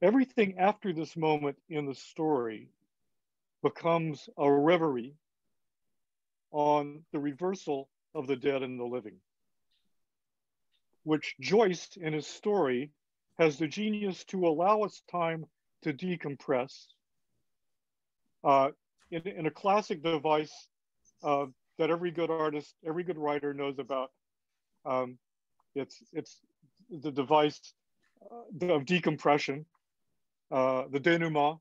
Everything after this moment in the story becomes a reverie on the reversal of the dead and the living, which Joyce in his story has the genius to allow us time to decompress in a classic device that every good artist, every good writer knows about. It's the device of decompression, the denouement,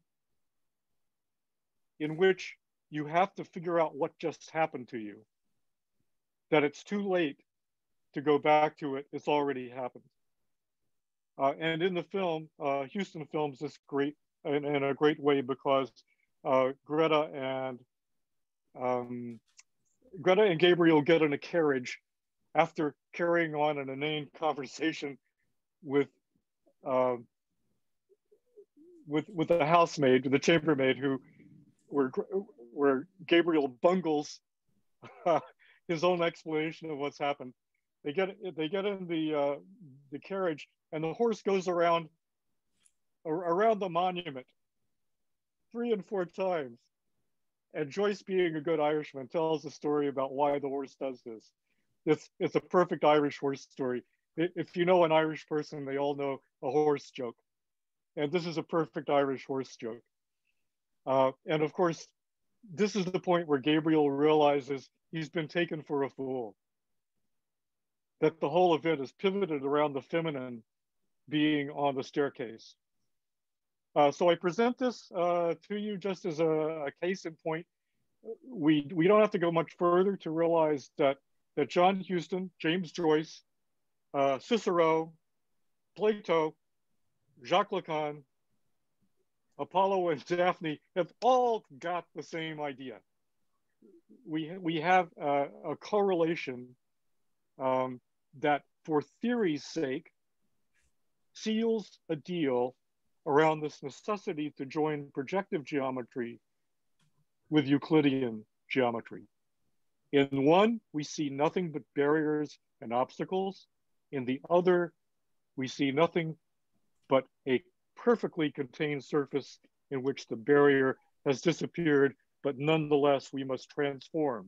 in which you have to figure out what just happened to you, that it's too late to go back to it, it's already happened. And in the film, Huston films this in a great way because Greta and Gabriel get in a carriage after carrying on an inane conversation with the housemaid, the chambermaid, where Gabriel bungles his own explanation of what's happened. They get in the carriage, and the horse goes around the monument 3 and 4 times. And Joyce, being a good Irishman, tells a story about why the horse does this. It's a perfect Irish horse story. If you know an Irish person, they all know a horse joke. And this is a perfect Irish horse joke. And of course, this is the point where Gabriel realizes he's been taken for a fool, that the whole event is pivoted around the feminine being on the staircase. So I present this to you just as a case in point. We don't have to go much further to realize that John Huston, James Joyce, Cicero, Plato, Jacques Lacan, Apollo and Daphne have all got the same idea. We have a correlation that, for theory's sake, seals a deal around this necessity to join projective geometry with Euclidean geometry. In one, we see nothing but barriers and obstacles. In the other, we see nothing but a perfectly contained surface in which the barrier has disappeared, but nonetheless, we must transform.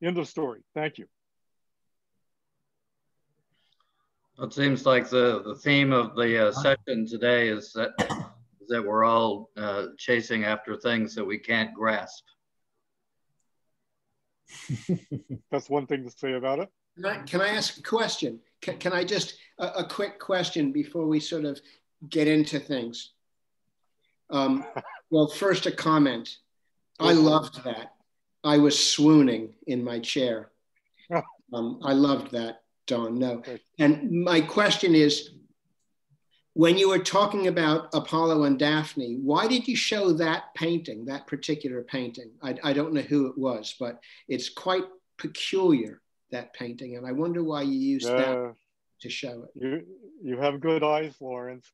End of story. Thank you. It seems like the theme of the session today is that we're all chasing after things that we can't grasp. That's one thing to say about it. Can I ask a question? Can I just, a quick question before we sort of get into things? Well, first a comment. I loved that. I was swooning in my chair. I loved that, Don. No. And my question is, when you were talking about Apollo and Daphne, why did you show that painting, that particular painting? I don't know who it was, but it's quite peculiar, that painting. And I wonder why you used that to show it. You have good eyes, Lawrence.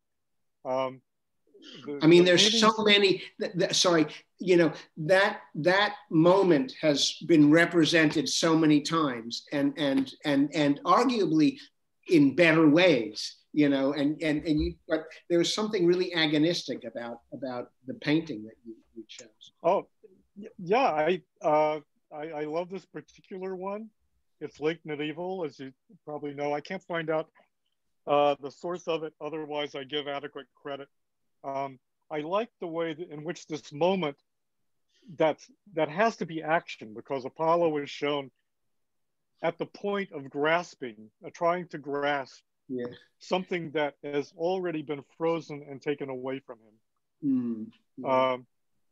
I mean, there's so many, sorry, you know, that moment has been represented so many times and arguably in better ways, you know, but there was something really agonistic about the painting that you chose. Oh, yeah, I love this particular one. It's Lake Medieval, as you probably know. I can't find out the source of it, otherwise I give adequate credit. I like the way in which this moment that has to be action, because Apollo is shown at the point of grasping, trying to grasp something that has already been frozen and taken away from him.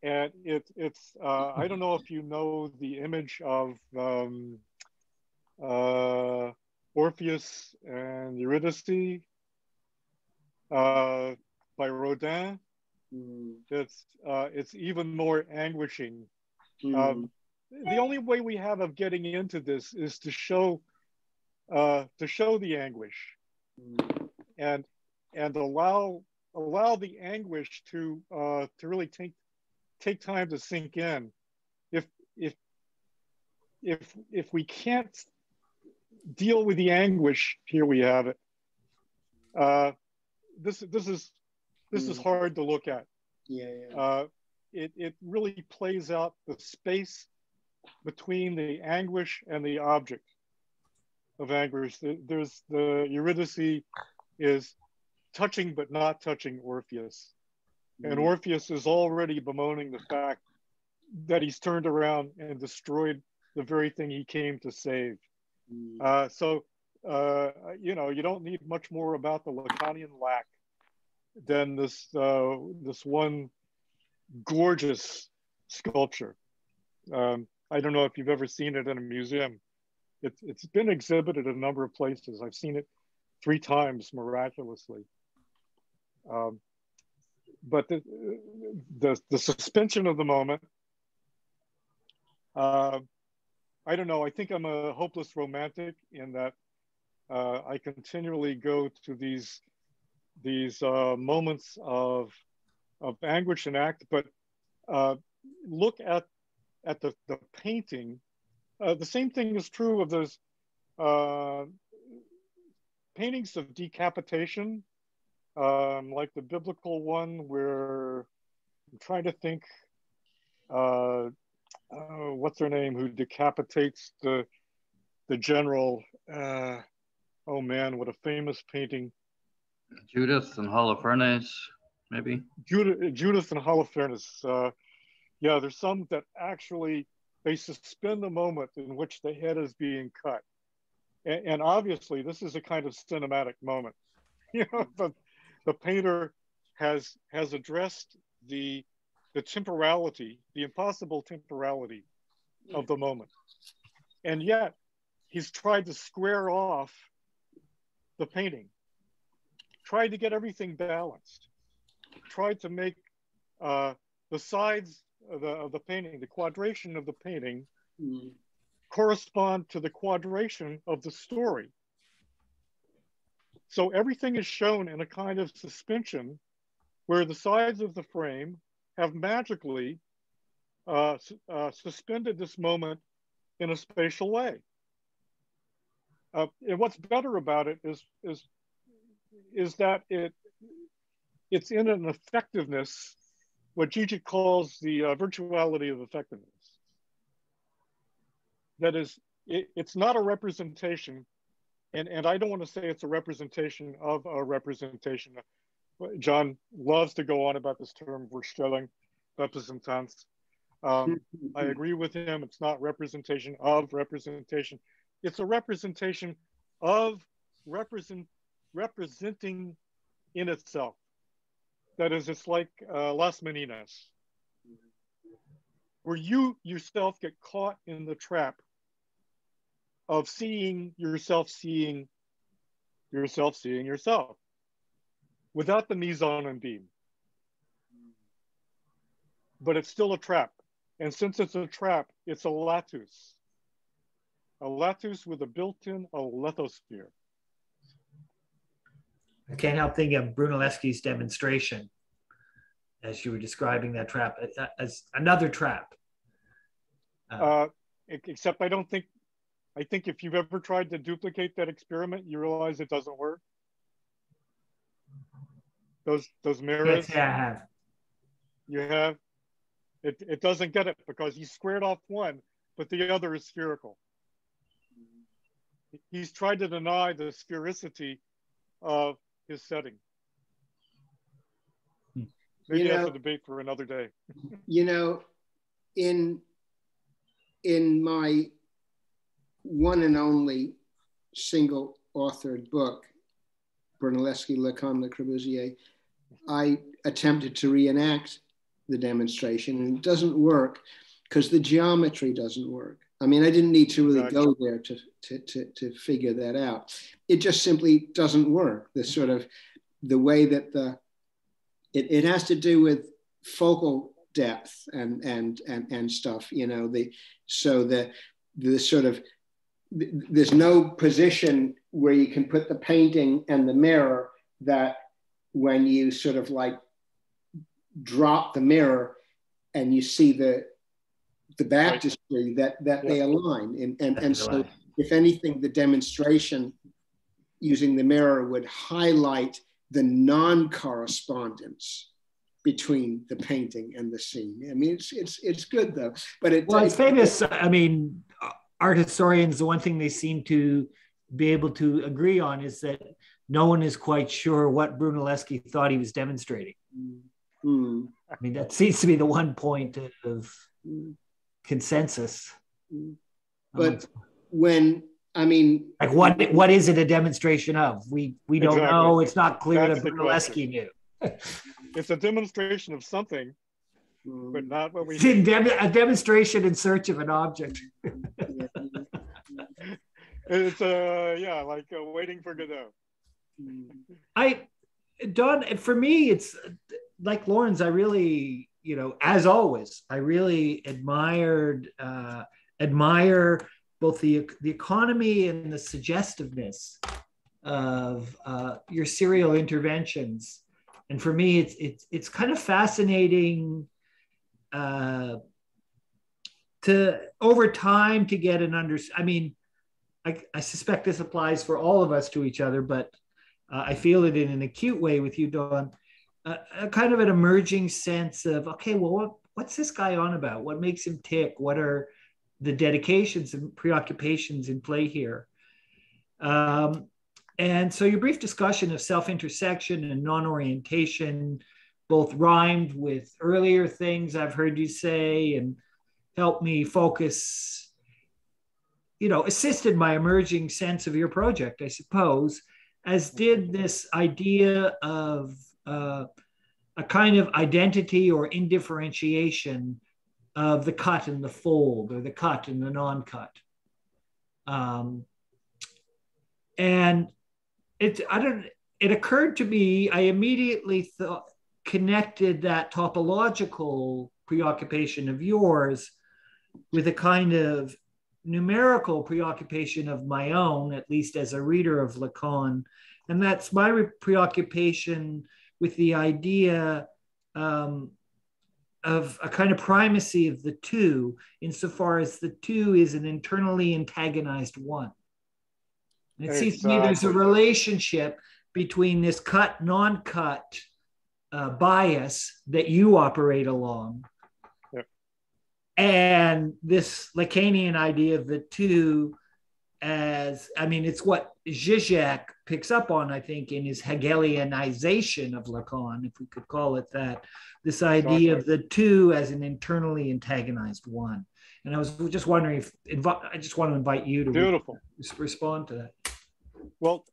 And it's I don't know if you know the image of Orpheus and Eurydice by Rodin. It's even more anguishing. The only way we have of getting into this is to show the anguish, and allow the anguish to really take time to sink in. If we can't deal with the anguish, here we have it. This is hard to look at. It really plays out the space between the anguish and the object of anguish. There's the Eurydice is touching but not touching Orpheus. And Orpheus is already bemoaning the fact that he's turned around and destroyed the very thing he came to save. So you know, you don't need much more about the Lacanian lack than this one gorgeous sculpture. I don't know if you've ever seen it in a museum. It's been exhibited a number of places. I've seen it 3 times miraculously. But the suspension of the moment, I don't know, I think I'm a hopeless romantic in that I continually go to these moments of anguish and act, but look at the painting. The same thing is true of those paintings of decapitation, like the biblical one where I'm trying to think, what's her name, who decapitates the general. Oh man, what a famous painting. Judith and Holofernes, maybe? Judith and Holofernes. Yeah, there's some that actually, they suspend the moment in which the head is being cut. And obviously, this is a kind of cinematic moment. You know, the painter has addressed the temporality, the impossible temporality of the moment. And yet, he's tried to square off the painting, tried to get everything balanced, tried to make the sides of the painting, the quadration of the painting, correspond to the quadration of the story. So everything is shown in a kind of suspension where the sides of the frame have magically suspended this moment in a spatial way. And what's better about it is that it's in an effectiveness, what Zizek calls the virtuality of effectiveness. That is, it's not a representation, and I don't want to say it's a representation of a representation. John loves to go on about this term, Vorstellung, Repräsentanz. I agree with him. It's not representation of representation. It's a representation of representing in itself. That is, it's like Las Meninas, where you yourself get caught in the trap of seeing yourself, without the mise en beam. But it's still a trap. And since it's a trap, it's a latus with a built-in lithosphere. I can't help thinking of Brunelleschi's demonstration as you were describing that trap as another trap. Except I think if you've ever tried to duplicate that experiment, you realize it doesn't work. Those mirrors. Yes, yeah, I have. You have. It doesn't get it because he squared off one, but the other is spherical. He's tried to deny the sphericity of his setting. Maybe that's a debate for another day. You know, in my one and only single authored book, Brunelleschi, Lacan, Le Corbusier, I attempted to reenact the demonstration, and it doesn't work because the geometry doesn't work. I mean, I didn't need to really go there to figure that out. It just simply doesn't work. The sort of the way that it has to do with focal depth and stuff, you know. The sort of there's no position where you can put the painting and the mirror that when you sort of like drop the mirror and you see the baptistry that they align. And so if anything, the demonstration using the mirror would highlight the non-correspondence between the painting and the scene. I mean, it's good though, but it's famous. I mean, art historians, the one thing they seem to be able to agree on is that no one is quite sure what Brunelleschi thought he was demonstrating. Mm. I mean, that seems to be the one point of consensus. But when, I mean, like what is it a demonstration of? We don't know. It's not clear that Brunelleschi knew. It's a demonstration of something, but not what we. A demonstration in search of an object. It's like waiting for Godot. Don, for me, it's like Lawrence. I really, you know, as always, I really admire both the economy and the suggestiveness of your serial interventions. And for me, it's kind of fascinating to over time to get an I mean, I suspect this applies for all of us to each other, but I feel it in an acute way with you, Don. A kind of an emerging sense of, okay, well, what's this guy on about? What makes him tick? What are the dedications and preoccupations in play here? And so your brief discussion of self-intersection and non-orientation both rhymed with earlier things I've heard you say and helped me focus, you know, assisted my emerging sense of your project, I suppose, as did this idea of a kind of identity or indifferentiation of the cut and the fold, or the cut and the non-cut. And it occurred to me, I immediately connected that topological preoccupation of yours with a kind of numerical preoccupation of my own, at least as a reader of Lacan. And that's my preoccupation with the idea of a kind of primacy of the two, insofar as the two is an internally antagonized one. And it seems to me there's a relationship between this cut, non-cut bias that you operate along, and this Lacanian idea of the two as, I mean, it's what Zizek picks up on, I think, in his Hegelianization of Lacan, if we could call it that, this idea of the two as an internally antagonized one. And I was just wondering if, I just want to invite you to respond to that. Well,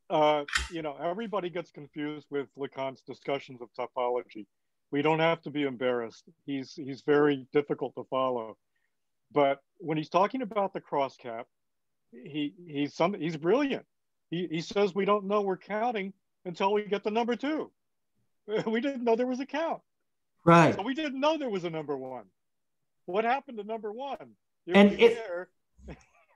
you know, everybody gets confused with Lacan's discussions of topology. We don't have to be embarrassed. He's very difficult to follow. But when he's talking about the crosscap, he's brilliant. He says we don't know we're counting until we get the number 2. We didn't know there was a count. Right. So we didn't know there was a number 1. What happened to number 1? And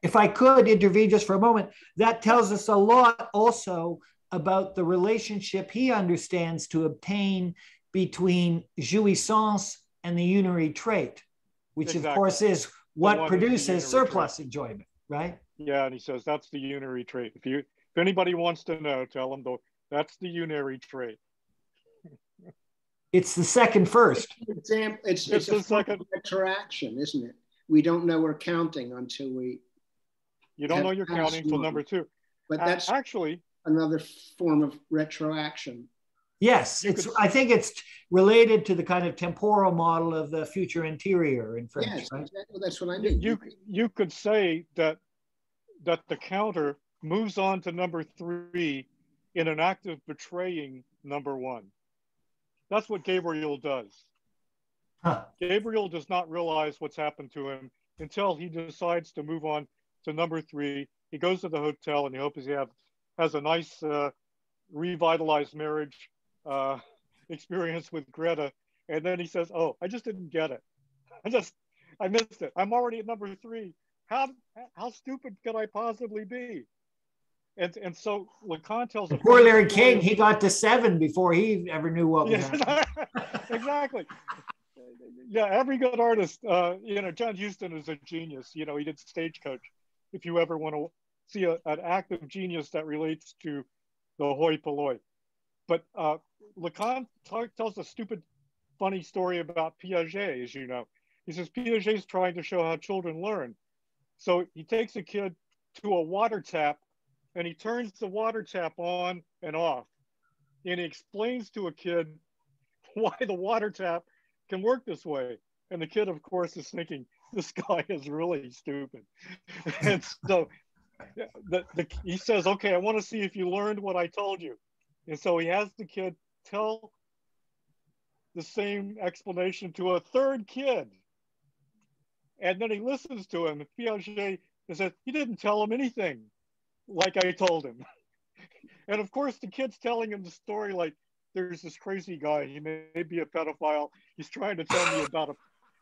if I could intervene just for a moment, that tells us a lot also about the relationship he understands to obtain between jouissance and the unary trait, which of course is what produces surplus enjoyment, right? Yeah, and he says that's the unary trait. If anybody wants to know, tell them that's the unary trait. It's the second first. It's a second interaction, isn't it? We don't know we're counting until we. You don't know you're counting until number 2. But that's actually another form of retroaction. Yes, I think it's related to the kind of temporal model of the future interior in French. Yes, right? exactly. That's what I mean. You could say that the counter moves on to number 3 in an act of betraying number 1. That's what Gabriel does. Huh. Gabriel does not realize what's happened to him until he decides to move on to number 3. He goes to the hotel and he hopes he has a nice revitalized marriage experience with Greta. And then he says, oh, I just didn't get it. I missed it. I'm already at number 3. How stupid could I possibly be? And so Lacan tells poor Larry King, he got to 7 before he ever knew what was happening. Exactly. Yeah, every good artist, John Huston is a genius. He did Stagecoach. If you ever want to see an act of genius that relates to the hoi polloi. But Lacan tells a stupid, funny story about Piaget, as you know. He says Piaget's trying to show how children learn. So he takes a kid to a water tap and he turns the water tap on and off. And he explains to a kid why the water tap can work this way. And the kid, of course, is thinking, this guy is really stupid. And so he says, okay, I want to see if you learned what I told you. And so he has the kid tell the same explanation to a third kid. And then he listens to him. And Piaget says, he didn't tell him anything like I told him. And of course, the kid's telling him the story like, there's this crazy guy. He may be a pedophile. He's trying to tell me about a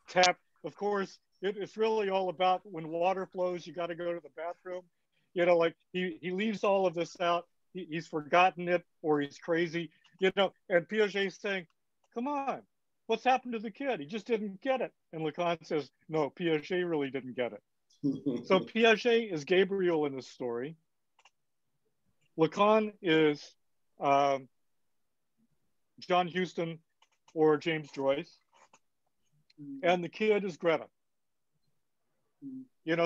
tap. Of course, it's really all about when water flows, you got to go to the bathroom. Like he leaves all of this out. He's forgotten it or he's crazy, and Piaget's saying, come on, what's happened to the kid? He just didn't get it. And Lacan says, no, Piaget really didn't get it. So Piaget is Gabriel in this story. Lacan is John Huston or James Joyce. And the kid is Greta.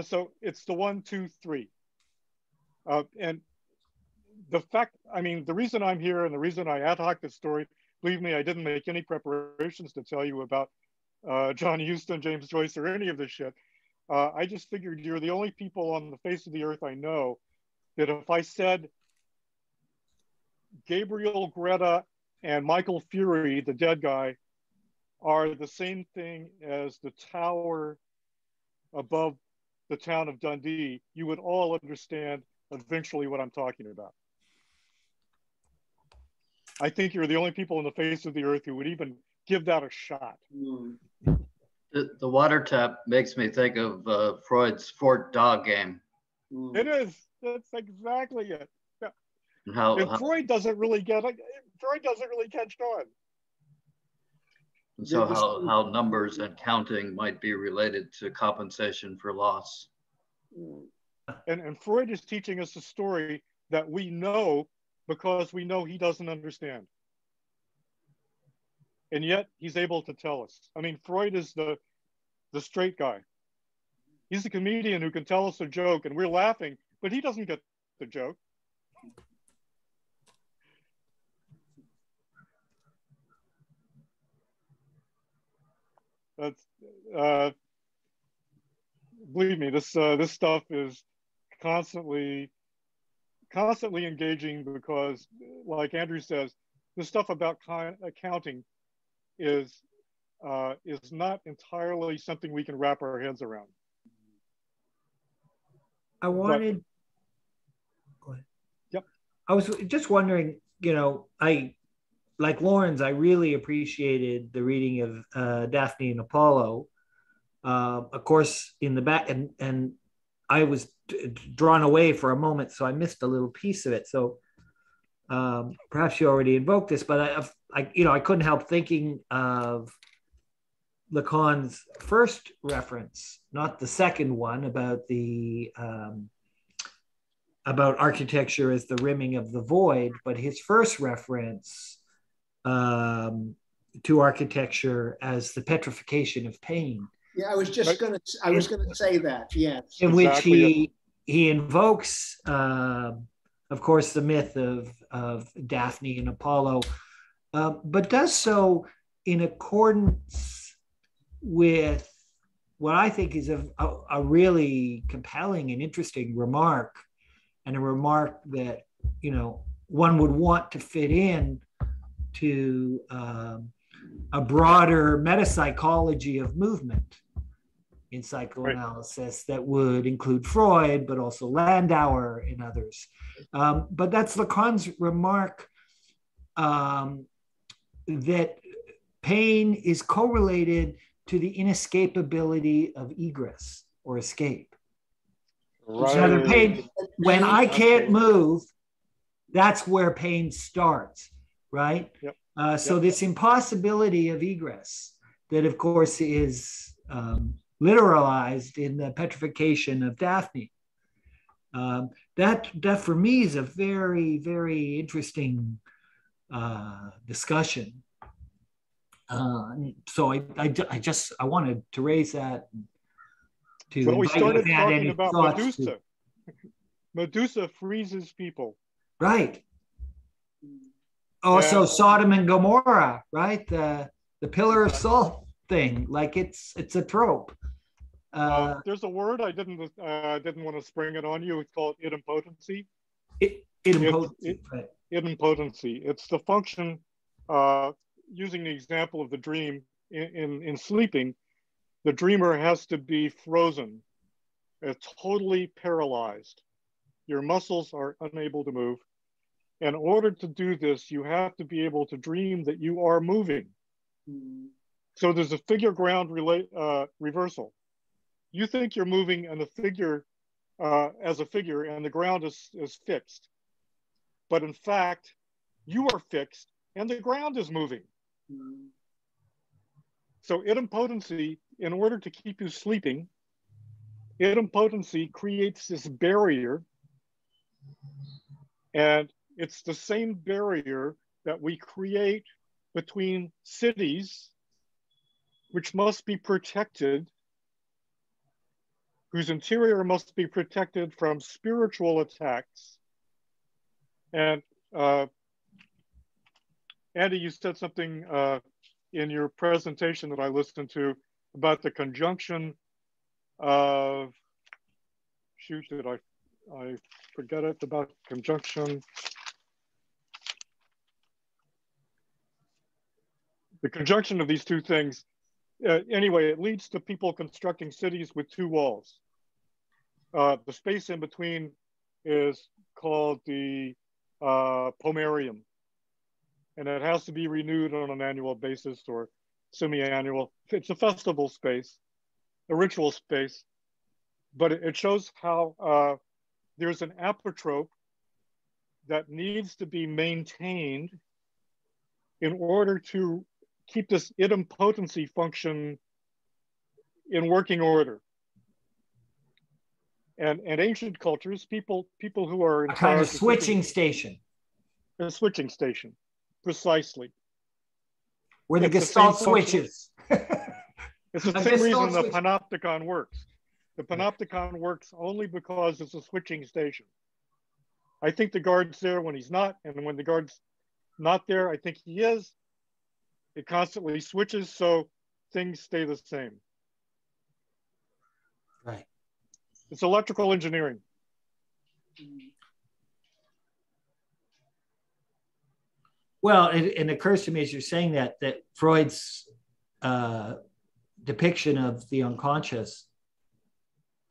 So it's the 1, 2, 3. And the reason I'm here and the reason I ad hoc this story, believe me, I didn't make any preparations to tell you about John Huston, James Joyce, or any of this shit. I just figured you're the only people on the face of the earth I know that if I said Gabriel, Greta, and Michael Fury, the dead guy, are the same thing as the tower above the town of Dundee, you would all understand eventually what I'm talking about. I think you're the only people on the face of the earth who would even give that a shot. The water tap makes me think of Freud's Fort Dog game. It is. That's exactly it. Yeah. And Freud doesn't really get it. Freud doesn't really catch on. And so how numbers and counting might be related to compensation for loss. And Freud is teaching us a story that we know because we know he doesn't understand. And yet he's able to tell us. Freud is the straight guy. He's the comedian who can tell us a joke and we're laughing, but he doesn't get the joke. That's believe me, this stuff is constantly engaging because, like Andrew says, the stuff about accounting is not entirely something we can wrap our heads around. I wanted. Go ahead. Yep. I was just wondering. Like Lawrence, I really appreciated the reading of Daphne and Apollo. Of course, in the back, and I was drawn away for a moment, so I missed a little piece of it. So perhaps you already invoked this, but I couldn't help thinking of Lacan's first reference, not the second one, about the about architecture as the rimming of the void, but his first reference to architecture as the petrification of pain. Yeah, I was going to say that. Yes. In which he invokes, of course, the myth of Daphne and Apollo, but does so in accordance with what I think is a really compelling and interesting remark, and a remark that one would want to fit in to a broader metapsychology of movement in psychoanalysis that would include Freud, but also Landauer and others. But that's Lacan's remark that pain is correlated to the inescapability of egress or escape. Right. Pain, when I can't move, that's where pain starts, right? Yep. So this impossibility of egress that, of course, is literalized in the petrification of Daphne. That for me is a very, very interesting discussion. So I wanted to raise that. Well, we started talking about Medusa. Medusa freezes people. Right. Also, Sodom and Gomorrah, right? The pillar of salt thing, like it's a trope. There's a word I didn't want to spring it on you. It's called idempotency. Idempotency. Right. Idempotency. It's the function. Using the example of the dream, in sleeping, the dreamer has to be frozen. It's totally paralyzed. Your muscles are unable to move. In order to do this, you have to be able to dream that you are moving. So there's a figure ground reversal. You think you're moving and the figure as a figure and the ground is fixed. But in fact, you are fixed and the ground is moving. So idempotency, in order to keep you sleeping, idempotency creates this barrier, and it's the same barrier that we create between cities, which must be protected, whose interior must be protected from spiritual attacks. And Andy, you said something in your presentation that I listened to about the conjunction of, shoot, did I forget it, about conjunction? The conjunction of these two things, anyway, it leads to people constructing cities with two walls. The space in between is called the pomerium. And it has to be renewed on an annual basis or semi-annual. It's a festival space, a ritual space, but it shows how there's an apotrope that needs to be maintained in order to keep this idempotency function in working order. And ancient cultures, people who are in a kind of switching station. A switching station. Precisely. Where the Gestalt switches. It's the same reason the panopticon works. The panopticon works only because it's a switching station. I think the guard's there when he's not, and when the guard's not there, I think he is. It constantly switches, so things stay the same. Right. It's electrical engineering. Well, it occurs to me as you're saying that Freud's depiction of the unconscious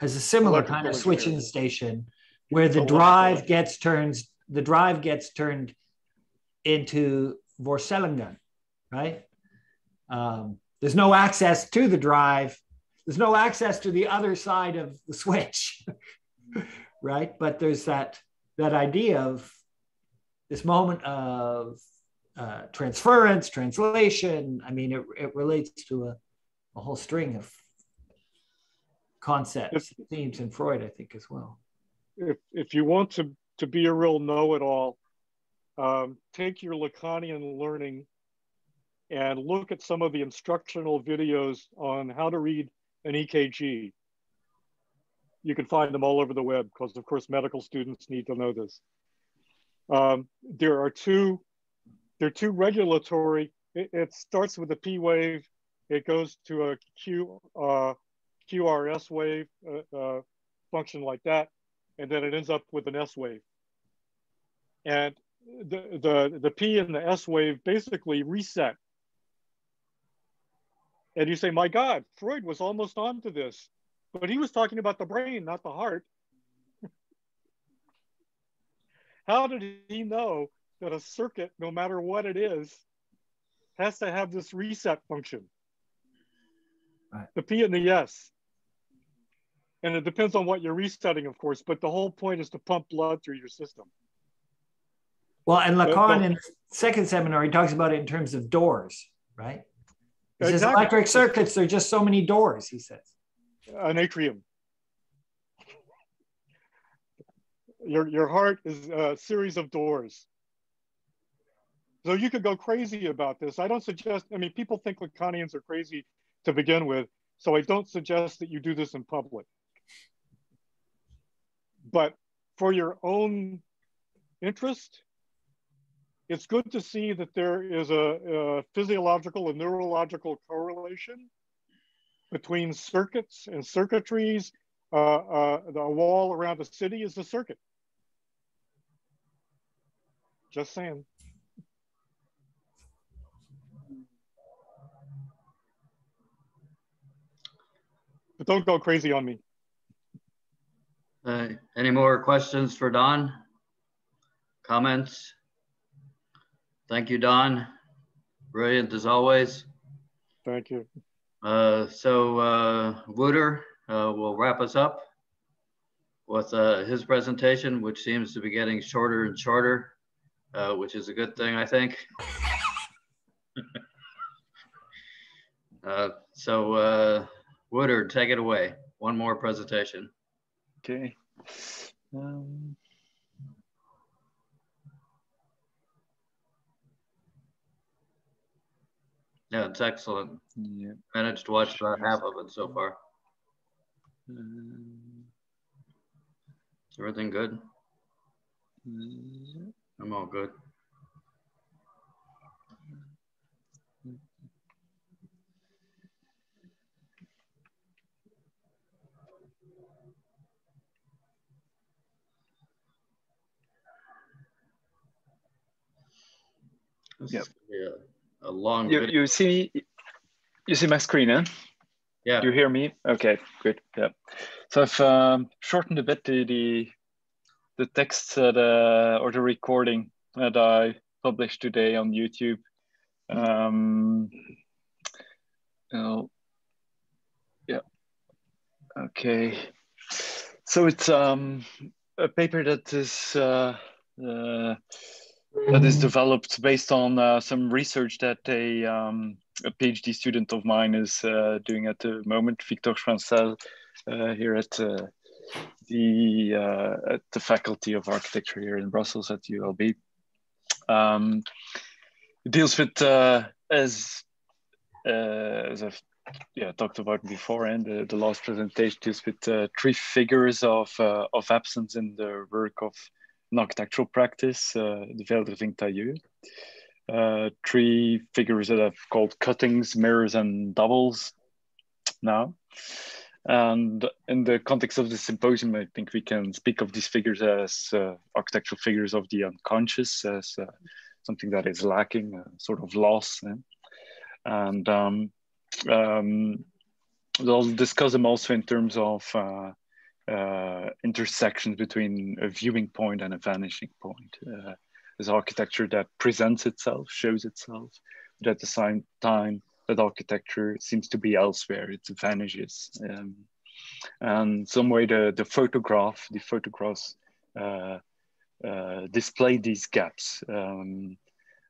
has a similar kind of switching station where the drive gets turned into Vorstellungen, right? There's no access to the drive. There's no access to the other side of the switch, right? But there's that idea of this moment of transference, translation. I mean, it relates to a whole string of concepts, themes in Freud, I think, as well. If you want to be a real know-it-all, take your Lacanian learning and look at some of the instructional videos on how to read an EKG. You can find them all over the web because, of course, medical students need to know this. There are two regulatory. It starts with a P wave. It goes to a QRS wave, function like that, and then it ends up with an S wave. And the P and the S wave basically reset And you say, my God, Freud was almost onto this, but he was talking about the brain, not the heart. How did he know that a circuit, no matter what it is, has to have this reset function? Right. The P and the S. And it depends on what you're resetting, of course, but the whole point is to pump blood through your system. Well, and Lacan in his second seminar, he talks about it in terms of doors, right? He says electric circuits, they're just so many doors, he says. An atrium. Your heart is a series of doors. So you could go crazy about this. I don't suggest, I mean, people think Lacanians are crazy to begin with, so I don't suggest that you do this in public. But for your own interest, it's good to see that there is a physiological and neurological correlation between circuits and circuitries. The wall around a city is a circuit. Just saying. But don't go crazy on me. Any more questions for Don? Comments? Thank you, Don. Brilliant as always. Thank you. So Wouter will wrap us up with his presentation, which seems to be getting shorter and shorter, which is a good thing, I think. So Wouter, take it away. One more presentation. Okay. Yeah, it's excellent. Yeah. Managed to watch about half of it so far. Is everything good? I'm all good. This is gonna be a long video. You see my screen, huh? Yeah. You hear me? Okay, good. Yeah. So I've shortened a bit the text or the recording that I published today on YouTube. Yeah. Okay. So it's a paper that is developed based on some research that a PhD student of mine is doing at the moment, Victor Schwansel, here at the Faculty of Architecture here in Brussels at ULB. It deals with, as I've talked about before, and the last presentation deals with 3 figures of absence in the work of an architectural practice, the Veldreving Tailleux. 3 figures that I've called cuttings, mirrors, and doubles now. And in the context of the symposium, I think we can speak of these figures as architectural figures of the unconscious, as something that is lacking, sort of loss. And we'll discuss them also in terms of intersections between a viewing point and a vanishing point. There's architecture that presents itself, shows itself, but at the same time, that architecture seems to be elsewhere, it vanishes. And some way the photographs display these gaps. Yeah,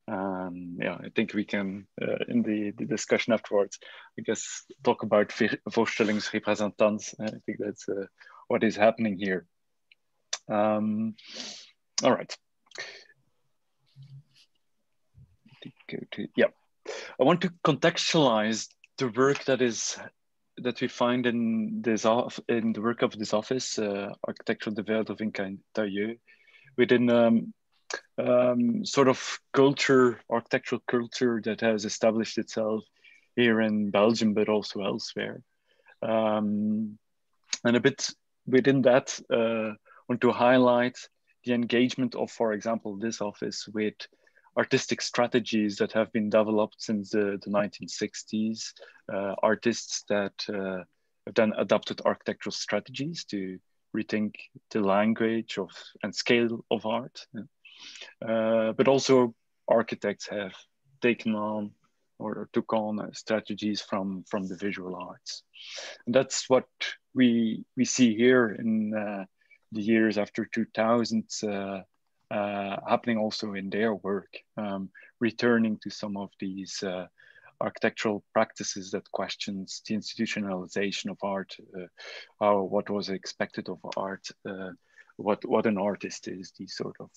I think we can, in the discussion afterwards, I guess, talk about Vorstellungsrepräsentanz. I think that's what is happening here. All right. Yeah, I want to contextualize the work that we find in the work of this office, Architectural Veldreving Tailleux, within sort of culture, architectural culture that has established itself here in Belgium, but also elsewhere. And a bit within that, I want to highlight the engagement of, for example, this office with artistic strategies that have been developed since the 1960s, artists that have then adopted architectural strategies to rethink the language of and scale of art. But also architects have taken on or took on strategies from the visual arts. And that's what we see here in the years after 2000, happening also in their work, returning to some of these architectural practices that questions the institutionalization of art, what was expected of art, what an artist is, these sort of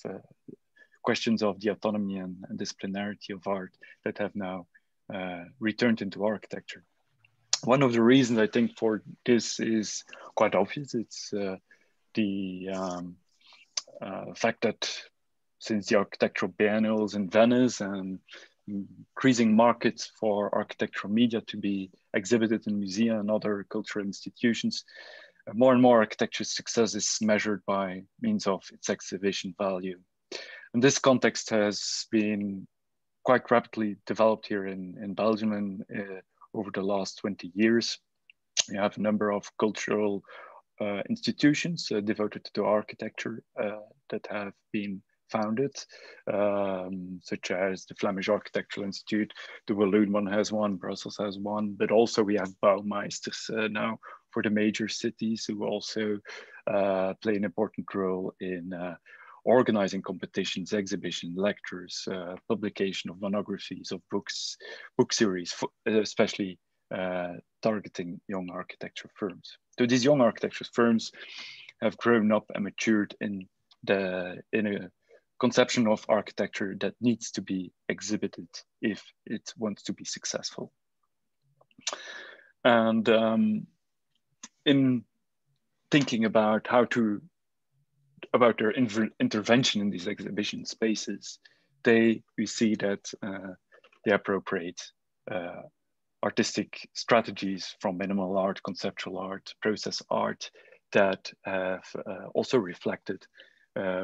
questions of the autonomy and disciplinarity of art that have now returned into architecture. One of the reasons I think for this is quite obvious. It's the fact that since the architectural biennials in Venice and increasing markets for architectural media to be exhibited in museums and other cultural institutions, more and more architecture success is measured by means of its exhibition value. And this context has been quite rapidly developed here in Belgium and over the last 20 years. We have a number of cultural institutions devoted to architecture that have been founded, such as the Flemish Architectural Institute. The Walloon one has one, Brussels has one, but also we have Bouwmeesters now for the major cities who also play an important role in organizing competitions, exhibitions, lectures, publication of monographies, of books, book series, especially targeting young architecture firms. So these young architecture firms have grown up and matured in a conception of architecture that needs to be exhibited if it wants to be successful. And in thinking about about their intervention in these exhibition spaces, we see that they appropriate artistic strategies from minimal art, conceptual art, process art that have also reflected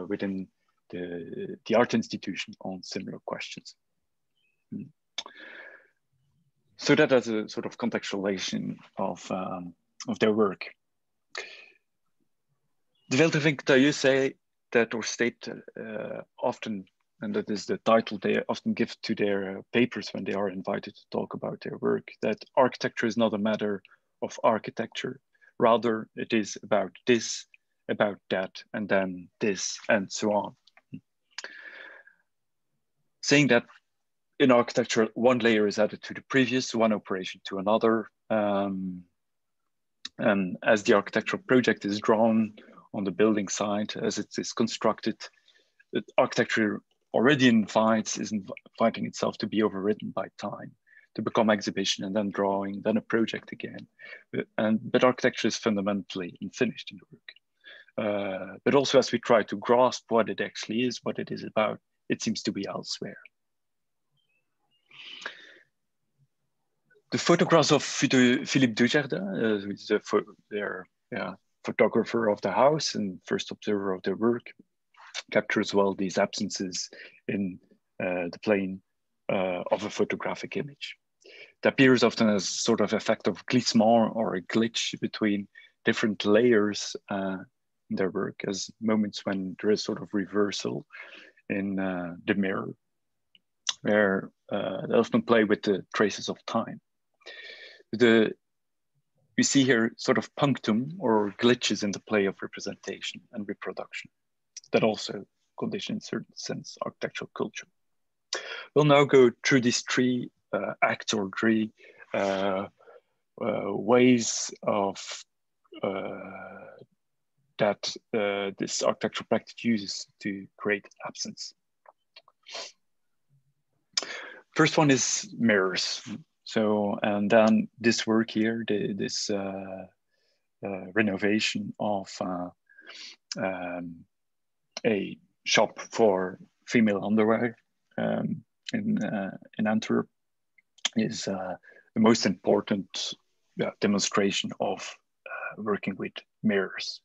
within the art institution on similar questions. So that as a sort of contextualization of their work. De Weeldervink say that, or state often, and that is the title they often give to their papers when they are invited to talk about their work, that architecture is not a matter of architecture. Rather, it is about this, about that, and then this, and so on. Saying that in architecture, one layer is added to the previous, one operation to another. And as the architectural project is drawn on the building side, as it is constructed, the architecture already is inviting itself to be overridden by time, to become exhibition and then drawing, then a project again. But architecture is fundamentally unfinished in the work. But also as we try to grasp what it actually is, what it is about, it seems to be elsewhere. The photographs of Philippe Dujardin, who is their photographer of the house and first observer of their work, captures well these absences in the plane of a photographic image. It appears often as sort of effect of glissement or a glitch between different layers in their work, as moments when there is sort of reversal in the mirror, where they often play with the traces of time. We see here sort of punctum or glitches in the play of representation and reproduction that also condition in a certain sense architectural culture. We'll now go through these three acts or three ways of that this architectural practice uses to create absence. First one is mirrors. So, and then this work here, this renovation of a shop for female underwear in Antwerp is the most important demonstration of working with mirrors.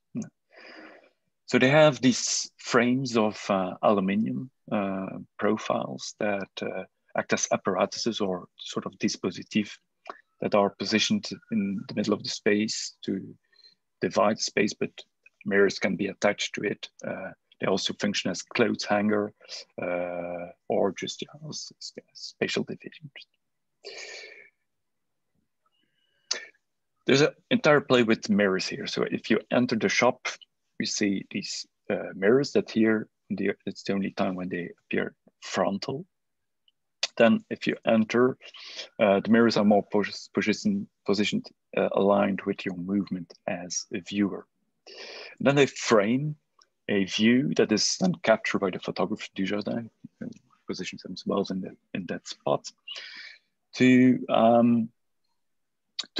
So they have these frames of aluminium profiles that act as apparatuses or sort of dispositif that are positioned in the middle of the space to divide space, but mirrors can be attached to it. They also function as clothes hanger or just as spatial divisions. There's an entire play with mirrors here. So if you enter the shop, you see these mirrors that here, it's the only time when they appear frontal. Then if you enter, the mirrors are more positioned aligned with your movement as a viewer. And then they frame a view that is then captured by the photographer Dujardin, who positions themselves in that spot, to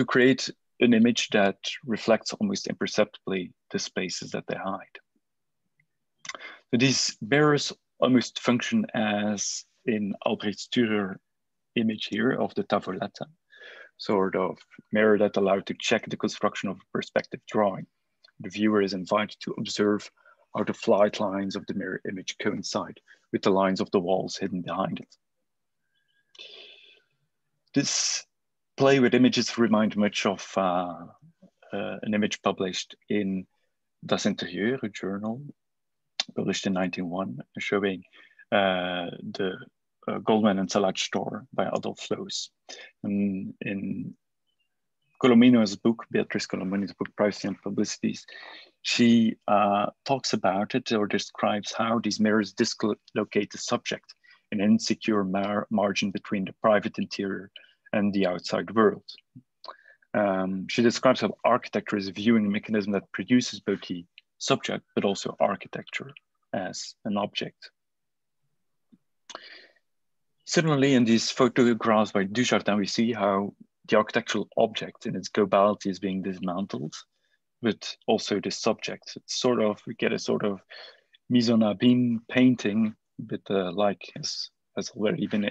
create an image that reflects almost imperceptibly the spaces that they hide. So these mirrors almost function as in Albrecht Dürer image here of the tavoletta, sort of mirror that allowed to check the construction of a perspective drawing. The viewer is invited to observe how the flight lines of the mirror image coincide with the lines of the walls hidden behind it. This play with images remind much of an image published in Das Interieur, a journal published in 1901, showing the Goldman and Salach store by Adolf Loos. And in Colomino's book, Beatrice Colomino's book, Privacy and Publicities, she talks about it or describes how these mirrors dislocate the subject in an insecure margin between the private interior and the outside world. She describes how architecture is a viewing mechanism that produces both the subject, but also architecture as an object. Similarly, in these photographs by Dujardin, we see how the architectural object in its globality is being dismantled, but also the subject. It's sort of, we get a sort of mise en abîme painting, but like has already been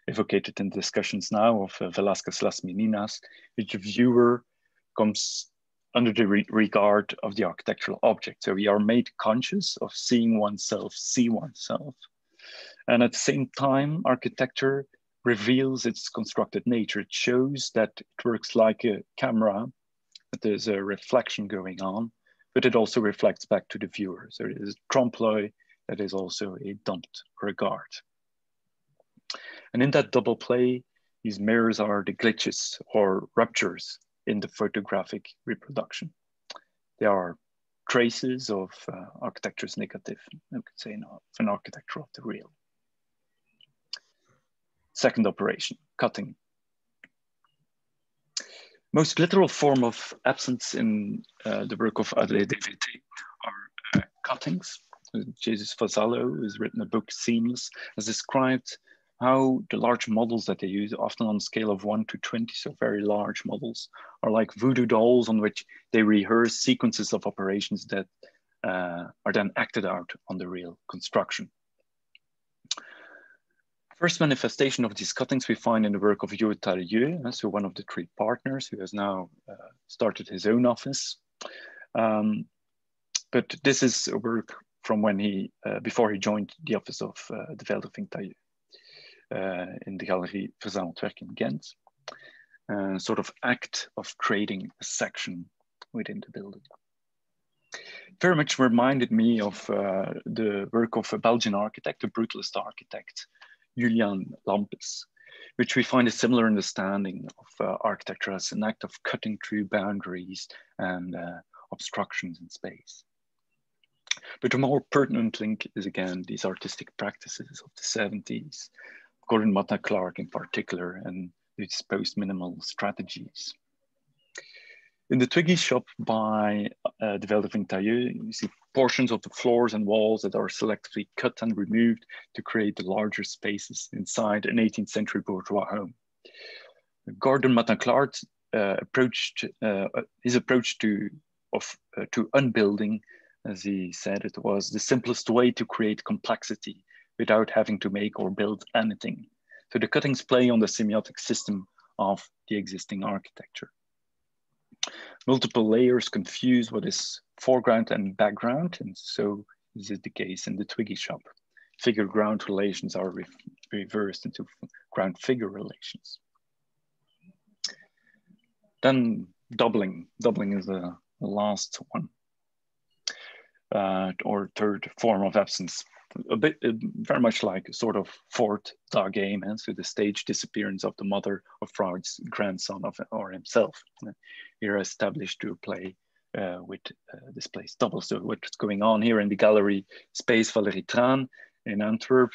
evocated in discussions now of Velázquez Las Meninas, which the viewer comes under the regard of the architectural object. So we are made conscious of seeing oneself, see oneself. And at the same time, architecture reveals its constructed nature. It shows that it works like a camera, that there's a reflection going on, but it also reflects back to the viewer. So it is a trompe-l'oeil that is also a dumped regard. And in that double play, these mirrors are the glitches or ruptures in the photographic reproduction. They are traces of architecture's negative, I could say, of an architecture of the real. Second operation, cutting. Most literal form of absence in the work of Adelaide Devete are cuttings. Jesus Vasallo, who's written a book, Seamless, has described how the large models that they use, often on a scale of 1 to 20, so very large models, are like voodoo dolls on which they rehearse sequences of operations that are then acted out on the real construction. First manifestation of these cuttings we find in the work of Joe Tarieux, so one of the three partners who has now started his own office. But this is a work from when he, before he joined the office of De Veldering Tarieux in the Galerie Verzameld Werk in Ghent, sort of act of creating a section within the building. Very much reminded me of the work of a Belgian architect, a brutalist architect, Julian Lampes, which we find a similar understanding of architecture as an act of cutting through boundaries and obstructions in space. But the more pertinent link is again these artistic practices of the 70s, Gordon Matta Clark in particular, and its post-minimal strategies. In the Twiggy shop by De Veldering Tarieux, you see portions of the floors and walls that are selectively cut and removed to create the larger spaces inside an 18th century bourgeois home. Gordon Matta Clark his approach to unbuilding, as he said, it was the simplest way to create complexity without having to make or build anything. So the cuttings play on the semiotic system of the existing architecture. Multiple layers confuse what is foreground and background, and so this is the case in the Twiggy shop. Figure-ground relations are reversed into ground-figure relations. Then doubling. Doubling is the last one, or third form of absence. A bit, very much like a sort of fourth da game, and so the stage disappearance of the mother of Freud's grandson or himself. Here established to play with displaced doubles. So what's going on here in the gallery space Valérie Tran in Antwerp,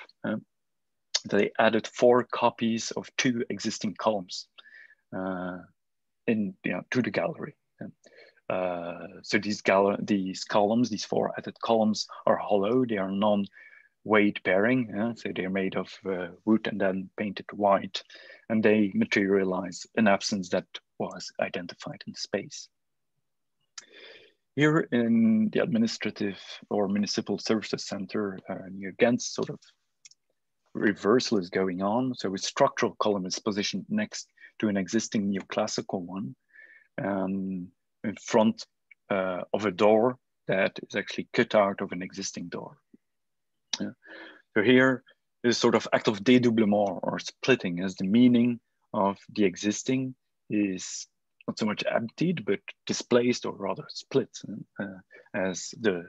they added 4 copies of 2 existing columns to the gallery. So these columns, these 4 added columns, are hollow. They are non-weight bearing, so they're made of wood and then painted white, and they materialize an absence that was identified in space. Here in the administrative or municipal services center near Ghent, sort of reversal is going on. So a structural column is positioned next to an existing neoclassical one, in front of a door that is actually cut out of an existing door. So here is sort of act of dédoublement or splitting, as the meaning of the existing is not so much emptied, but displaced, or rather split, as the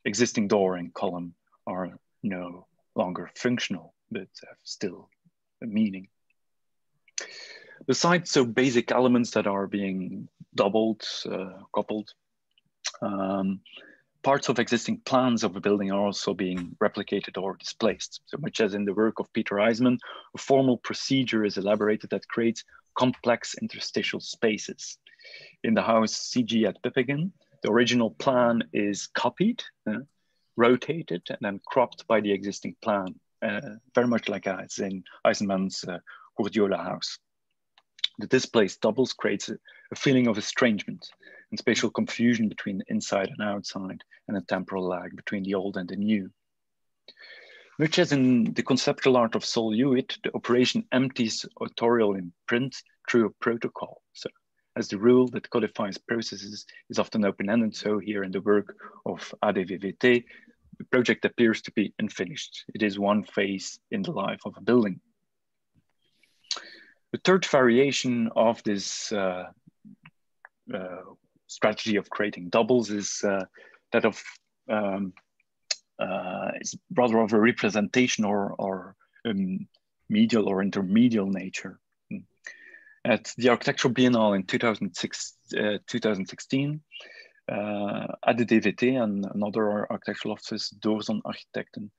existing door and column are no longer functional, but have still a meaning. Besides so basic elements that are being doubled, coupled, parts of existing plans of a building are also being replicated or displaced. So much as in the work of Peter Eisman, a formal procedure is elaborated that creates complex interstitial spaces. In the house CG at Pippingen, the original plan is copied, rotated, and then cropped by the existing plan, very much like as in Eisenman's Gurdiola house. The displaced doubles creates a feeling of estrangement and spatial confusion between inside and outside, and a temporal lag between the old and the new. Much as in the conceptual art of Sol Hewitt, the operation empties authorial imprint through a protocol. So, as the rule that codifies processes is often open-ended, so here in the work of ADVVT, the project appears to be unfinished. It is one phase in the life of a building. The third variation of this strategy of creating doubles is that of is rather of a representation or medial or intermedial nature. At the Architectural Biennale in 2016, at the DVT and another architectural office, Doorzon Architecten,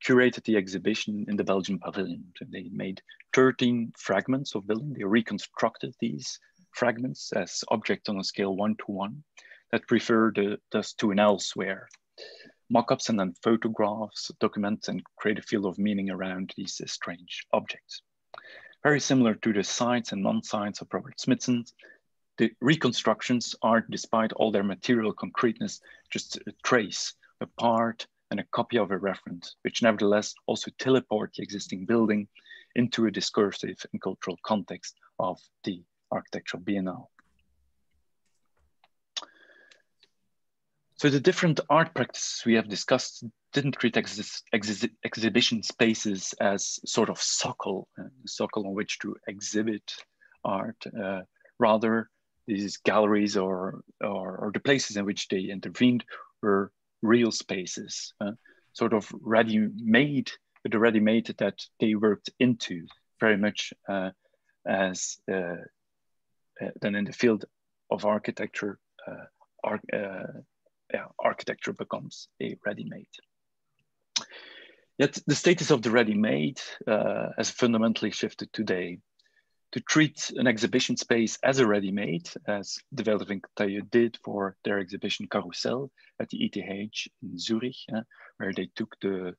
curated the exhibition in the Belgian pavilion. So they made 13 fragments of building. They reconstructed these fragments as objects on a scale 1:1 that refer thus to an elsewhere. Mock-ups and then photographs document and create a field of meaning around these strange objects. Very similar to the sites and non-sites of Robert Smithson, the reconstructions are, despite all their material concreteness, just a trace, a part, and a copy of a reference, which nevertheless also teleport the existing building into a discursive and cultural context of the Architectural Biennale. So the different art practices we have discussed didn't treat exhibition spaces as sort of socle on which to exhibit art. Rather, these galleries or the places in which they intervened were real spaces, sort of ready-made, but the ready-made that they worked into very much as then in the field of architecture, architecture becomes a ready-made. Yet the status of the ready-made has fundamentally shifted today. To treat an exhibition space as a ready-made, as Developing Taille did for their exhibition Carousel at the ETH in Zurich, where they took the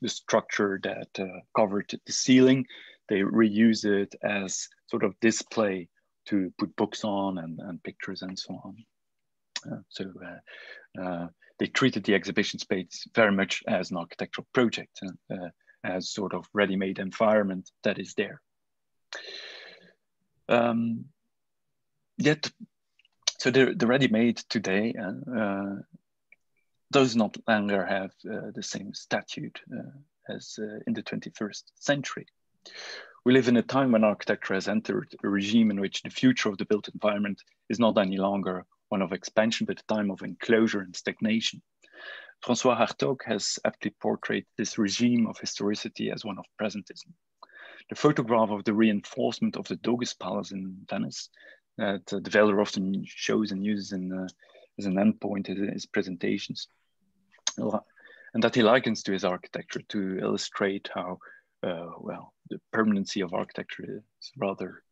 structure that covered the ceiling, they reused it as sort of display to put books on and pictures and so on. They treated the exhibition space very much as an architectural project, as sort of ready-made environment that is there. Yet, so the ready-made today does not longer have the same statute as in the 21st century. We live in a time when architecture has entered a regime in which the future of the built environment is not any longer one of expansion, but a time of enclosure and stagnation. François Hartog has aptly portrayed this regime of historicity as one of presentism. The photograph of the reinforcement of the Dogus Palace in Venice that the Veiler often shows and uses as an endpoint in his presentations, and that he likens to his architecture to illustrate how, well, the permanency of architecture is rather,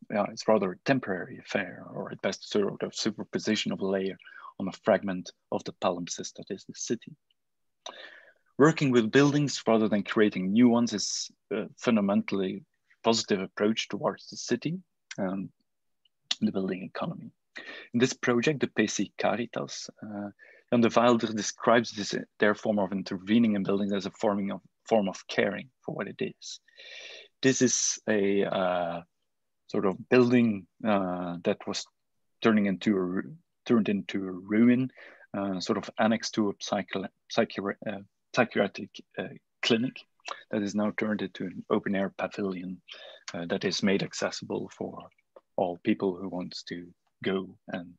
it's rather a temporary affair, or at best sort of superposition of a layer on a fragment of the palimpsest that is the city. Working with buildings rather than creating new ones is a fundamentally positive approach towards the city and the building economy. In this project, the PC Caritas, Jan de Vylder describes their form of intervening in buildings as a form of caring for what it is. This is a sort of building that was turned into a ruin, sort of annexed to a psychiatric clinic that is now turned into an open air pavilion that is made accessible for all people who want to go and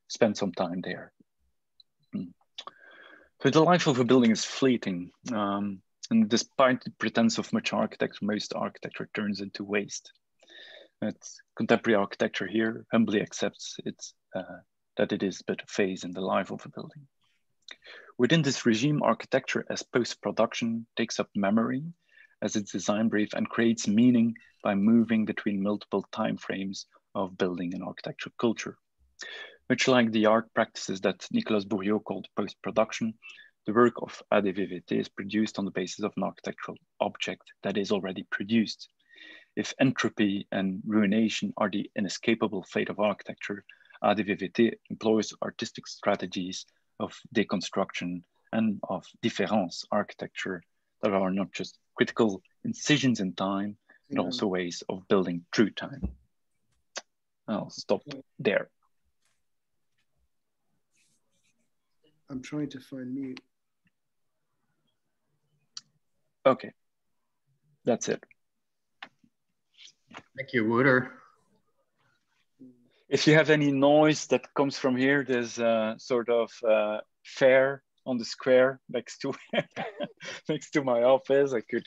spend some time there. So the life of a building is fleeting, and despite the pretense of much architecture, most architecture turns into waste. Contemporary architecture here humbly accepts that it is but a phase in the life of a building. Within this regime, architecture as post-production takes up memory as its design brief and creates meaning by moving between multiple time frames of building and architectural culture. Much like the art practices that Nicolas Bourriaud called post-production, the work of ADVVT is produced on the basis of an architectural object that is already produced. If entropy and ruination are the inescapable fate of architecture, ADVVT employs artistic strategies of deconstruction and of différance architecture that are not just critical incisions in time, but also ways of building through time. I'll stop there. I'm trying to find mute. Okay, that's it. Thank you, Wouter. If you have any noise that comes from here, there's a sort of fair on the square next to next to my office. I could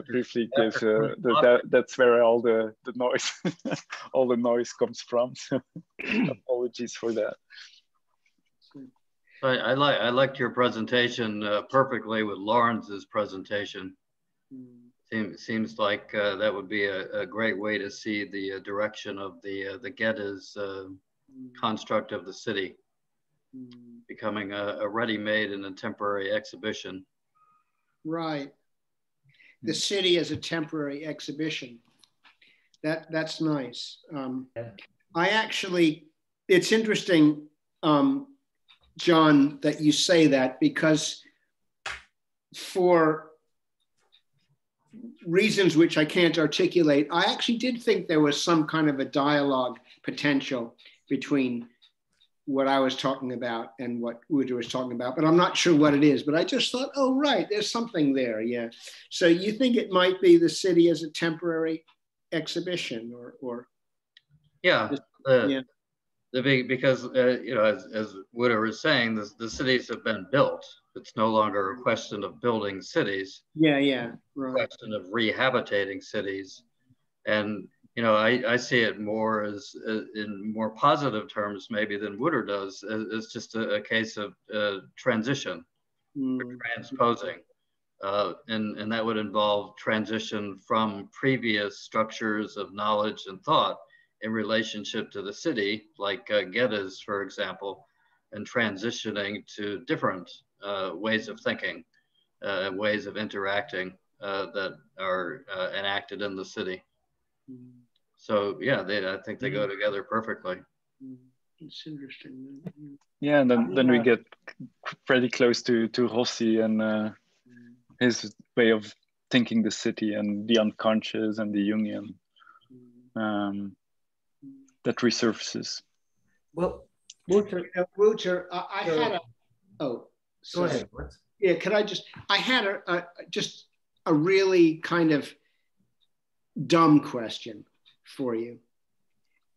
briefly give that's where all the noise all the noise comes from. So apologies for that. I liked your presentation perfectly with Lawrence's presentation. Seems like that would be a great way to see the direction of the Geddes construct of the city, becoming a ready-made and a temporary exhibition. Right. The city as a temporary exhibition. That's nice. I actually, it's interesting, John, that you say that, because for reasons which I can't articulate, I actually did think there was some kind of a dialogue potential between what I was talking about and what Wouter was talking about, but I'm not sure what it is. But I just thought, oh, right, there's something there, yeah. So you think it might be the city as a temporary exhibition, or? Yeah, because you know, as Wouter was saying, the cities have been built. It's no longer a question of building cities. Yeah, right. It's a question of rehabilitating cities. And you know, I see it more as in more positive terms maybe than Wouter does. It's just a case of transition, transposing. And that would involve transition from previous structures of knowledge and thought in relationship to the city, like Geddes, for example, and transitioning to different ways of thinking and ways of interacting that are enacted in the city. So yeah, I think they go together perfectly. It's interesting. Yeah, and then we get pretty close to Rossi and his way of thinking the city and the unconscious and the Jungian that resurfaces. Well, Wouter, Wouter, I had a, oh, go ahead. Yeah, could I just, I had just a really kind of dumb question for you.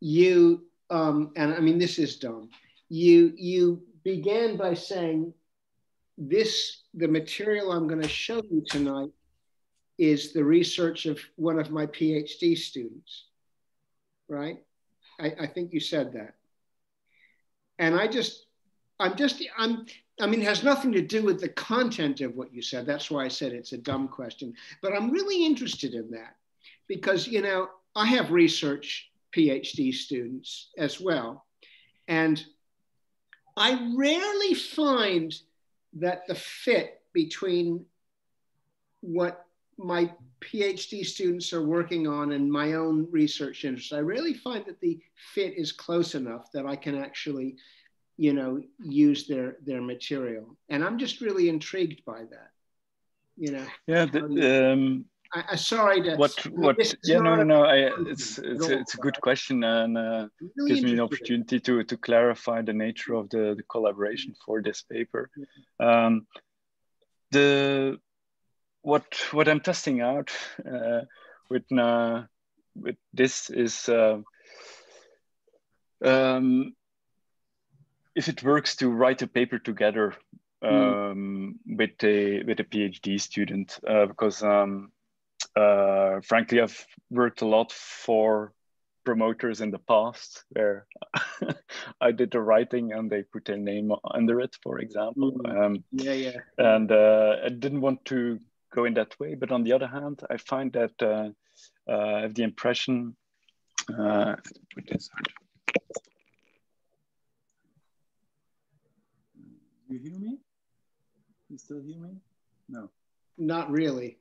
You, and I mean, this is dumb. You began by saying the material I'm going to show you tonight is the research of one of my PhD students, right? I think you said that. And I mean, it has nothing to do with the content of what you said. That's why I said it's a dumb question. But I'm really interested in that because, you know, I have research PhD students as well. And I rarely find that the fit between what my PhD students are working on and my own research interests, I rarely find that the fit is close enough that I can actually, you know, use their material. And I'm just really intrigued by that, you know. Yeah, I'm sorry to. It's a good question, and really gives me an opportunity to clarify the nature of the collaboration for this paper. What I'm testing out with this is if it works to write a paper together with a PhD student, because frankly, I've worked a lot for promoters in the past where I did the writing and they put their name under it, for example. And I didn't want to go in that way, but on the other hand, I find that I have the impression. Put this out. You hear me? You still hear me? No. Not really.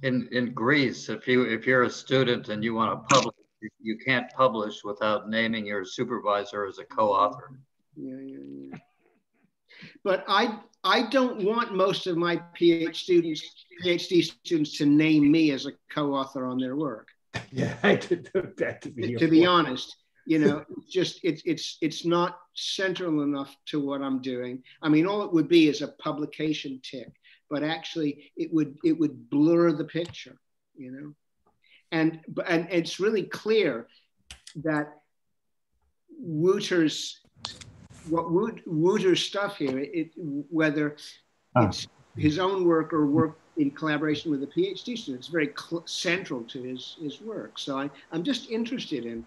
In Greece, if you're a student and you want to publish, you can't publish without naming your supervisor as a co-author. Yeah. But I don't want most of my PhD students to name me as a co-author on their work. Yeah, I did that to be honest. You know, it's not central enough to what I'm doing. I mean, all it would be is a publication tick, but actually it would blur the picture, you know. And it's really clear that Wouter's stuff here, whether it's his own work or work in collaboration with a PhD student, it's very central to his work. So I'm just interested in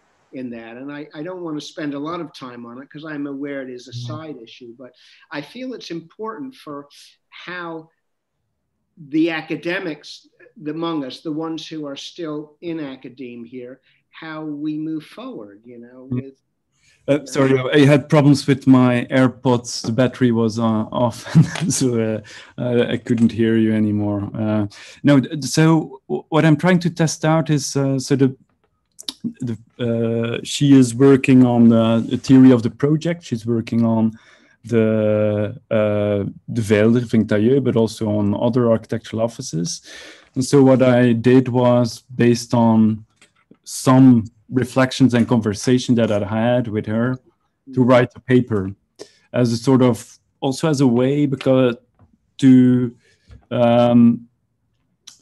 that. And I don't want to spend a lot of time on it because I'm aware it is a side issue, but I feel it's important for how the academics among us, the ones who are still in academe here, how we move forward, you know, with sorry, I had problems with my AirPods. The battery was off, so I couldn't hear you anymore. No, so what I'm trying to test out is she is working on the theory of the project. She's working on the Velder, Vinctailleux, but also on other architectural offices. And so what I did was, based on some reflections and conversation that I had with her, to write a paper as a sort of, also as a way because to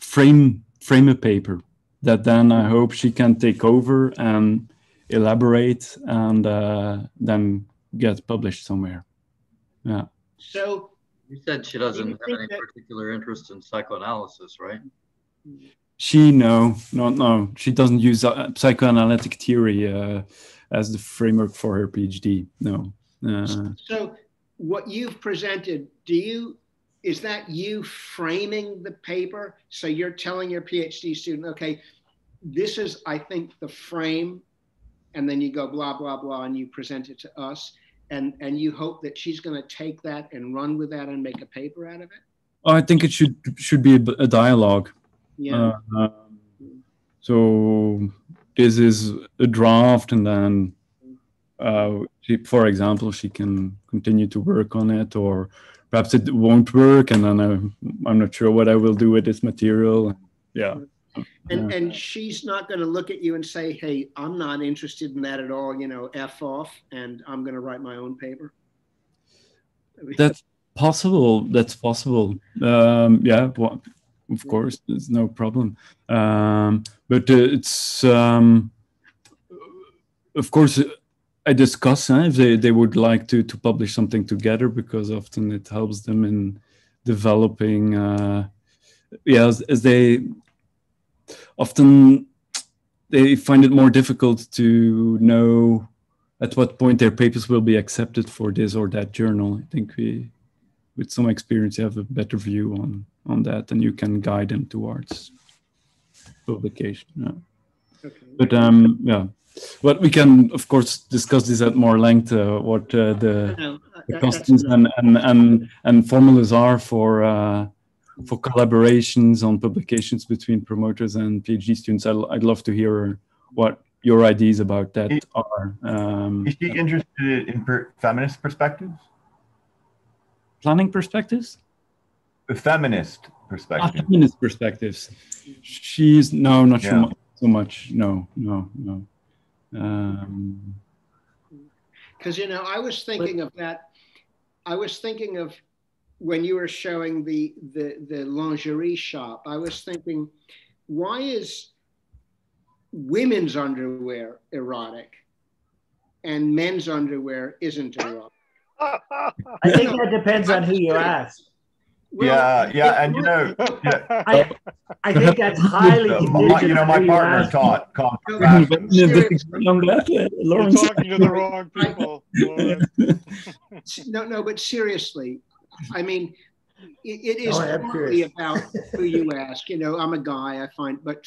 frame a paper that then I hope she can take over and elaborate and then get published somewhere. Yeah. So you said she doesn't have any particular interest in psychoanalysis, right? No. She doesn't use psychoanalytic theory as the framework for her PhD. No. So what you've presented, is that you framing the paper? So you're telling your PhD student, okay, this is, I think, the frame, and then you go blah, blah, blah, and you present it to us. And you hope that she's going to take that and run with that and make a paper out of it? I think it should be a dialogue. Yeah. So this is a draft, and then, for example, she can continue to work on it, or perhaps it won't work, and then I'm not sure what I will do with this material. Yeah. And she's not going to look at you and say, hey, I'm not interested in that at all, you know, F off, and I'm going to write my own paper. That's possible. That's possible. Yeah, well, of course, there's no problem. But it's, of course, I discuss if they would like to publish something together, because often it helps them in developing, as they often, they find it more difficult to know at what point their papers will be accepted for this or that journal. I think with some experience, you have a better view on that, and you can guide them towards publication. Yeah. Okay. But yeah, but we can, of course, discuss this at more length. What the customs and formulas are for collaborations on publications between promoters and PhD students. I'd love to hear what your ideas about that are. Is she interested in feminist perspectives? Planning perspectives? Feminist perspectives. Feminist perspectives. She's not so much. No. Because I was thinking of that. I was thinking of when you were showing the lingerie shop. I was thinking, why is women's underwear erotic and men's underwear isn't erotic? I think that depends on who you ask. Well, and I think that's highly contingent. My partner taught You're talking to the wrong people. No, but seriously, I mean, it is partly about who you ask. I'm a guy, I find, but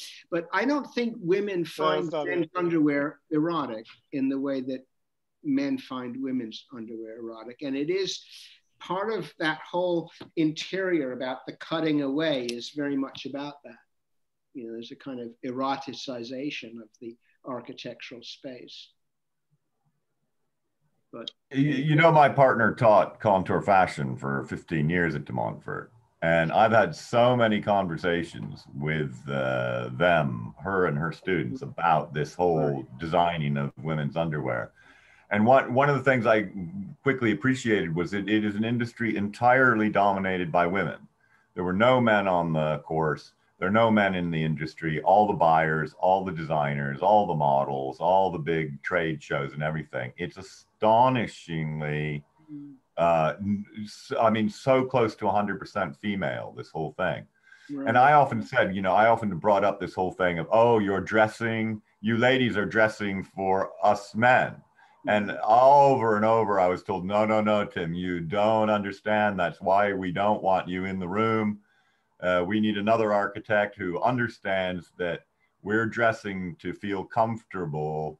I don't think women find men's underwear erotic in the way that men find women's underwear erotic. And it is part of that whole interior about the cutting away is very much about that. There's a kind of eroticization of the architectural space. But my partner taught contour fashion for 15 years at De Montfort, and I've had so many conversations with her and her students about this whole designing of women's underwear. And one of the things I quickly appreciated was it is an industry entirely dominated by women. There were no men on the course. There are no men in the industry. All the buyers, all the designers, all the models, all the big trade shows and everything. It's astonishingly, so close to 100% female, this whole thing. Right. And I often said, I often brought up this whole thing of, you ladies are dressing for us men. And over and over, I was told, no, Tim, you don't understand. That's why we don't want you in the room. We need another architect who understands that we're dressing to feel comfortable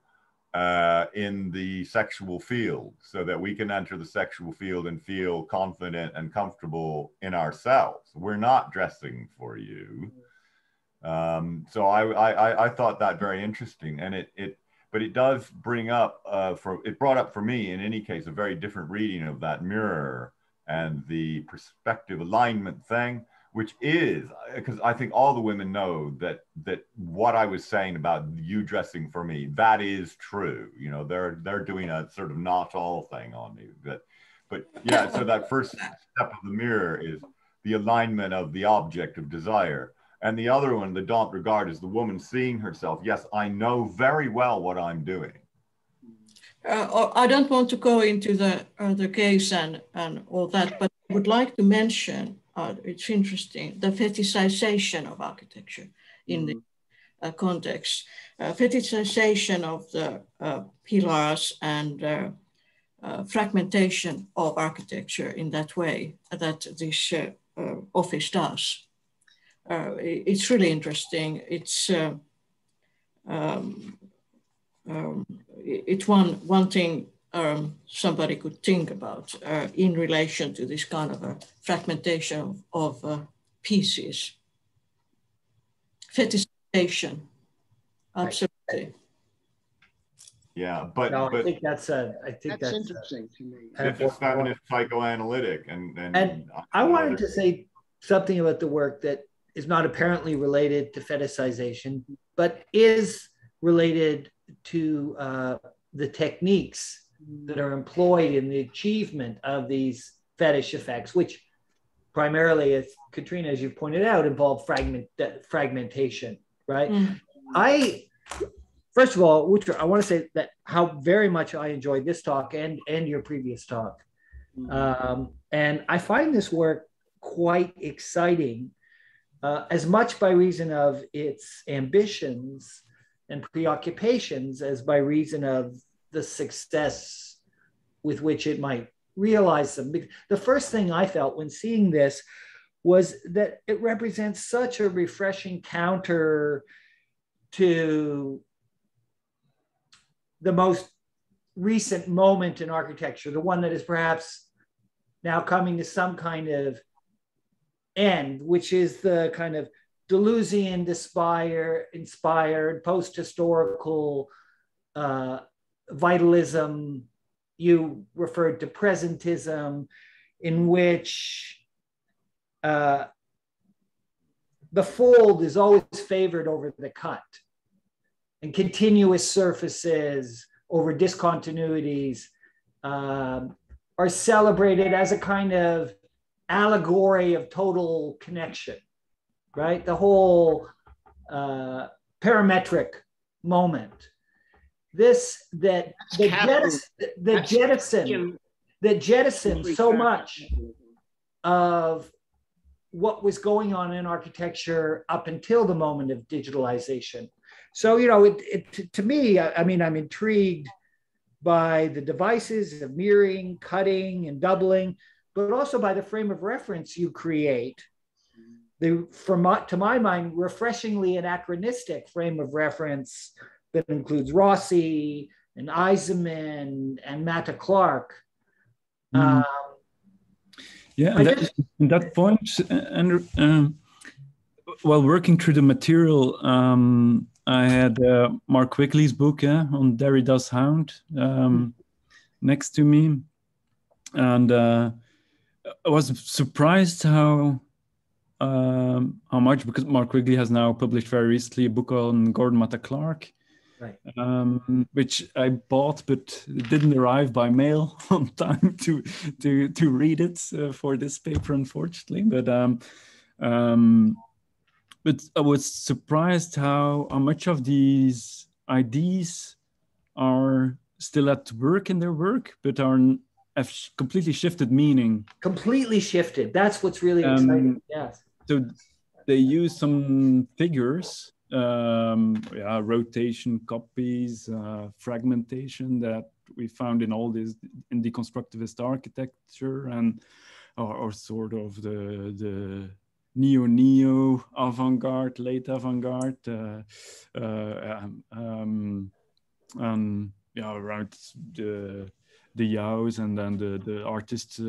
in the sexual field, so that we can enter the sexual field and feel confident and comfortable in ourselves. We're not dressing for you. So I thought that very interesting, and but it does bring up, it brought up for me, in any case, a very different reading of that mirror and the perspective alignment thing, which is, because I think all the women know that what I was saying about you dressing for me, that is true. They're doing a sort of not all thing on me. But yeah, so that first step of the mirror is the alignment of the object of desire. And the other one, the don't regard, is the woman seeing herself. Yes, I know very well what I'm doing. I don't want to go into the case and all that, but I would like to mention, it's interesting, the fetishization of architecture in the context. Fetishization of the pillars and fragmentation of architecture in that way that this office does. It's really interesting. It's one thing somebody could think about in relation to this kind of a fragmentation of pieces. Fetishization, absolutely. Yeah, but I think that's interesting to me. It's a feminist psychoanalytic, and I wanted to say something about the work that is not apparently related to fetishization, but is related to the techniques that are employed in the achievement of these fetish effects, which primarily, as Katrina, as you pointed out, involve fragmentation, right? First of all, Wouter, I want to say that how very much I enjoyed this talk and your previous talk. And I find this work quite exciting, as much by reason of its ambitions and preoccupations as by reason of the success with which it might realize them. The first thing I felt when seeing this was that it represents such a refreshing counter to the most recent moment in architecture, the one that is perhaps now coming to some kind of end, which is the kind of Deleuzian-inspired post-historical vitalism. You referred to presentism, in which the fold is always favored over the cut, and continuous surfaces over discontinuities are celebrated as a kind of allegory of total connection, right? The whole parametric moment. This that jettisoned so much of what was going on in architecture up until the moment of digitalization. So, you know, to me, I mean, I'm intrigued by the devices of mirroring, cutting, and doubling, but also by the frame of reference you create. To my mind, refreshingly anachronistic frame of reference that includes Rossi and Eisenman and Mata Clark. Yeah, and that point, and while working through the material, I had Mark Quigley's book on Derrida's Hound next to me, and I was surprised how much, because Mark Quigley has now published very recently a book on Gordon Mata Clark, right. Which I bought, but it didn't arrive by mail on time to read it for this paper, unfortunately. But I was surprised how much of these ideas are still at work in their work, but have completely shifted meaning. Completely shifted. That's what's really exciting. Yes. So they use some figures, rotation, copies, fragmentation that we found in all this in deconstructivist architecture, and or sort of the neo avant-garde, late avant-garde, around the Yaos, and then the artists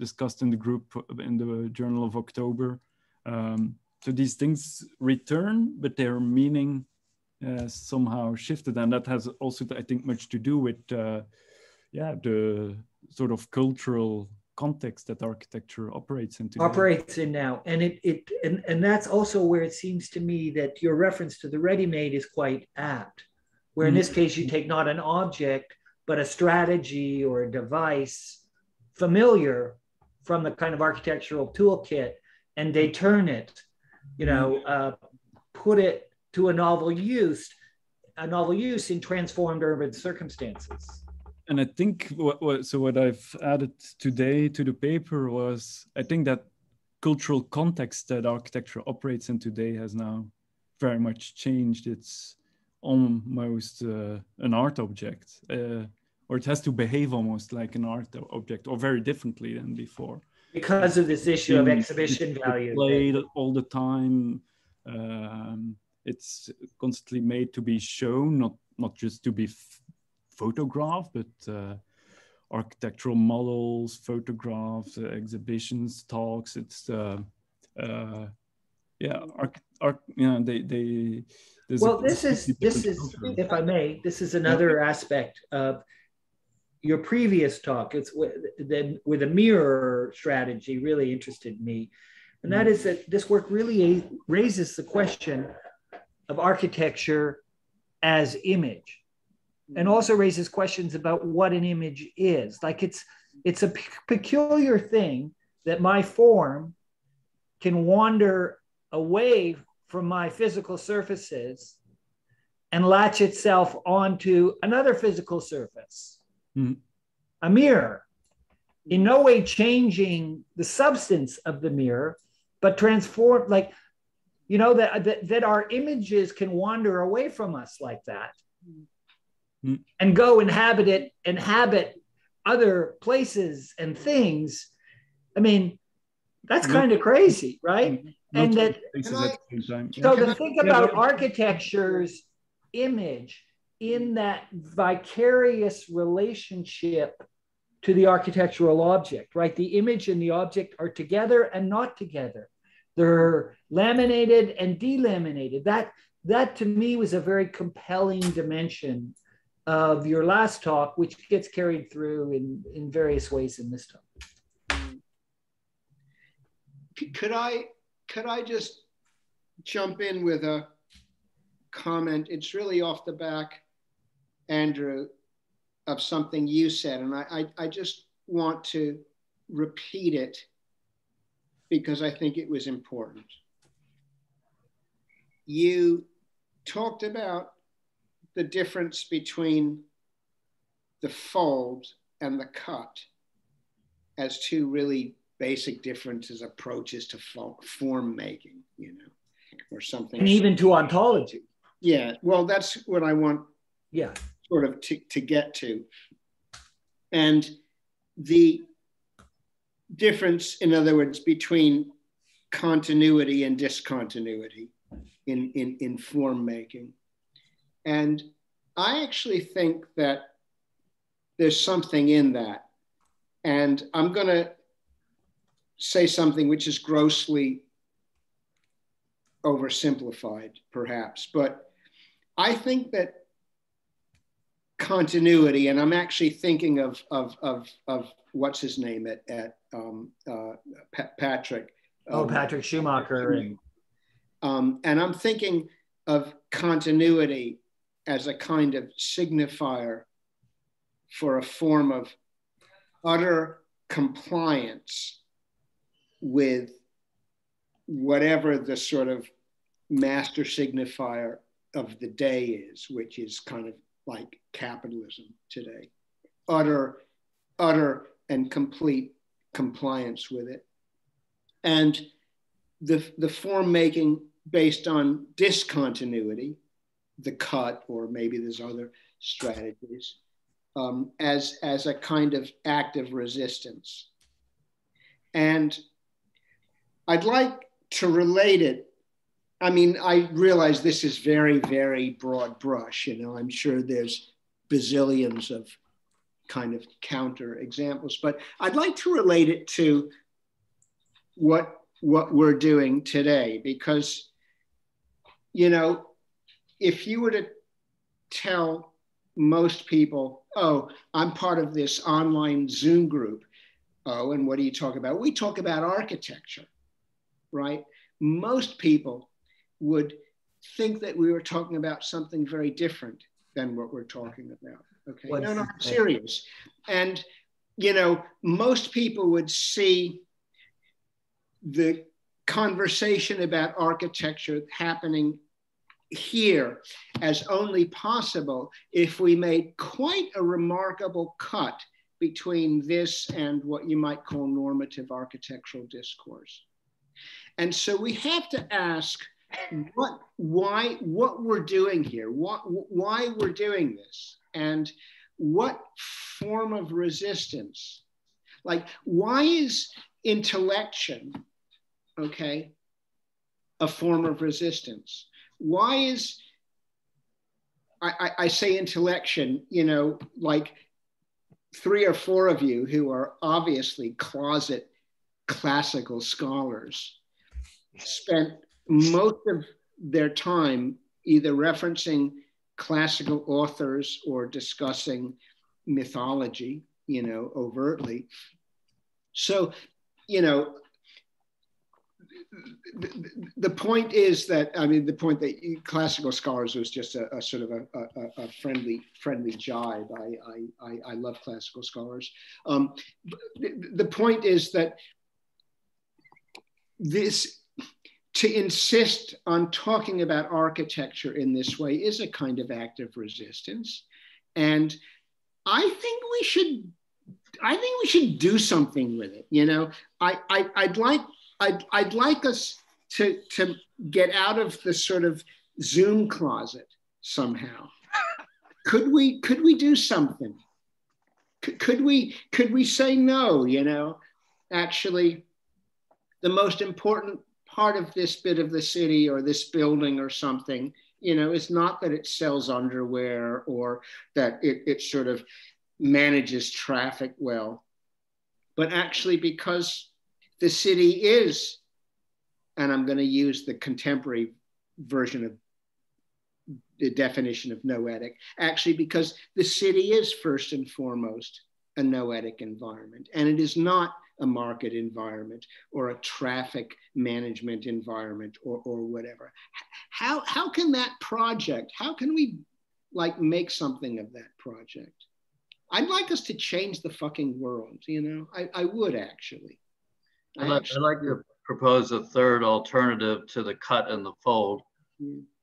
discussed in the group in the Journal of October. So these things return, but their meaning somehow shifted, and that has also, I think, much to do with the sort of cultural context that architecture operates in today. Now, and that's also where it seems to me that your reference to the ready-made is quite apt, where in this case you take not an object but a strategy or a device familiar from the kind of architectural toolkit, and they turn it, put it to a novel use in transformed urban circumstances. And I think what I've added today to the paper was, I think that cultural context that architecture operates in today has now very much changed. It's almost an art object, or it has to behave almost like an art object, or very differently than before. Because of this issue of exhibition value. Played all the time. It's constantly made to be shown, not just to be photograph, but architectural models, photographs, exhibitions, talks. It's this is, if I may, this is another aspect of your previous talk. It's with the mirror strategy really interested me. And that is that this work really raises the question of architecture as image, and also raises questions about what an image is. Like it's a peculiar thing that my form can wander away from my physical surfaces and latch itself onto another physical surface, a mirror, in no way changing the substance of the mirror, but transform, like, you know, that our images can wander away from us like that and go inhabit other places and things. I mean, that's kind of crazy, right? And that, so to think about architecture's image in that vicarious relationship to the architectural object, right? The image and the object are together and not together. They're laminated and delaminated. That to me was a very compelling dimension of your last talk, which gets carried through in various ways in this talk. Could I just jump in with a comment? It's really off the back, Andrew, of something you said, and I just want to repeat it because I think it was important. You talked about the difference between the fold and the cut as two really basic differences, approaches to form making, you know, or something. And even to ontology. Yeah, well, that's what I want sort of to get to. And the difference, in other words, between continuity and discontinuity in form making. And I actually think that there's something in that. And I'm going to say something which is grossly oversimplified, perhaps, but I think that continuity, and I'm actually thinking of what's his name at Patrick. Patrick Schumacher. And I'm thinking of continuity as a kind of signifier for a form of utter compliance with whatever the sort of master signifier of the day is, which is kind of like capitalism today. Utter and complete compliance with it. And the form making based on discontinuity, the cut, or maybe there's other strategies, as a kind of active resistance. And I'd like to relate it. I mean, I realize this is very, very broad brush. You know, I'm sure there's bazillions of kind of counter examples, but I'd like to relate it to what we're doing today, because, you know, if you were to tell most people, oh, I'm part of this online Zoom group. Oh, and what do you talk about? We talk about architecture, right? Most people would think that we were talking about something very different than what we're talking about. Okay, no, I'm serious. And, you know, most people would see the conversation about architecture happening here as only possible if we made quite a remarkable cut between this and what you might call normative architectural discourse. And so we have to ask what we're doing here, why we're doing this, and what form of resistance. Like, why is intellection, okay, a form of resistance? Why is, I say intellection, you know, like 3 or 4 of you who are obviously closet classical scholars spent most of their time either referencing classical authors or discussing mythology, you know, overtly. So, you know, the point is that, I mean, the point that classical scholars was just a sort of a friendly jibe. I love classical scholars. The point is that to insist on talking about architecture in this way is a kind of act of resistance. And I think we should do something with it. You know, I'd like us to get out of the sort of Zoom closet somehow. Could we do something? Could we say no? You know, actually, the most important part of this bit of the city or this building or something, you know, is not that it sells underwear or that it sort of manages traffic well, but actually because the city is, and I'm going to use the contemporary version of the definition of noetic, actually because the city is first and foremost a noetic environment, and it is not a market environment or a traffic management environment or whatever. How can that project, how can we like make something of that project? I'd like us to change the fucking world, you know, I would actually. I'd like to propose a third alternative to the cut and the fold,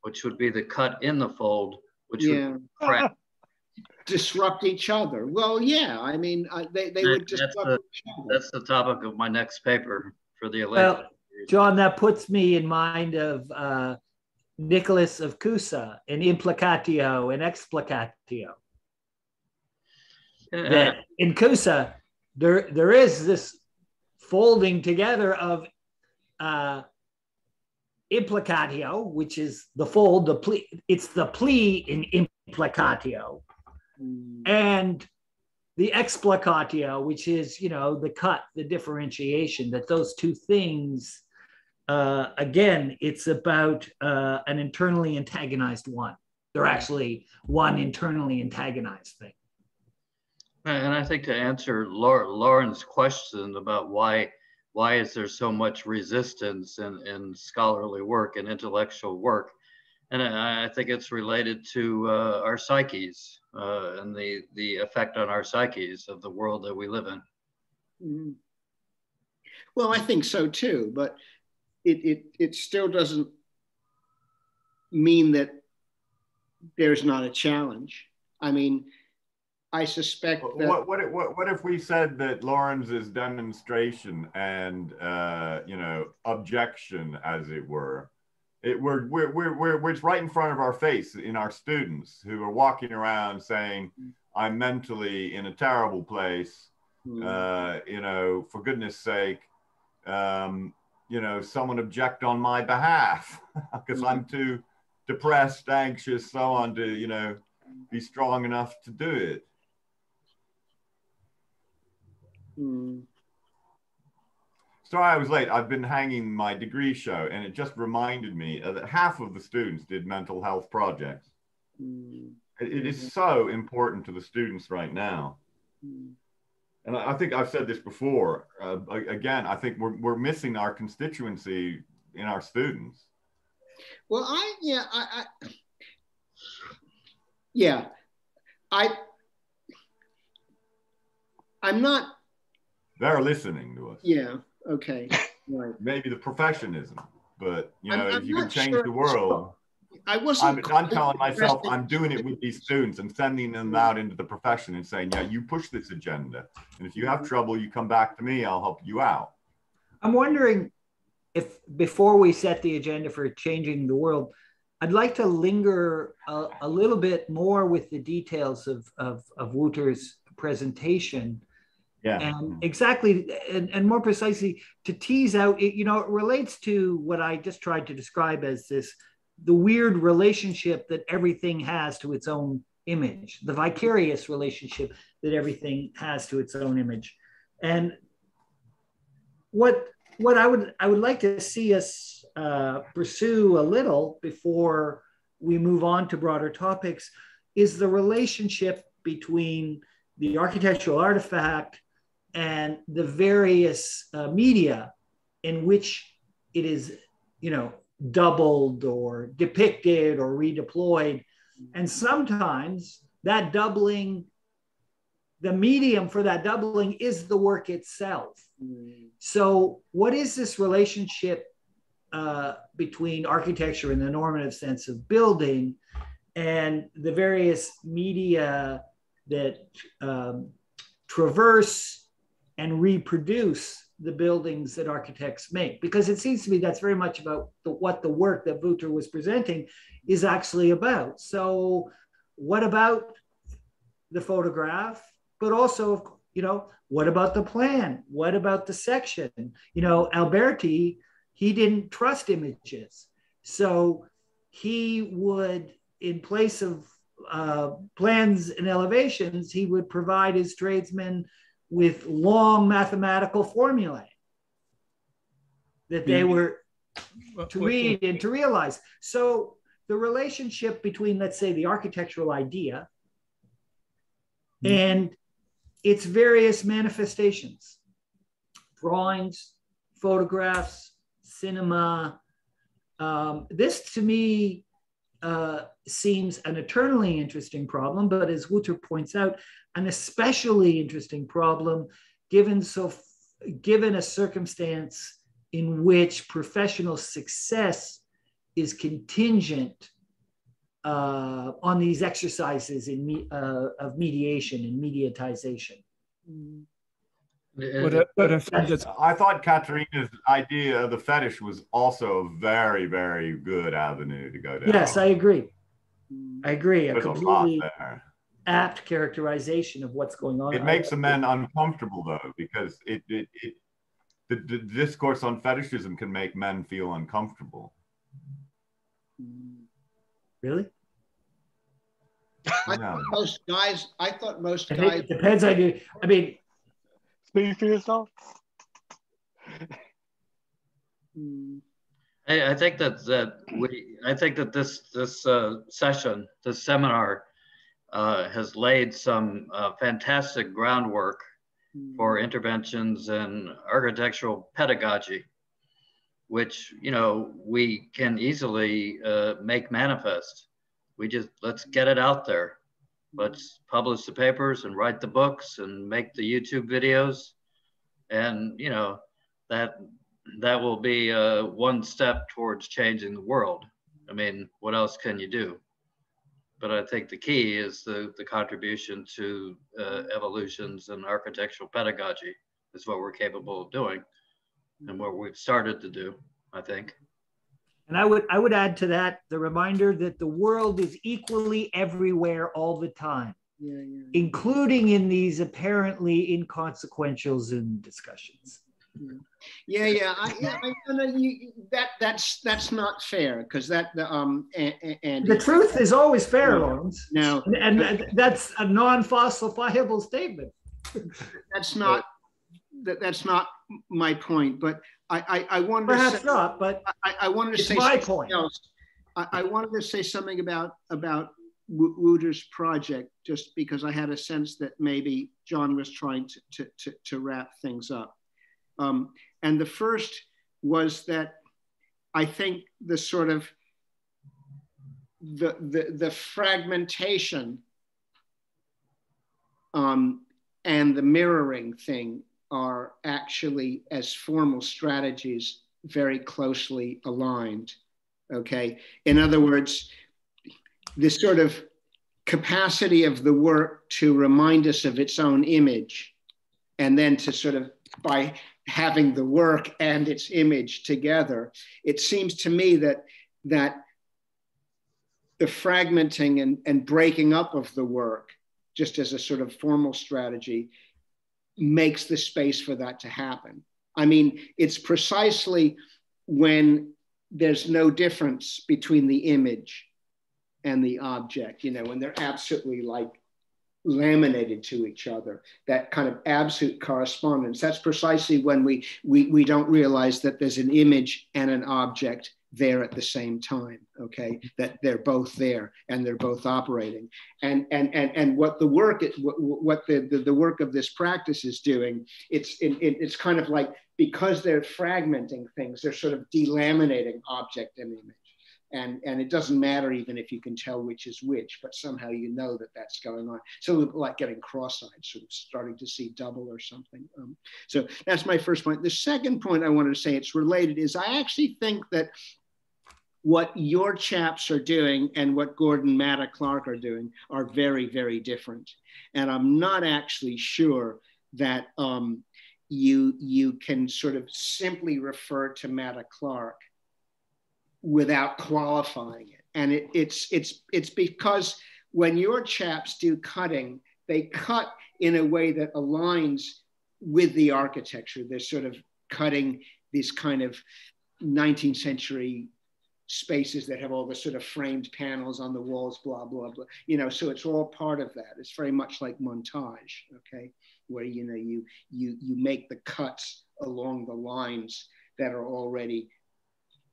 which would be the cut in the fold, which would crack. Disrupt each other. Well, yeah, I mean, they would disrupt each other. That's the topic of my next paper for the election. Well, John, that puts me in mind of Nicholas of Cusa in Implicatio and Explicatio. That in Cusa, there is this folding together of implicatio, which is the fold, the plea. It's the plea in implicatio, and the explicatio, which is, you know, the cut, the differentiation. That those two things, again, it's about an internally antagonized one. They're actually one internally antagonized thing. And I think to answer Lauren's question about why is there so much resistance in scholarly work and intellectual work, and I think it's related to our psyches and the effect on our psyches of the world that we live in. Mm-hmm. Well, I think so too, but it still doesn't mean that there's not a challenge. I mean, I suspect that. What if we said that Lawrence's demonstration and you know, objection, as it were, it's right in front of our face in our students who are walking around saying, "I'm mentally in a terrible place. You know, for goodness sake, you know, someone object on my behalf because I'm too depressed, anxious, so on to, you know, be strong enough to do it." Sorry I was late. I've been hanging my degree show, and it just reminded me that half of the students did mental health projects. It is so important to the students right now. And I think I've said this before. Again, I think we're missing our constituency in our students. Well, I'm not. They're listening to us. Yeah. Okay. Right. Maybe the professionism, but you know, if you can change the world. I'm telling myself I'm doing it with these students and sending them out into the profession and saying, yeah, you push this agenda, and if you have trouble, you come back to me. I'll help you out. I'm wondering if before we set the agenda for changing the world, I'd like to linger a little bit more with the details of Wouter's presentation. Yeah. And exactly, and more precisely, to tease out, you know, it relates to what I just tried to describe as the weird relationship that everything has to its own image, the vicarious relationship that everything has to its own image. And what I would like to see us pursue a little before we move on to broader topics is the relationship between the architectural artifact and the various media in which it is, doubled or depicted or redeployed. And sometimes that doubling, the medium for that doubling is the work itself. So what is this relationship between architecture in the normative sense of building and the various media that traverse and reproduce the buildings that architects make? Because it seems to me that's very much about what the work that Wouter was presenting is actually about. So what about the photograph, but also, what about the plan? What about the section? Alberti, he didn't trust images. So he would, in place of plans and elevations, he would provide his tradesmen with long mathematical formulae that they were to read and to realize. So the relationship between, let's say, the architectural idea and its various manifestations, drawings, photographs, cinema, this to me seems an eternally interesting problem, but as Wouter points out, an especially interesting problem given a circumstance in which professional success is contingent on these exercises of mediation and mediatization. I thought Katerina's idea of the fetish was also a very, very good avenue to go down. Yes, I agree. A There's completely a lot there. apt characterization of what's going on. It makes the men uncomfortable, though, because the discourse on fetishism can make men feel uncomfortable. Really? I thought most guys. It depends on you. I mean, speak for yourself. I think that this session, this seminar, has laid some fantastic groundwork for interventions in architectural pedagogy, which we can easily make manifest. Let's get it out there. Let's publish the papers and write the books and make the YouTube videos, and that will be one step towards changing the world. I mean, what else can you do? But I think the key is the contribution to evolutions in architectural pedagogy is what we're capable of doing and what we've started to do, I think. And I would add to that the reminder that the world is equally everywhere all the time, including in these apparently inconsequential Zoom discussions. That's not fair, because and the truth is always fair, Lawrence. No, and that's a non-falsifiable statement. That's not my point, but I wanted perhaps to say, not, but I wanted to say my something point. else. I wanted to say something about Wouter's project, just because I had a sense that maybe John was trying to wrap things up. And the first was that I think the sort of the fragmentation and the mirroring thing are actually, as formal strategies, very closely aligned. Okay, in other words, this sort of capacity of the work to remind us of its own image, and then to sort of, by having the work and its image together, it seems to me that the fragmenting and breaking up of the work, just as a sort of formal strategy, makes the space for that to happen. I mean, it's precisely when there's no difference between the image and the object, when they're absolutely like laminated to each other, that kind of absolute correspondence. That's precisely when we don't realize that there's an image and an object there at the same time, okay? That they're both there and they're both operating. And what the work, what the work of this practice is doing, it's kind of like, because they're fragmenting things, they're sort of delaminating object and image. And it doesn't matter even if you can tell which is which, but somehow you know that that's going on. So like getting cross-eyed, sort of starting to see double or something. So that's my first point. The second point I wanted to say, it's related, is I actually think that what your chaps are doing and what Gordon Matta Clark are doing are very, very different. And I'm not actually sure that you can sort of simply refer to Matta Clark without qualifying it. And it's because when your chaps do cutting, they cut in a way that aligns with the architecture. They're sort of cutting these kind of 19th century spaces that have all the sort of framed panels on the walls, blah, blah, blah. You know, so it's all part of that. It's very much like montage, okay? Where, you know, you make the cuts along the lines that are already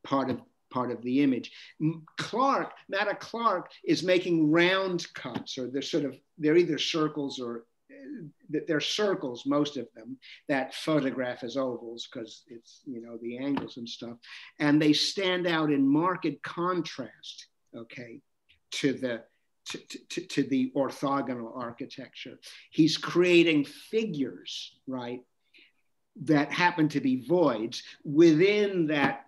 part of the image. Matta Clark is making round cuts, or they're either circles or they're circles, most of them, that photograph as ovals because it's, you know, the angles and stuff. And they stand out in marked contrast, okay, to the orthogonal architecture. He's creating figures, right, that happen to be voids within that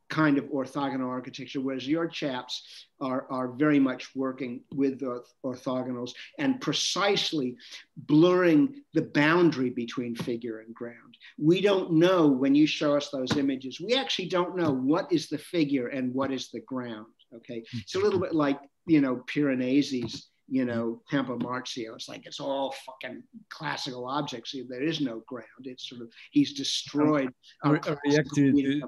kind of orthogonal architecture, whereas your chaps are very much working with the orthogonals and precisely blurring the boundary between figure and ground. We don't know, when you show us those images, we actually don't know what is the figure and what is the ground, okay? It's a little bit like, you know, Piranesi's, you know, Tempo Marzio. It's like, it's all fucking classical objects. There is no ground. It's sort of, he's destroyed I react to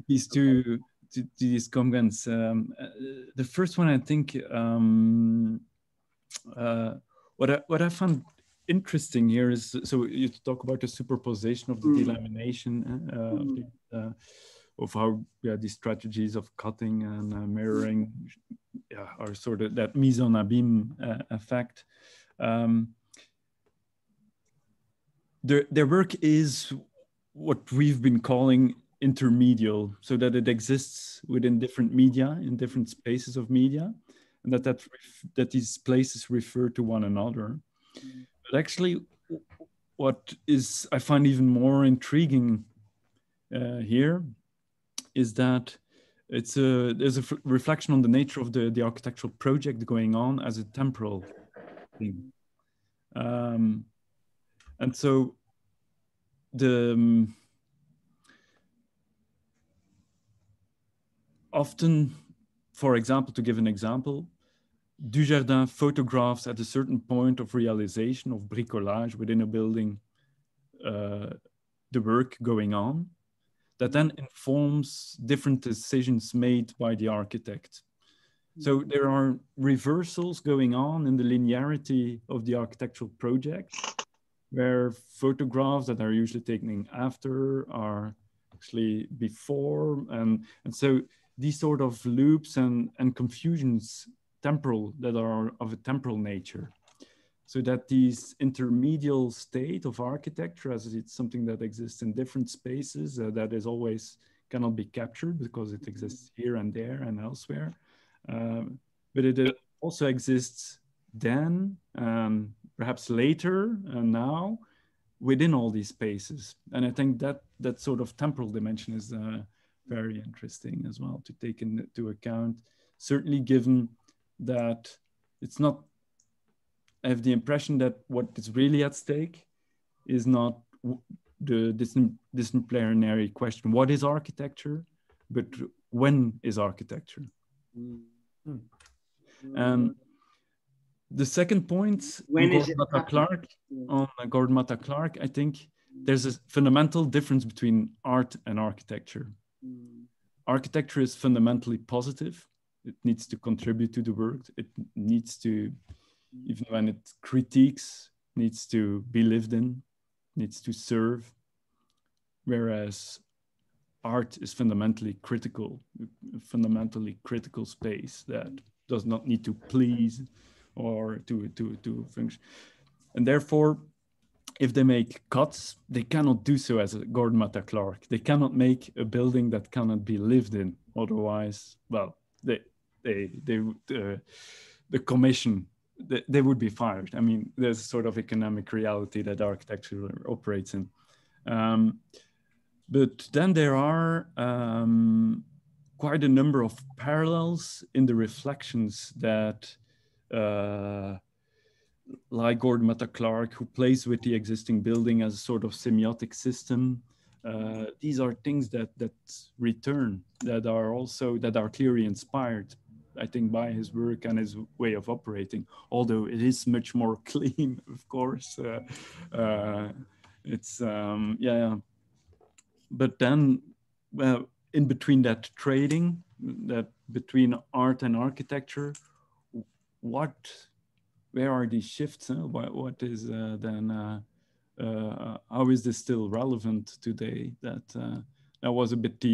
these two, to these comments. The first one, I think, what I found interesting here is, so you talk about the superposition of the delamination, of how these strategies of cutting and mirroring are sort of that mise en abîme effect. Their work is what we've been calling intermedial, so that it exists within different media, in different spaces of media, and that these places refer to one another. But actually, what is I find even more intriguing here is that there's a reflection on the nature of the architectural project going on as a temporal thing. And so often, for example, to give an example, Dujardin photographs at a certain point of realization of bricolage within a building, the work going on, that then informs different decisions made by the architect. So there are reversals going on in the linearity of the architectural project, where photographs that are usually taken after are actually before. And so these sort of loops and confusions temporal, that are of a temporal nature. So that these intermedial state of architecture, as it's something that exists in different spaces, that is always cannot be captured because it exists here and there and elsewhere. But it also exists then, perhaps later and now, within all these spaces. And I think that sort of temporal dimension is very interesting as well to take into account, certainly given that it's not, I have the impression that what is really at stake is not the disciplinary question, what is architecture, but when is architecture? And the second point, on Gordon Matta Clark, I think there's a fundamental difference between art and architecture. Architecture is fundamentally positive. It needs to contribute to the work. It needs to, even when it critiques, needs to be lived in, needs to serve. Whereas art is fundamentally critical space that does not need to please or to function. And therefore, if they make cuts, they cannot do so as a Gordon Matta Clark. They cannot make a building that cannot be lived in. Otherwise, well, the commission, they would be fired. I mean, there's a sort of economic reality that architecture operates in. But then there are quite a number of parallels in the reflections that like Gordon Matta Clark, who plays with the existing building as a sort of semiotic system. These are things that return, that are clearly inspired, I think, by his work and his way of operating, although it is much more clean, of course. Yeah. But then, well, in between that trading, that between art and architecture, where are these shifts? What is then? How is this still relevant today? That was a bit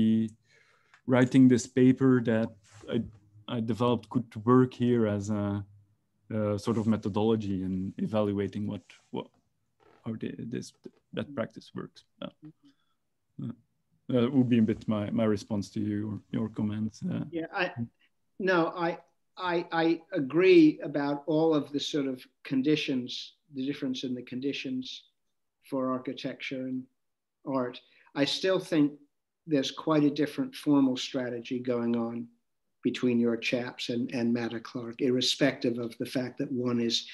writing this paper that I developed could work here as a sort of methodology in evaluating how that practice works. That would be a bit my response to you, or your comments. Yeah, I agree about all of the sort of conditions, the difference in the conditions for architecture and art. I still think there's quite a different formal strategy going on between your chaps and Matta Clark, irrespective of the fact that one is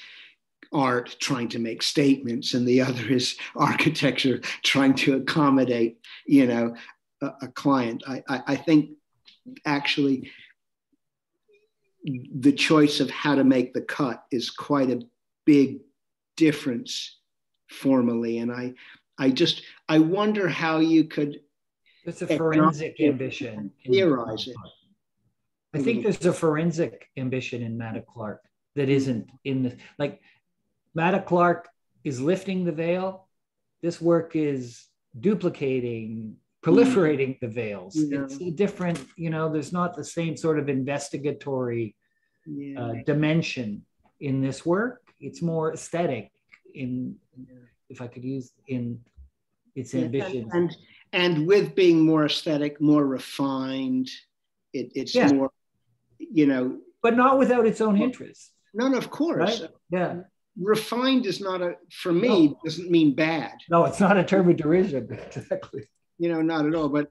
art trying to make statements and the other is architecture trying to accommodate, a client. I think actually the choice of how to make the cut is quite a big difference formally. And I wonder how you could. It's a forensic ambition. Theorize it. I think there's a forensic ambition in Matta Clark that isn't in the, like, Matta Clark is lifting the veil. This work is duplicating, proliferating the veils. Yeah. It's a different, there's not the same sort of investigatory dimension in this work. It's more aesthetic if I could use in its ambitions. And with being more aesthetic, more refined, it's more, But not without its own interest. No, of course. Right? Yeah. Refined is not for me, doesn't mean bad. No, it's not a term of derision, exactly. Not at all, but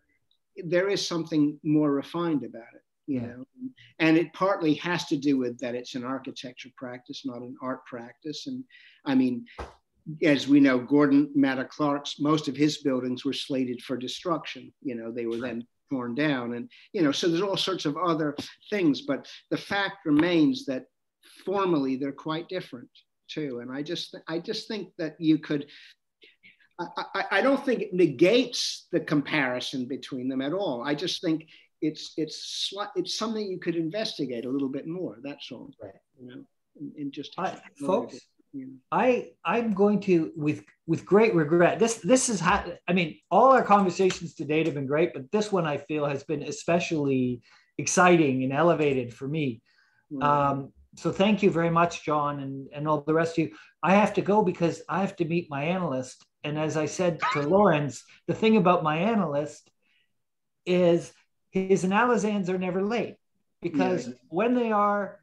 there is something more refined about it, and it partly has to do with that it's an architecture practice, not an art practice. And I mean, as we know, Gordon Matta Clark's, most of his buildings were slated for destruction. They were then torn down, and so there's all sorts of other things, but the fact remains that formally they're quite different too. And I just think that you could, I don't think it negates the comparison between them at all. I just think it's something you could investigate a little bit more. That's all. Right. And just folks, I'm going to, with great regret, this is how, I mean, all our conversations to date have been great, but this one I feel has been especially exciting and elevated for me. So thank you very much, John, and all the rest of you. I have to go because I have to meet my analyst. And as I said to Lawrence, the thing about my analyst is his analyzans are never late, because when they are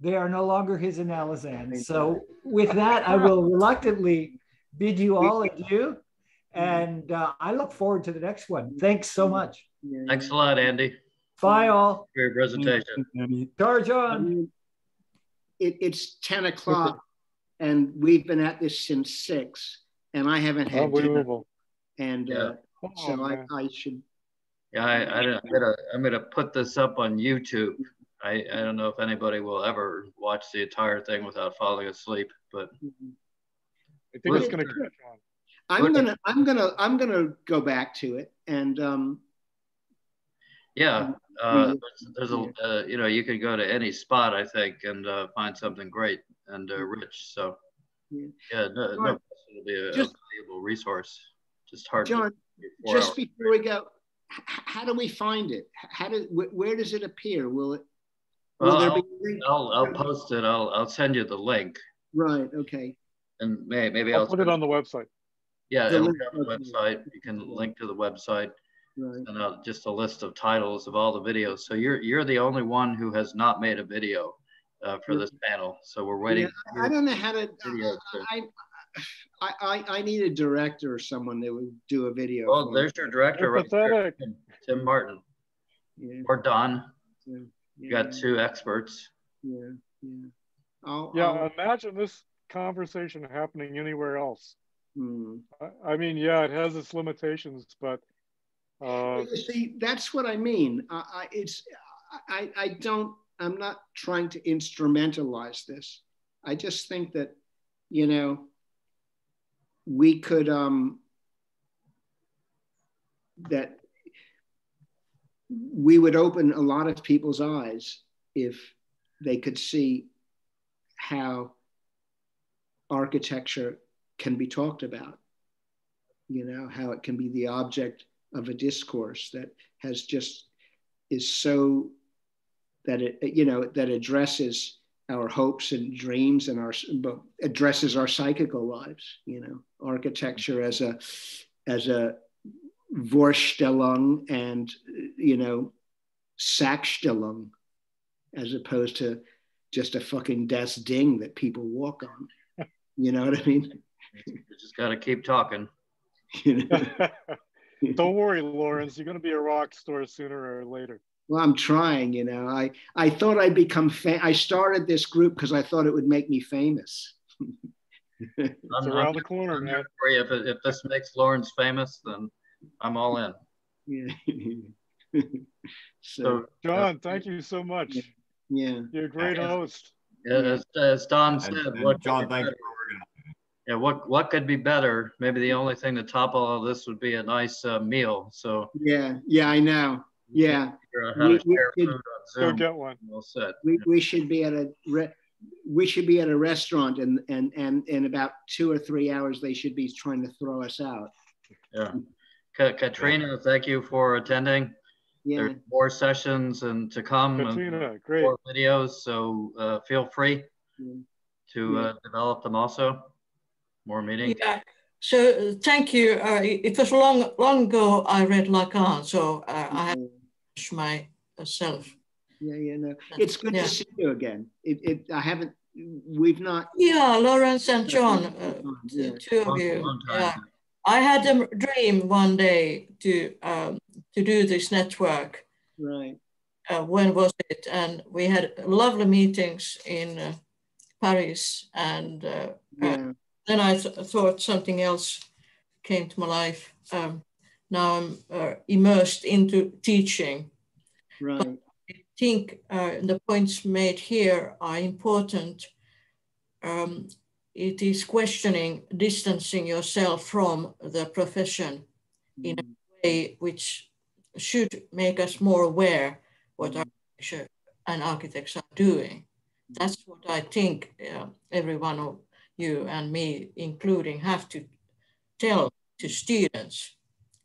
no longer his analyzans. So with that, I will reluctantly bid you all adieu. And I look forward to the next one. Thanks so much. Thanks a lot, Andy. Bye all. For your presentation. Charge on. It's 10 o'clock and we've been at this since 6 and I haven't had dinner. And so I should. Yeah, I'm gonna put this up on YouTube. I don't know if anybody will ever watch the entire thing without falling asleep, but I think it's gonna catch on. I'm gonna go back to it and there's a you could go to any spot, I think, and find something great and rich. So no question, it'll be a valuable resource. Just hard. John, just before we go, how do we find it? Where does it appear? Will Well, I'll post it. I'll send you the link. Right. Okay. And maybe I'll put it on the website. Yeah, it'll be on the website. You can link to the website. Right. And just a list of titles of all the videos. So you're the only one who has not made a video for this panel. So we're waiting. Yeah, I don't know how to. I need a director or someone that would do a video. Oh, there's your director right there, Tim Martin. Yeah. Or Don. Yeah. You got two experts. Yeah. Yeah. I'll imagine this conversation happening anywhere else. I mean, yeah, it has its limitations, but you see, that's what I mean. I'm not trying to instrumentalize this. I just think that, you know, we could, that we would open a lot of people's eyes if they could see how architecture can be talked about, you know, how it can be the object of a discourse that has just is so that it, you know, that addresses our hopes and dreams and addresses our psychical lives, you know, architecture as a Vorstellung and, you know, Sachstellung, as opposed to just a fucking Das Ding that people walk on. You know what I mean? You just got to keep talking. You know? Don't worry, Lawrence, you're going to be a rock star sooner or later. Well, I'm trying, you know. I thought I'd become I started this group because I thought it would make me famous. It's around the corner, man. If this makes Lawrence famous, then I'm all in. Yeah. So, John, thank you so much. Yeah. You're a great host. As Don said, John, thank you. Yeah, what could be better? Maybe the only thing to top all of this would be a nice meal. So yeah, I know. Yeah, go get one. Well said. We should be at a restaurant, and in about 2 or 3 hours they should be trying to throw us out. Yeah, Katrina, thank you for attending. Yeah, there's more sessions and to come. Katrina, great. More videos, so feel free to develop them also. More meetings. Yeah. So thank you. It was long ago I read Lacan, so I have to push myself. Yeah, no. It's good to see you again. We've not. Yeah, Lawrence and John, the two of you. Yeah. I had a dream one day to do this network. Right. When was it? And we had lovely meetings in Paris, and then I thought something else came to my life. Now I'm immersed into teaching. Right. But I think the points made here are important. It is questioning, distancing yourself from the profession in a way which should make us more aware what architecture and architects are doing. That's what I think every one of you and me, including, have to tell to students.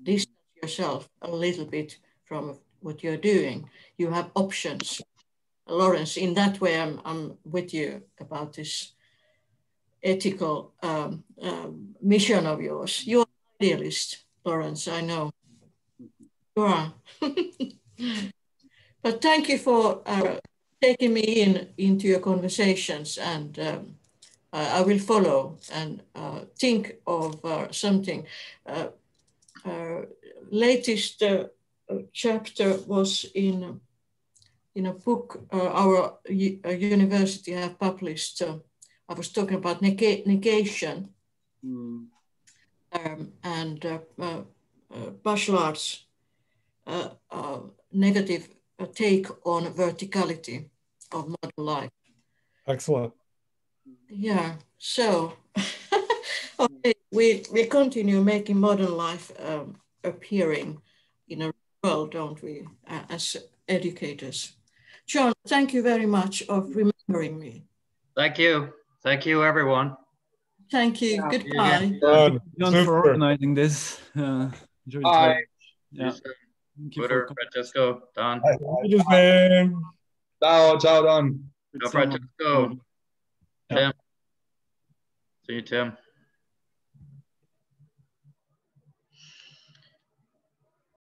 Distance yourself a little bit from what you're doing. You have options. Lawrence, in that way, I'm with you about this ethical mission of yours. You're an idealist, Lawrence, I know. You are. But thank you for taking me into your conversations, and I will follow and think of something. Latest chapter was in a book our university have published. I was talking about negation and Bachelard's negative take on verticality of modern life. Excellent. Yeah, so okay, we continue making modern life appearing in a world, don't we, as educators. John, thank you very much for remembering me. Thank you. Thank you, everyone. Thank you. Yeah. Goodbye. John, for organizing this. Bye. Yeah. Twitter, Francesco, Don. Ciao, ciao, Don. Ciao, Francesco. Tim. See you, Tim.